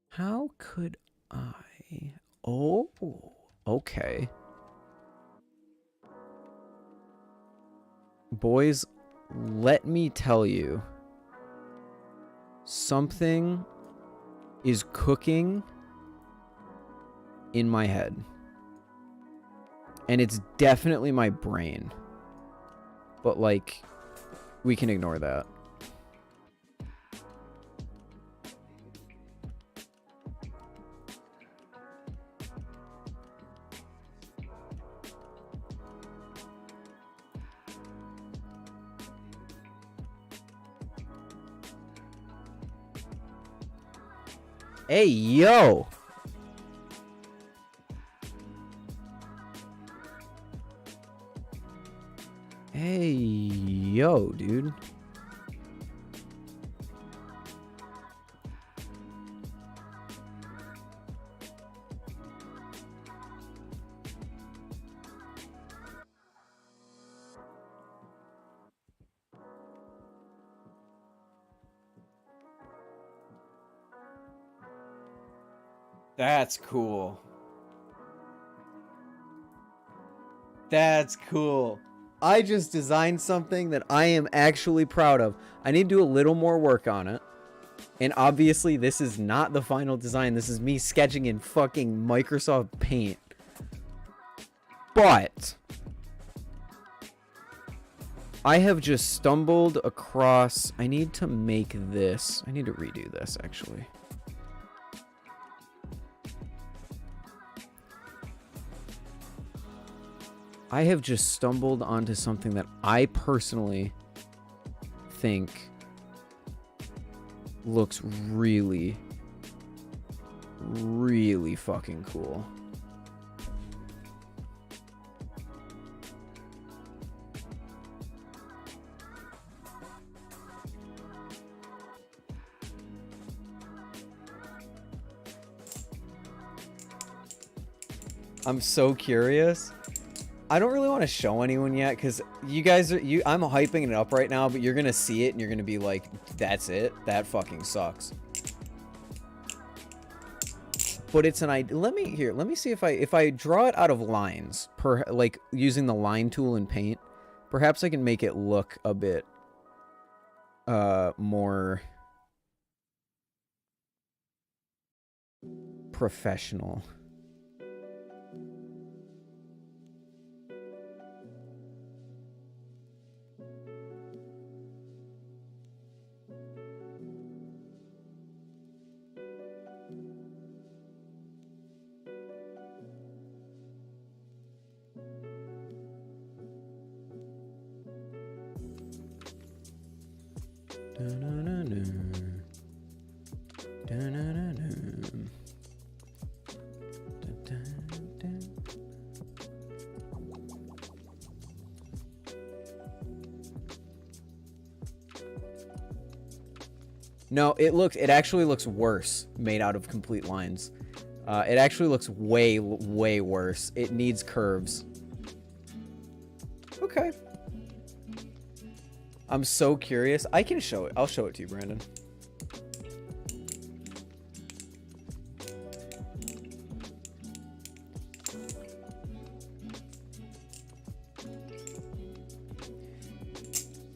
How could I? Oh, okay. Boys, let me tell you. Something is cooking in my head. And it's definitely my brain. But, like, we can ignore that. Hey, yo! Hey, yo, dude. That's cool. That's cool. I just designed something that I am actually proud of. I need to do a little more work on it. And obviously, this is not the final design. This is me sketching in fucking Microsoft Paint. But I have just stumbled across... I need to make this. I need to redo this, actually. I have just stumbled onto something that I personally think looks really, really fucking cool. I'm so curious. I don't really want to show anyone yet because you guys are I'm hyping it up right now, but you're gonna see it and you're gonna be like, that's it? That fucking sucks. But it's an idea. Let me see if I draw it out of lines, like using the line tool in Paint, perhaps I can make it look a bit more professional. No, it actually looks worse made out of complete lines. It actually looks way worse. It needs curves. Okay. I'm so curious. I can show it. I'll show it to you, Brandon.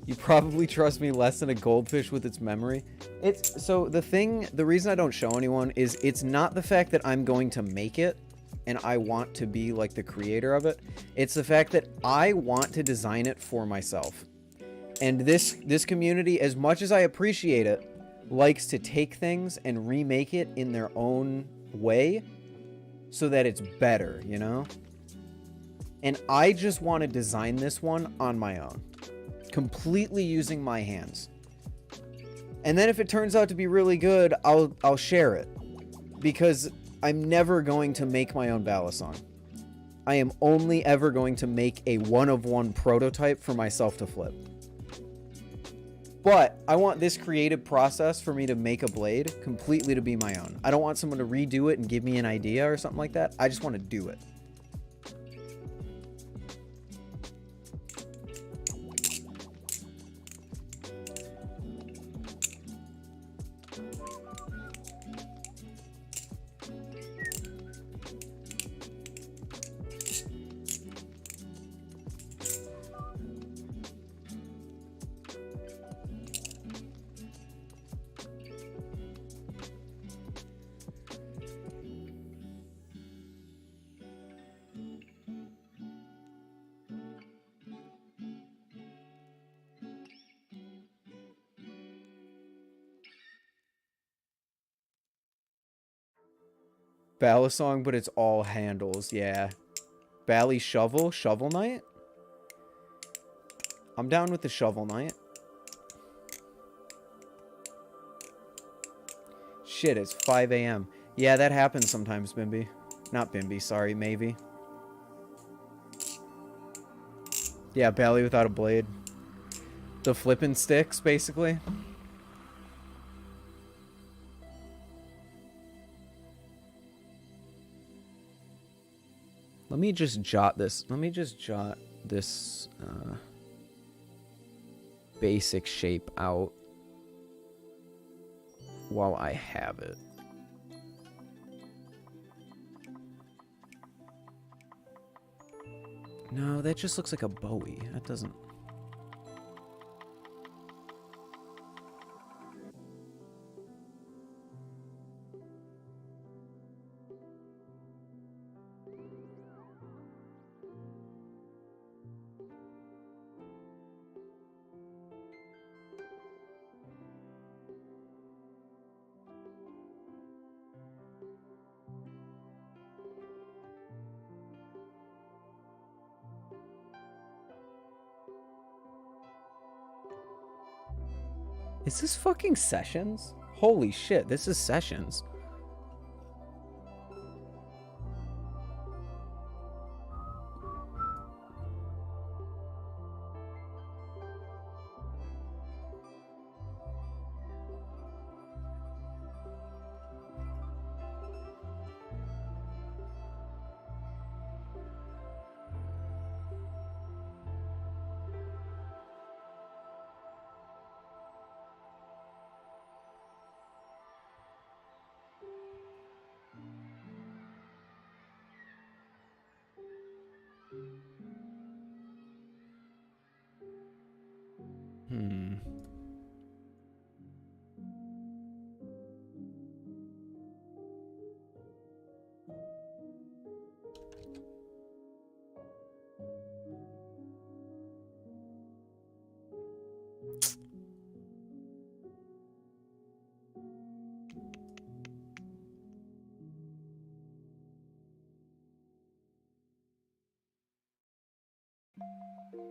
You probably trust me less than a goldfish with its memory. The reason I don't show anyone is it's not the fact that I'm going to make it and I want to be like the creator of it. It's the fact that I want to design it for myself. And this community, as much as I appreciate it, likes to take things and remake it in their own way so that it's better, you know? And I just want to design this one on my own, completely using my hands. And then if it turns out to be really good, I'll share it, because I'm never going to make my own balisong. I am only ever going to make a one-of-one prototype for myself to flip. But I want this creative process for me to make a blade completely to be my own. I don't want someone to redo it and give me an idea or something like that. I just want to do it. Balisong, but it's all handles, yeah. Bally shovel? Shovel Knight? I'm down with the Shovel Knight. Shit, it's 5 a.m. Yeah, that happens sometimes, Bimby. Not Bimby, sorry, maybe. Yeah, Bally without a blade. The flippin' sticks, basically. Let me just jot this. Let me just jot this basic shape out while I have it. No, that just looks like a Bowie. That doesn't... Is this fucking Sessions? Holy shit, this is Sessions.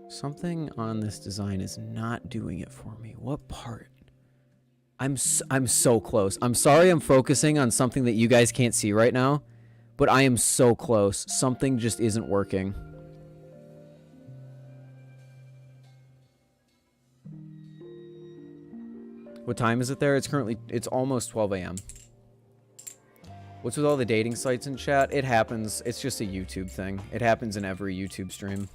Something on this design is not doing it for me. What part? I'm so close. I'm sorry I'm focusing on something that you guys can't see right now, but I am so close. Something just isn't working. What time is it there? It's almost 12 a.m. What's with all the dating sites in chat? It happens. It's just a YouTube thing. It happens in every YouTube stream.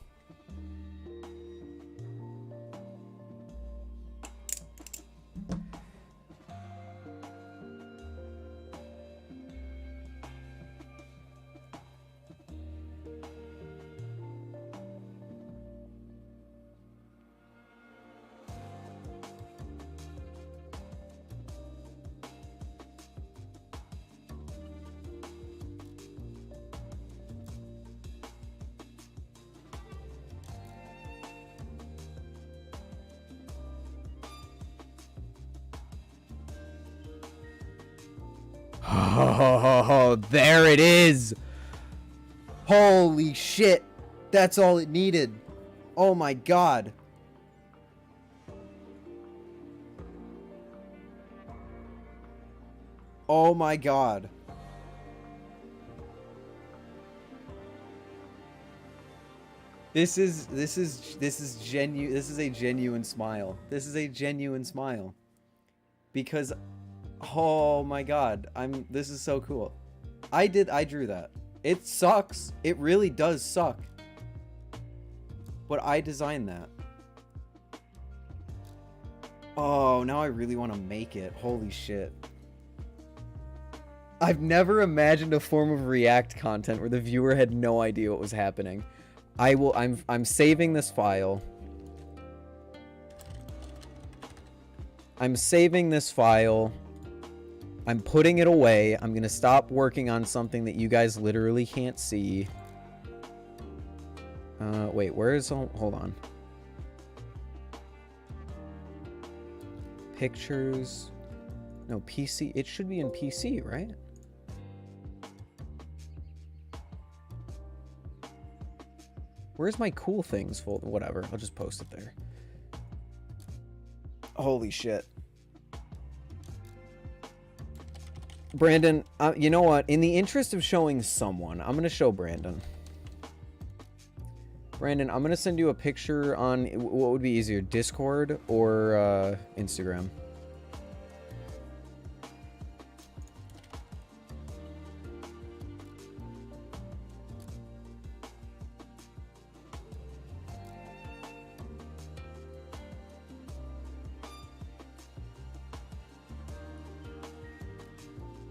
Oh, there it is. Holy shit. That's all it needed. Oh my god. Oh my god. This is a genuine smile. This is a genuine smile. Because oh my god, this is so cool. I drew that. It sucks. It really does suck. But I designed that. Oh, now I really want to make it. Holy shit. I've never imagined a form of React content where the viewer had no idea what was happening. I'm saving this file. I'm saving this file. I'm putting it away. I'm gonna stop working on something that you guys literally can't see. Wait, where is... Hold on. Pictures... No, PC. It should be in PC, right? Where's my cool things folder? Whatever, I'll just post it there. Holy shit. Brandon, you know what? In the interest of showing someone, I'm going to show Brandon. Brandon, I'm going to send you a picture on... What would be easier, Discord or Instagram?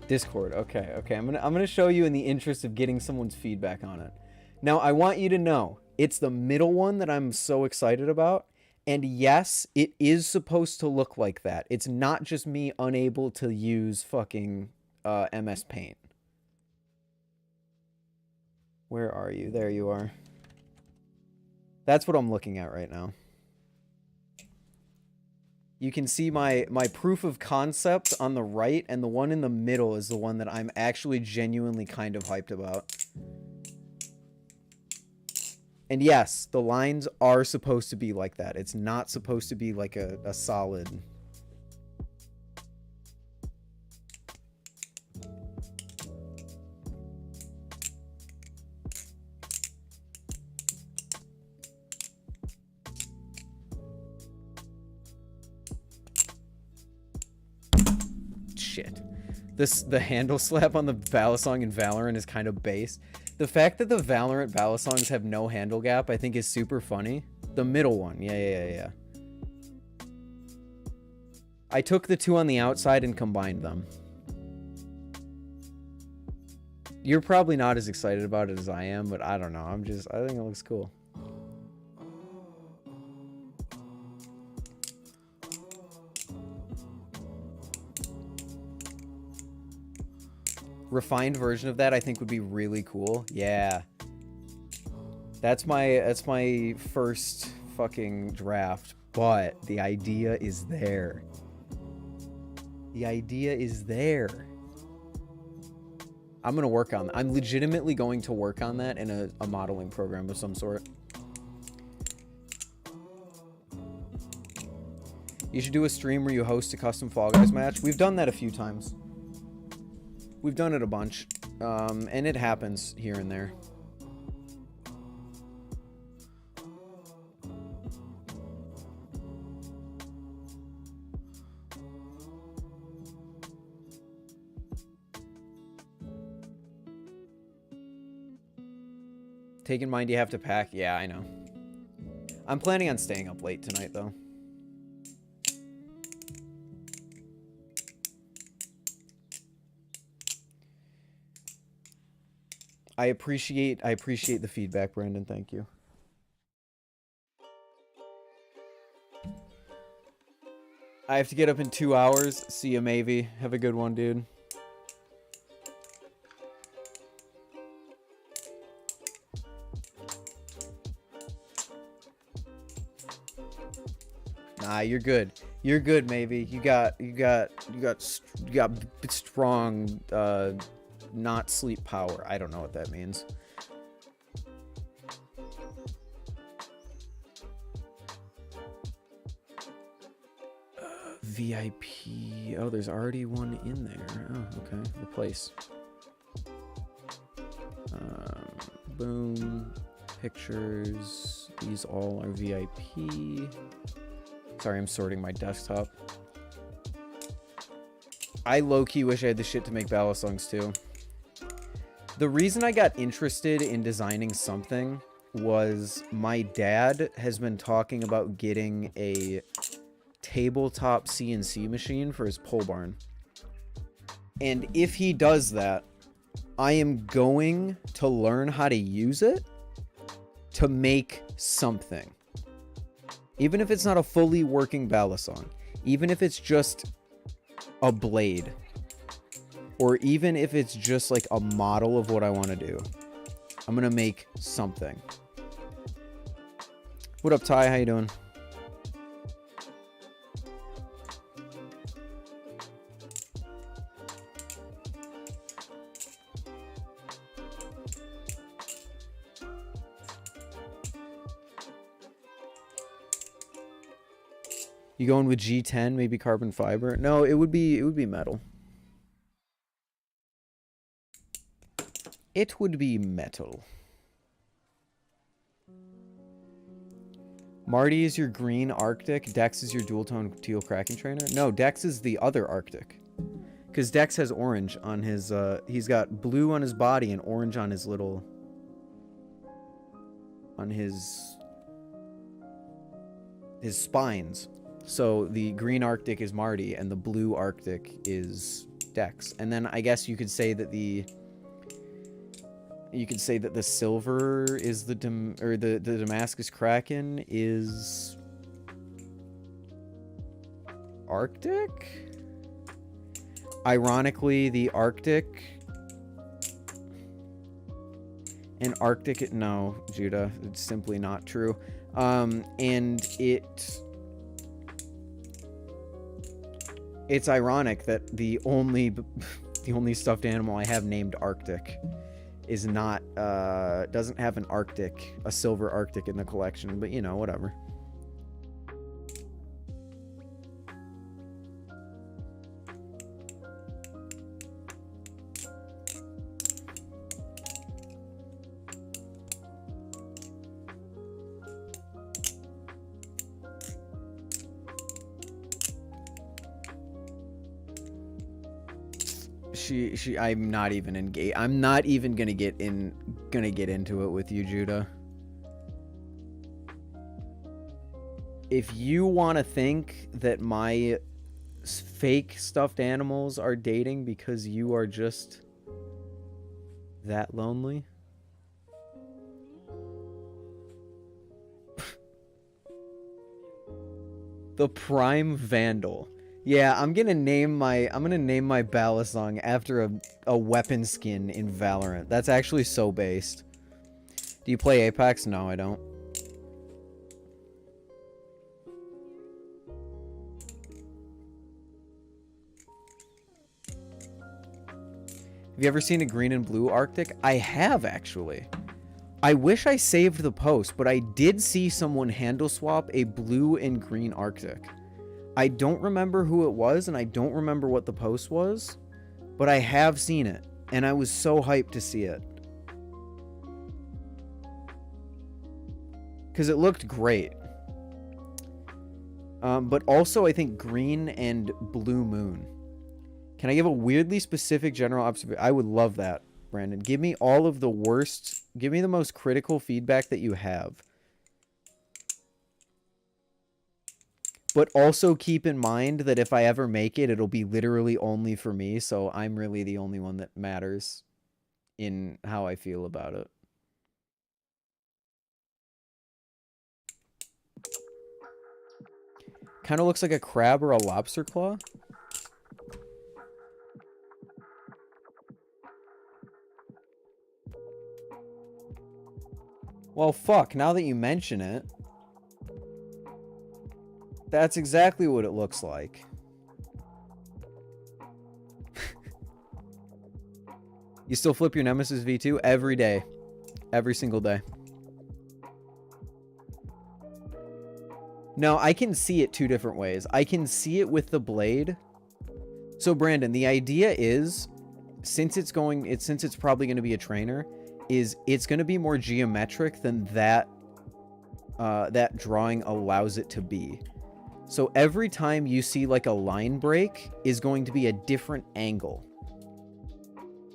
Discord. Okay, okay. I'm gonna show you in the interest of getting someone's feedback on it. Now, I want you to know it's the middle one that I'm so excited about. And yes, it is supposed to look like that. It's not just me unable to use fucking MS Paint. Where are you? There you are. That's what I'm looking at right now. You can see my proof of concept on the right, and the one in the middle is the one that I'm actually genuinely kind of hyped about. And yes, the lines are supposed to be like that. It's not supposed to be like a solid... Shit. The handle slap on the balisong in Valorant is kind of base. The fact that the Valorant balisongs have no handle gap, I think, is super funny. The middle one. Yeah. I took the two on the outside and combined them. You're probably not as excited about it as I am, but I don't know. I think it looks cool. Refined version of that I think would be really cool. Yeah. That's my first fucking draft, but the idea is there. The idea is there. I'm going to work on that. I'm legitimately going to work on that in a modeling program of some sort. You should do a stream where you host a custom Fall Guys match. We've done that a few times. We've done it a bunch, and it happens here and there. Take in mind you have to pack. Yeah, I know. I'm planning on staying up late tonight, though. I appreciate the feedback, Brandon. Thank you. I have to get up in 2 hours. See you, Mavie. Have a good one, dude. Nah, you're good. You're good, maybe. You got strong, not sleep power. I don't know what that means. VIP. Oh, there's already one in there. Oh, okay. Replace. Boom. Pictures. These all are VIP. Sorry, I'm sorting my desktop. I low-key wish I had the shit to make balisongs too. The reason I got interested in designing something was my dad has been talking about getting a tabletop CNC machine for his pole barn. And if he does that, I am going to learn how to use it to make something. Even if it's not a fully working balisong, even if it's just a blade, or even if it's just like a model of what I want to do, I'm gonna make something. What up, Ty? How you doing? You going with G10, maybe carbon fiber? No, it would be metal. It would be metal. Marty is your green Arctic. Dex is your dual tone teal Kraken trainer. No, Dex is the other Arctic. Because Dex has orange on his, he's got blue on his body and orange on his little, on his spines. So the green Arctic is Marty and the blue Arctic is Dex. And then I guess you could say that the silver is the Damascus Kraken is Arctic? Ironically, the Arctic and Arctic, no, Judah, it's simply not true. And it's ironic that the only stuffed animal I have named Arctic is not, doesn't have a silver Arctic in the collection, but you know, whatever. I'm not even engaged. I'm not even gonna get into it with you, Judah. If you want to think that my fake stuffed animals are dating because you are just that lonely, the Prime Vandal. Yeah, I'm gonna name my balisong after a weapon skin in Valorant. That's actually so based. Do you play Apex? No, I don't. Have you ever seen a green and blue Arctic? I have, actually. I wish I saved the post, but I did see someone handle swap a blue and green Arctic. I don't remember who it was, and I don't remember what the post was, but I have seen it, and I was so hyped to see it. Because it looked great. But also, I think green and blue moon. Can I give a weirdly specific general observation? I would love that, Brandon. Give me all of the worst, give me the most critical feedback that you have. But also keep in mind that if I ever make it, it'll be literally only for me, so I'm really the only one that matters in how I feel about it. Kind of looks like a crab or a lobster claw. Well, fuck, now that you mention it. That's exactly what it looks like. You still flip your Nemesis V2 every day. Every single day. No, I can see it two different ways. I can see it with the blade. So Brandon, the idea is, since it's probably going to be a trainer, is it's going to be more geometric than that that drawing allows it to be. So every time you see like a line break is going to be a different angle.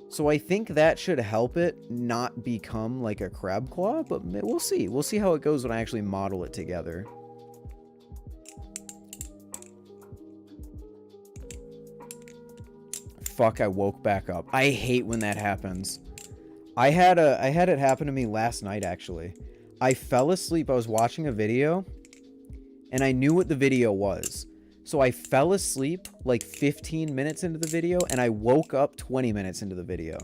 So I think that should help it not become like a crab claw, but we'll see. We'll see how it goes when I actually model it together. Fuck, I woke back up. I hate when that happens. I had it happen to me last night, actually. I fell asleep. I was watching a video, and I knew what the video was. So I fell asleep like 15 minutes into the video, and I woke up 20 minutes into the video.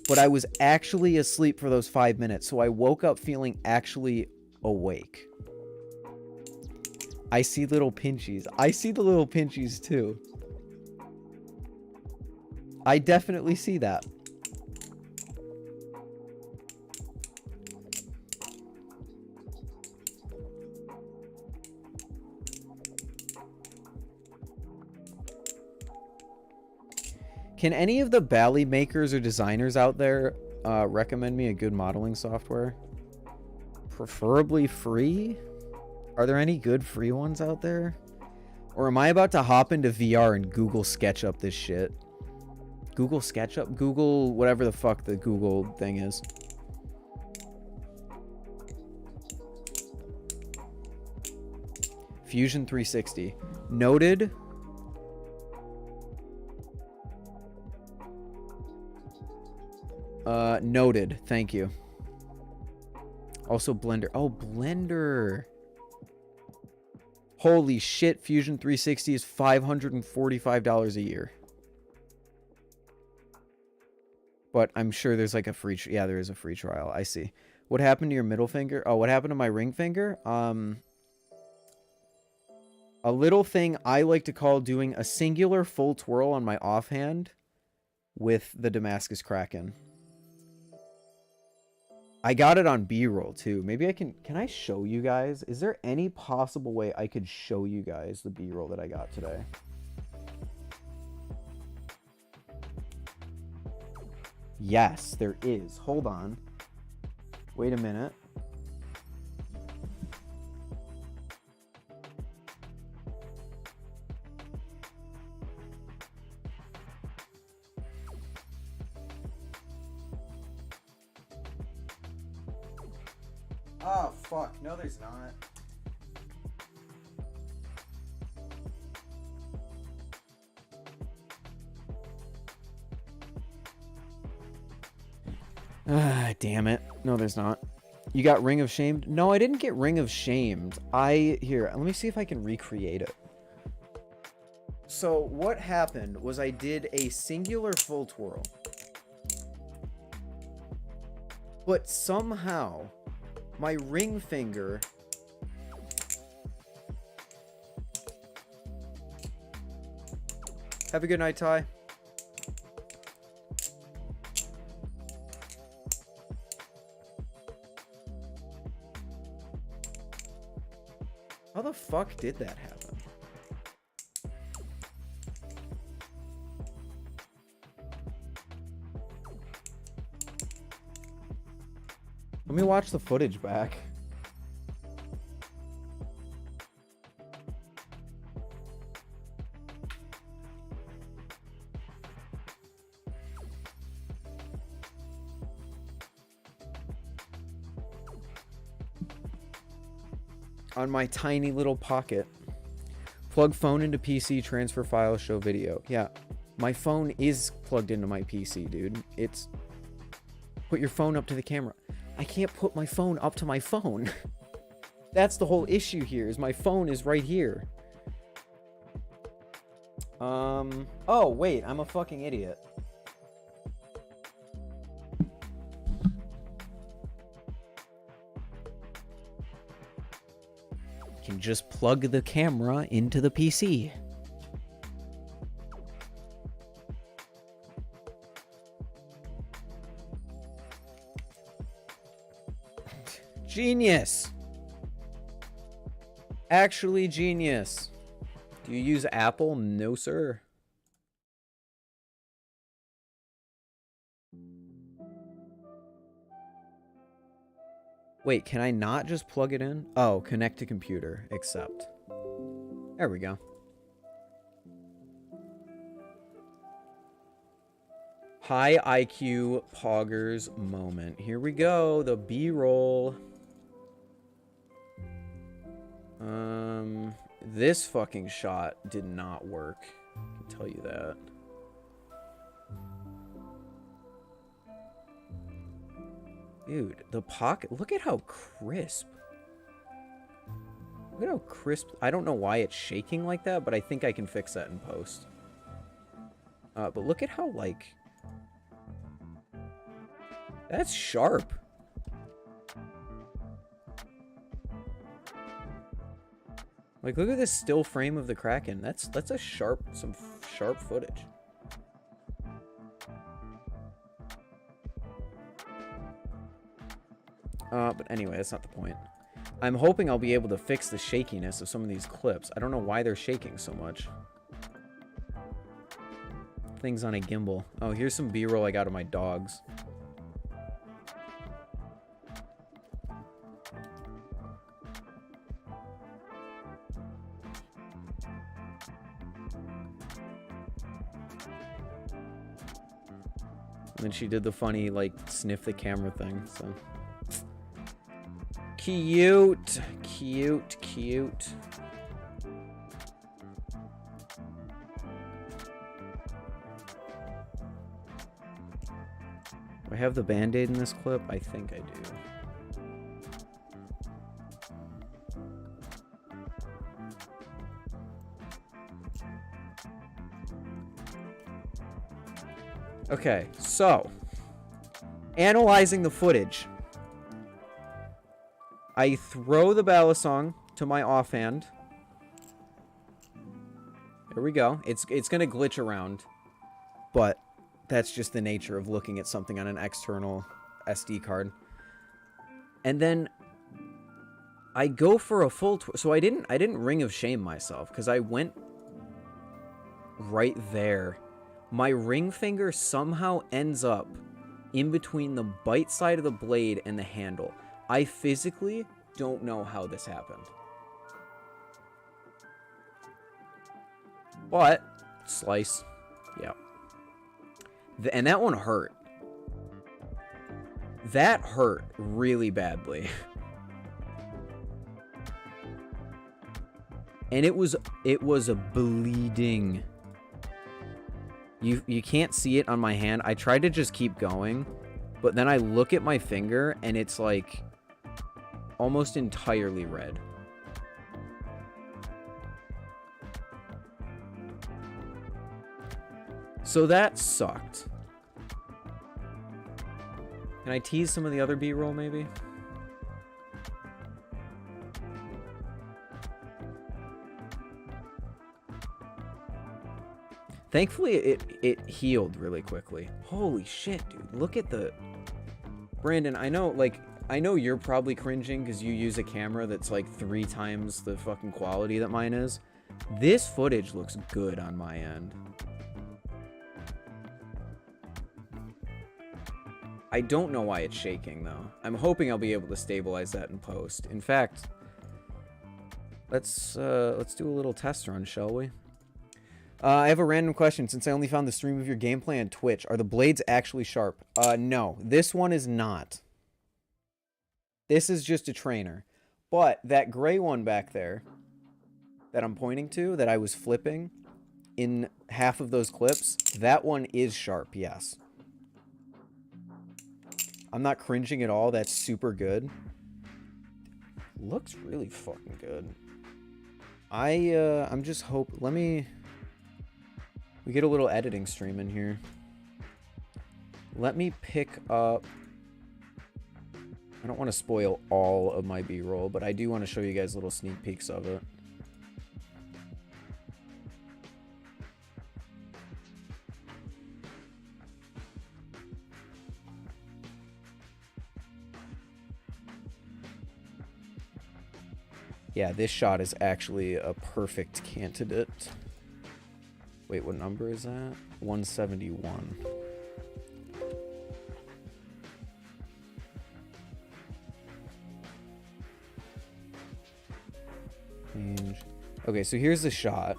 But I was actually asleep for those 5 minutes, so I woke up feeling actually awake. I see little pinchies. I see the little pinchies too. I definitely see that. Can any of the Bally makers or designers out there recommend me a good modeling software? Preferably free? Are there any good free ones out there? Or am I about to hop into VR and Google SketchUp this shit? Google SketchUp? Google whatever the fuck the Google thing is. Fusion 360. Noted. Noted. Thank you. Also Blender. Oh, Blender. Holy shit. Fusion 360 is $545 a year. But I'm sure there's like a free... Yeah, there is a free trial. I see. What happened to your middle finger? Oh, what happened to my ring finger? A little thing I like to call doing a singular full twirl on my offhand with the Damascus Kraken. I got it on B-roll too. Maybe I can I show you guys? Is there any possible way I could show you guys the B-roll that I got today? Yes, there is. Hold on. Wait a minute. Oh, fuck. No, there's not. Ah, damn it. No, there's not. You got Ring of Shamed? No, I didn't get Ring of Shamed. Here, let me see if I can recreate it. So, what happened was I did a singular full twirl. But somehow, my ring finger... Have a good night, Ty. How the fuck did that happen? Let me watch the footage back. On my tiny little pocket. Plug phone into PC, transfer files, show video. Yeah, my phone is plugged into my PC, dude. It's... Put your phone up to the camera. I can't put my phone up to my phone. That's the whole issue here, is my phone is right here. Oh, wait, I'm a fucking idiot. Can just plug the camera into the PC. Genius. Actually genius. Do you use Apple? No, sir. Wait, can I not just plug it in? Oh, connect to computer. Accept. There we go. High IQ poggers moment. Here we go. The B-roll. This fucking shot did not work. I can tell you that. Dude, the pocket, look at how crisp. Look at how crisp. I don't know why it's shaking like that, but I think I can fix that in post. But look at how, like, that's sharp. Like, look at this still frame of the Kraken. That's a some sharp footage. But anyway, that's not the point. I'm hoping I'll be able to fix the shakiness of some of these clips. I don't know why they're shaking so much. Things on a gimbal. Oh, here's some B-roll I got of my dogs. And then she did the funny, like, sniff the camera thing, so. Cute. Cute, cute. Do I have the Band-Aid in this clip? I think I do. Okay, so. Analyzing the footage. I throw the balisong to my offhand. There we go. It's gonna glitch around, but that's just the nature of looking at something on an external SD card. And then I go for a full so I didn't ring of shame myself because I went right there. My ring finger somehow ends up in between the bite side of the blade and the handle. I physically don't know how this happened. But, slice. Yeah. And that one hurt. That hurt really badly. And it was a bleeding. You can't see it on my hand. I tried to just keep going, but then I look at my finger and it's like almost entirely red. So that sucked. Can I tease some of the other B-roll maybe? Thankfully, it healed really quickly. Holy shit, dude. Look at the... Brandon, I know you're probably cringing because you use a camera that's like 3 times the fucking quality that mine is. This footage looks good on my end. I don't know why it's shaking, though. I'm hoping I'll be able to stabilize that in post. In fact, let's do a little test run, shall we? I have a random question. Since I only found the stream of your gameplay on Twitch, are the blades actually sharp? No. This one is not. This is just a trainer. But that gray one back there that I'm pointing to, that I was flipping in half of those clips, that one is sharp, yes. I'm not cringing at all. That's super good. Looks really fucking good. I'm just we get a little editing stream in here. Let me pick up I don't want to spoil all of my B-roll, but I do want to show you guys little sneak peeks of it. Yeah, this shot is actually a perfect candidate. Wait, what number is that? 171. Change. Okay, so here's the shot.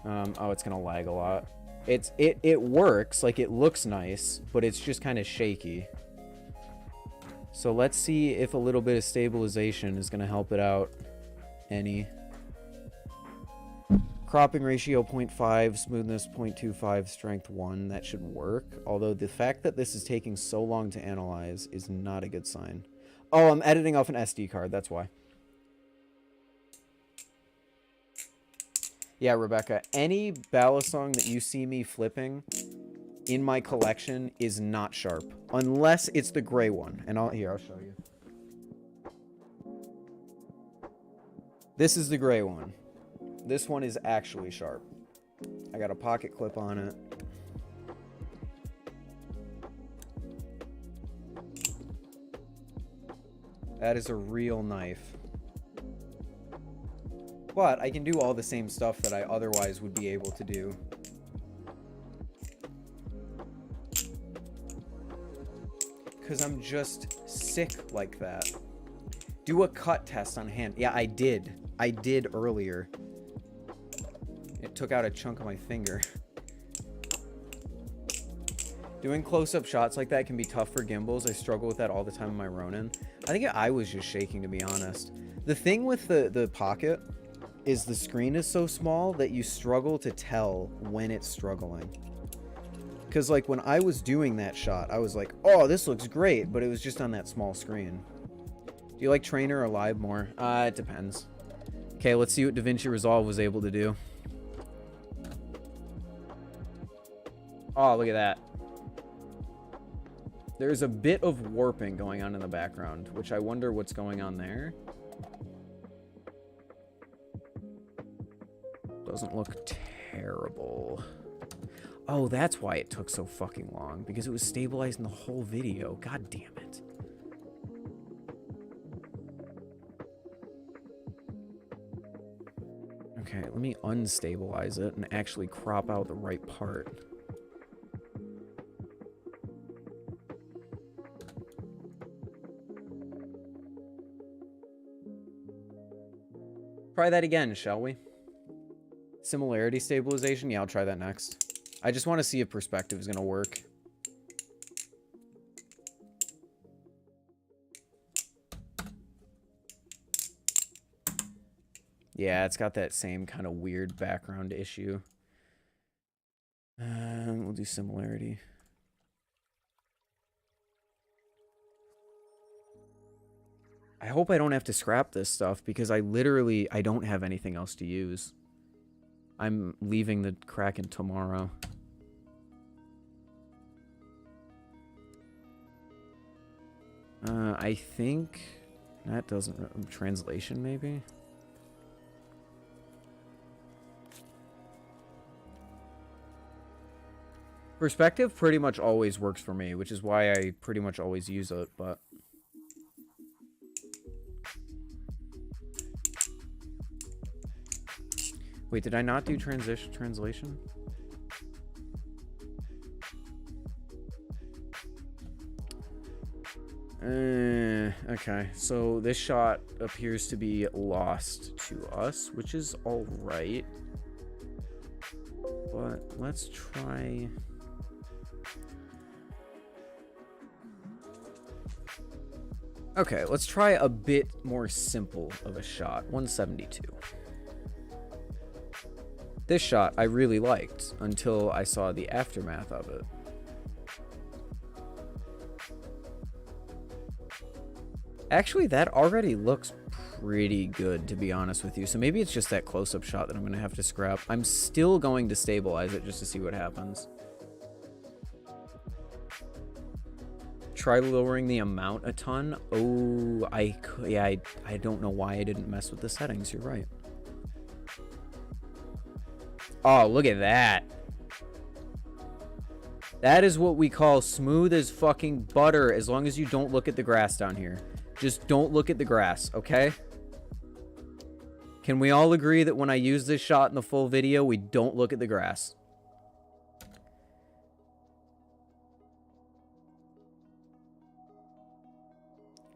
Oh, it's gonna lag a lot. It works, like it looks nice, but it's just kind of shaky. So let's see if a little bit of stabilization is gonna help it out any. Cropping ratio 0.5, smoothness 0.25, strength 1. That should work. Although the fact that this is taking so long to analyze is not a good sign. Oh, I'm editing off an SD card. That's why. Yeah, Rebecca, any balisong that you see me flipping in my collection is not sharp. Unless it's the gray one. And I'll show you. This is the gray one. This one is actually sharp. I got a pocket clip on it. That is a real knife. But I can do all the same stuff that I otherwise would be able to do. Because I'm just sick like that. Do a cut test on hand. Yeah, I did. I did earlier. It took out a chunk of my finger. Doing close-up shots like that can be tough for gimbals. I struggle with that all the time in my Ronin. I think I was just shaking, to be honest. The thing with the pocket is the screen is so small that you struggle to tell when it's struggling. Because, like, when I was doing that shot, I was like, oh, this looks great, but it was just on that small screen. Do you like Trainer or Live more? It depends. Okay, let's see what DaVinci Resolve was able to do. Oh, look at that. There's a bit of warping going on in the background, which I wonder what's going on there. Doesn't look terrible. Oh, that's why it took so fucking long, because it was stabilizing the whole video. God damn it. Okay, let me unstabilize it and actually crop out the right part. Try that again, shall we? Similarity stabilization? Yeah, I'll try that next. I just want to see if perspective is going to work. Yeah, it's got that same kind of weird background issue. We'll do similarity. I hope I don't have to scrap this stuff because I don't have anything else to use. I'm leaving the Kraken tomorrow. I think that doesn't... Translation, maybe? Perspective pretty much always works for me, which is why I pretty much always use it, but... Wait, did I not do translation? Okay, so this shot appears to be lost to us, which is alright. But let's try... Okay, let's try a bit more simple of a shot. 172. This shot I really liked until I saw the aftermath of it. Actually, that already looks pretty good, to be honest with you. So maybe it's just that close-up shot that I'm going to have to scrap. I'm still going to stabilize it just to see what happens. Try lowering the amount a ton. Oh, I don't know why I didn't mess with the settings. You're right. Oh, look at that. That is what we call smooth as fucking butter, as long as you don't look at the grass down here. Just don't look at the grass, okay? Can we all agree that when I use this shot in the full video, we don't look at the grass?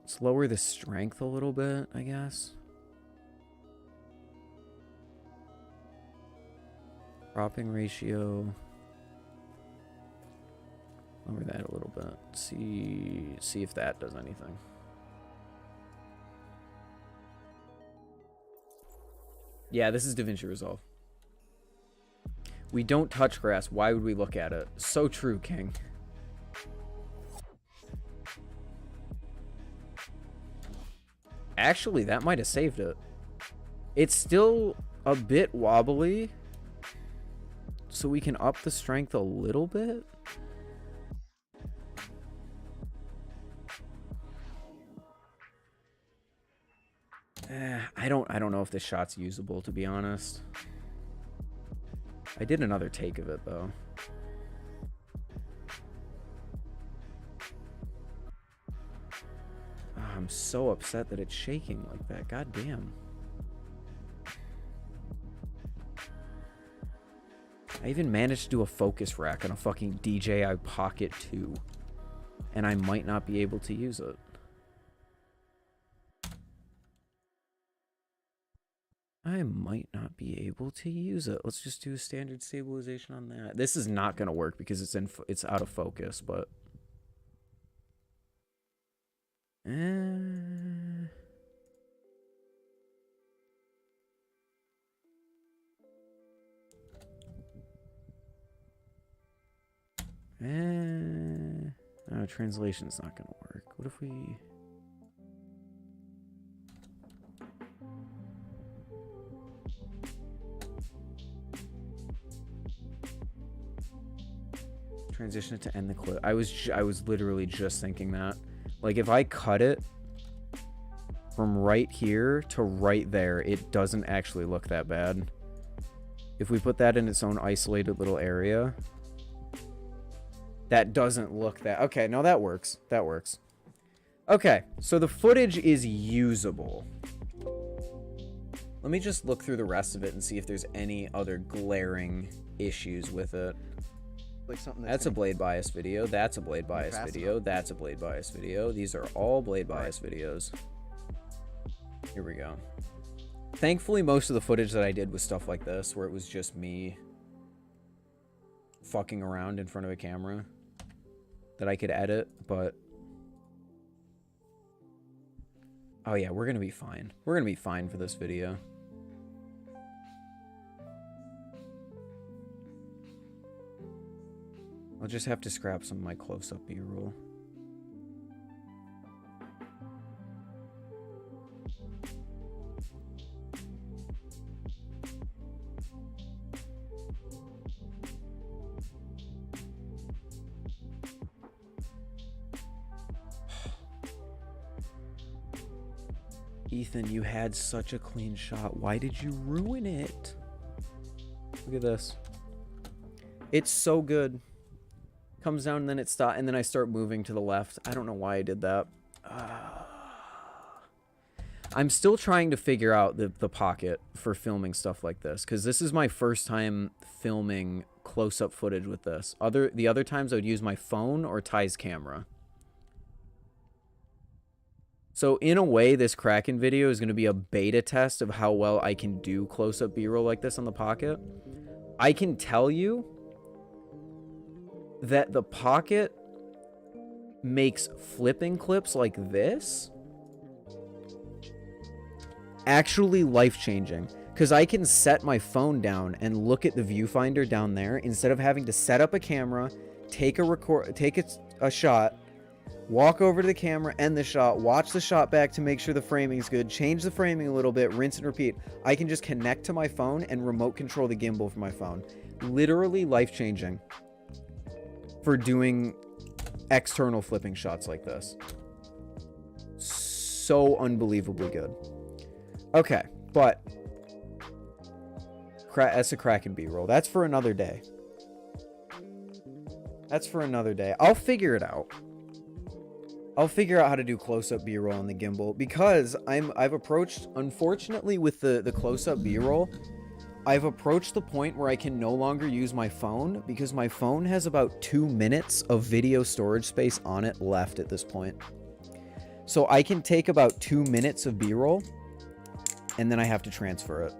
Let's lower the strength a little bit, I guess. Cropping ratio. Lower that a little bit. See if that does anything. Yeah, this is DaVinci Resolve. We don't touch grass. Why would we look at it? So true, King. Actually, that might have saved it. It's still a bit wobbly. So we can up the strength a little bit. I don't know if this shot's usable, to be honest. I did another take of it, though. Oh, I'm so upset that it's shaking like that. God damn. I even managed to do a focus rack on a fucking DJI Pocket 2. And I might not be able to use it. I might not be able to use it. Let's just do a standard stabilization on that. This is not going to work because it's out of focus, but... No, translation's not going to work. What if we... Transition it to end the clip. I was literally just thinking that. Like, if I cut it from right here to right there, it doesn't actually look that bad. If we put that in its own isolated little area, that doesn't look that... Okay, no, that works. That works. Okay, so the footage is usable. Let me just look through the rest of it and see if there's any other glaring issues with it. Like something that's a blade bias video. That's a blade bias video. That's a blade bias video. These are all blade bias videos. Here we go. Thankfully, most of the footage that I did was stuff like this, where it was just me fucking around in front of a camera that I could edit, but... Oh yeah, we're gonna be fine. We're gonna be fine for this video. I'll just have to scrap some of my close-up B-roll. Ethan, you had such a clean shot. Why did you ruin it? Look at this. It's so good. Comes down and then it stops, and then I start moving to the left. I don't know why I did that. I'm still trying to figure out the pocket for filming stuff like this, because this is my first time filming close-up footage with this. The other times I would use my phone or Ty's camera. So in a way, this Kraken video is going to be a beta test of how well I can do close-up B-roll like this on the pocket. I can tell you that the pocket makes flipping clips like this actually life-changing, because I can set my phone down and look at the viewfinder down there instead of having to set up a camera, take a shot, walk over to the camera, end the shot, watch the shot back to make sure the framing is good, change the framing a little bit, rinse and repeat. I can just connect to my phone and remote control the gimbal from my phone. Literally life-changing for doing external flipping shots like this. So unbelievably good. Okay, but that's a Kraken B-roll. That's for another day. That's for another day. I'll figure it out. I'll figure out how to do close-up B-roll on the gimbal, because I've approached, unfortunately, with the close-up B-roll, I've approached the point where I can no longer use my phone, because my phone has about 2 minutes of video storage space on it left at this point. So I can take about 2 minutes of B-roll, and then I have to transfer it.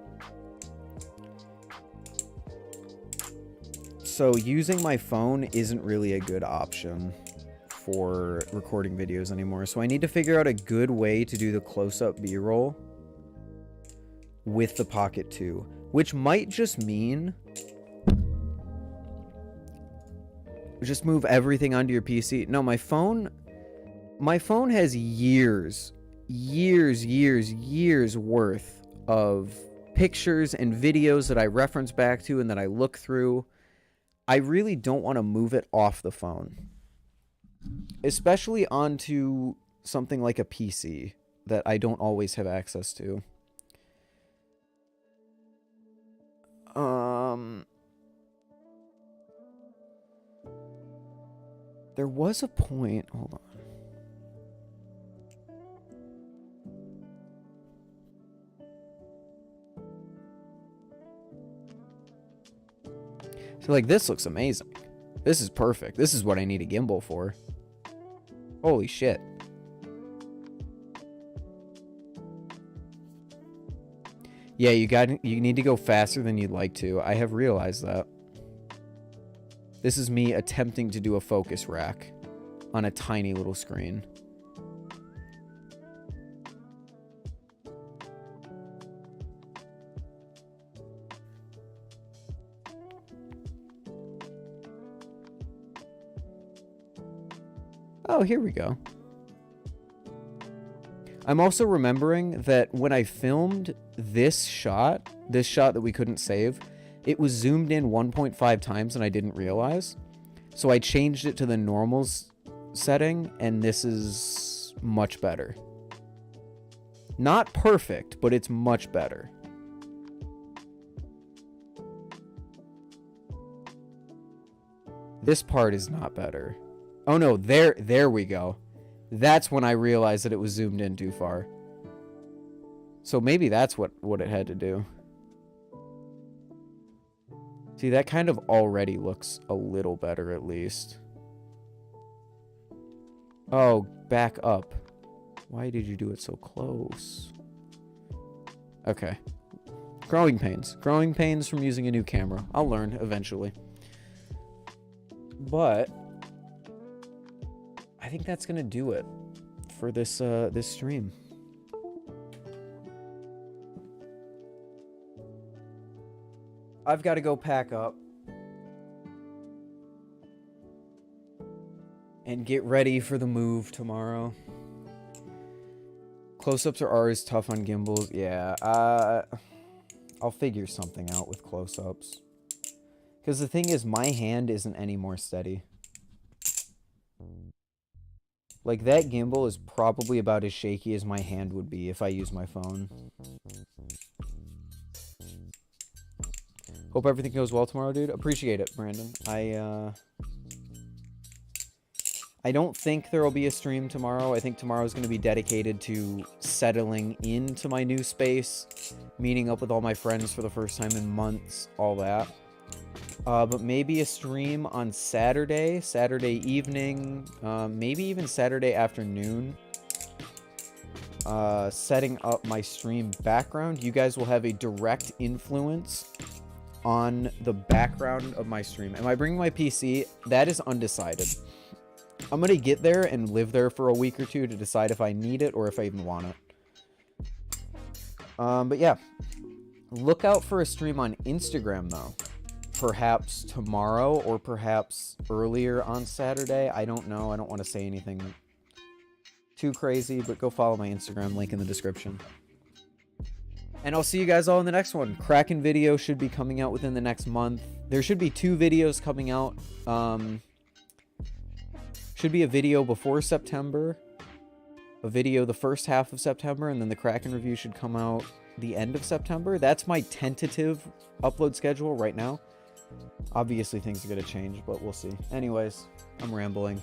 So using my phone isn't really a good option for recording videos anymore. So I need to figure out a good way to do the close-up B-roll with the Pocket 2, which might just mean just move everything onto your PC. No, my phone has years worth of pictures and videos that I reference back to and that I look through. I really don't want to move it off the phone, especially onto something like a PC that I don't always have access to. There was a point, hold on. So like this looks amazing. This is perfect. This is what I need a gimbal for. Holy shit. Yeah, you need to go faster than you'd like to. I have realized that. This is me attempting to do a focus rack on a tiny little screen. Oh, here we go. I'm also remembering that when I filmed this shot that we couldn't save, it was zoomed in 1.5 times and I didn't realize. So I changed it to the normals setting, and this is much better. Not perfect, but it's much better. This part is not better. Oh no, there we go. That's when I realized that it was zoomed in too far. So maybe that's what it had to do. See, that kind of already looks a little better at least. Oh, back up. Why did you do it so close? Okay. Growing pains. Growing pains from using a new camera. I'll learn eventually. But I think that's gonna do it for this this stream. I've got to go pack up and get ready for the move tomorrow. Close-ups are always tough on gimbals. Yeah, I'll figure something out with close-ups. Because the thing is, my hand isn't any more steady. Like, that gimbal is probably about as shaky as my hand would be if I use my phone. Hope everything goes well tomorrow, dude. Appreciate it, Brandon. I don't think there will be a stream tomorrow. I think tomorrow is going to be dedicated to settling into my new space, meeting up with all my friends for the first time in months, all that. But maybe a stream on Saturday evening, maybe even Saturday afternoon. Setting up my stream background. You guys will have a direct influence on the background of my stream. Am I bringing my PC? That is undecided. I'm gonna get there and live there for a week or two to decide if I need it or if I even want it. But yeah, look out for a stream on Instagram though. Perhaps tomorrow or perhaps earlier on Saturday. I don't know. I don't want to say anything too crazy, but go follow my Instagram, link in the description. And I'll see you guys all in the next one. Kraken video should be coming out within the next month. There should be 2 videos coming out. Should be a video before September, a video the first half of September, and then the Kraken review should come out the end of September. That's my tentative upload schedule right now. Obviously, things are going to change, but we'll see. Anyways, I'm rambling.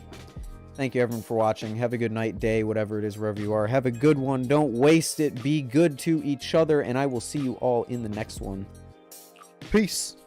Thank you, everyone, for watching. Have a good night, day, whatever it is, wherever you are. Have a good one. Don't waste it. Be good to each other, and I will see you all in the next one. Peace.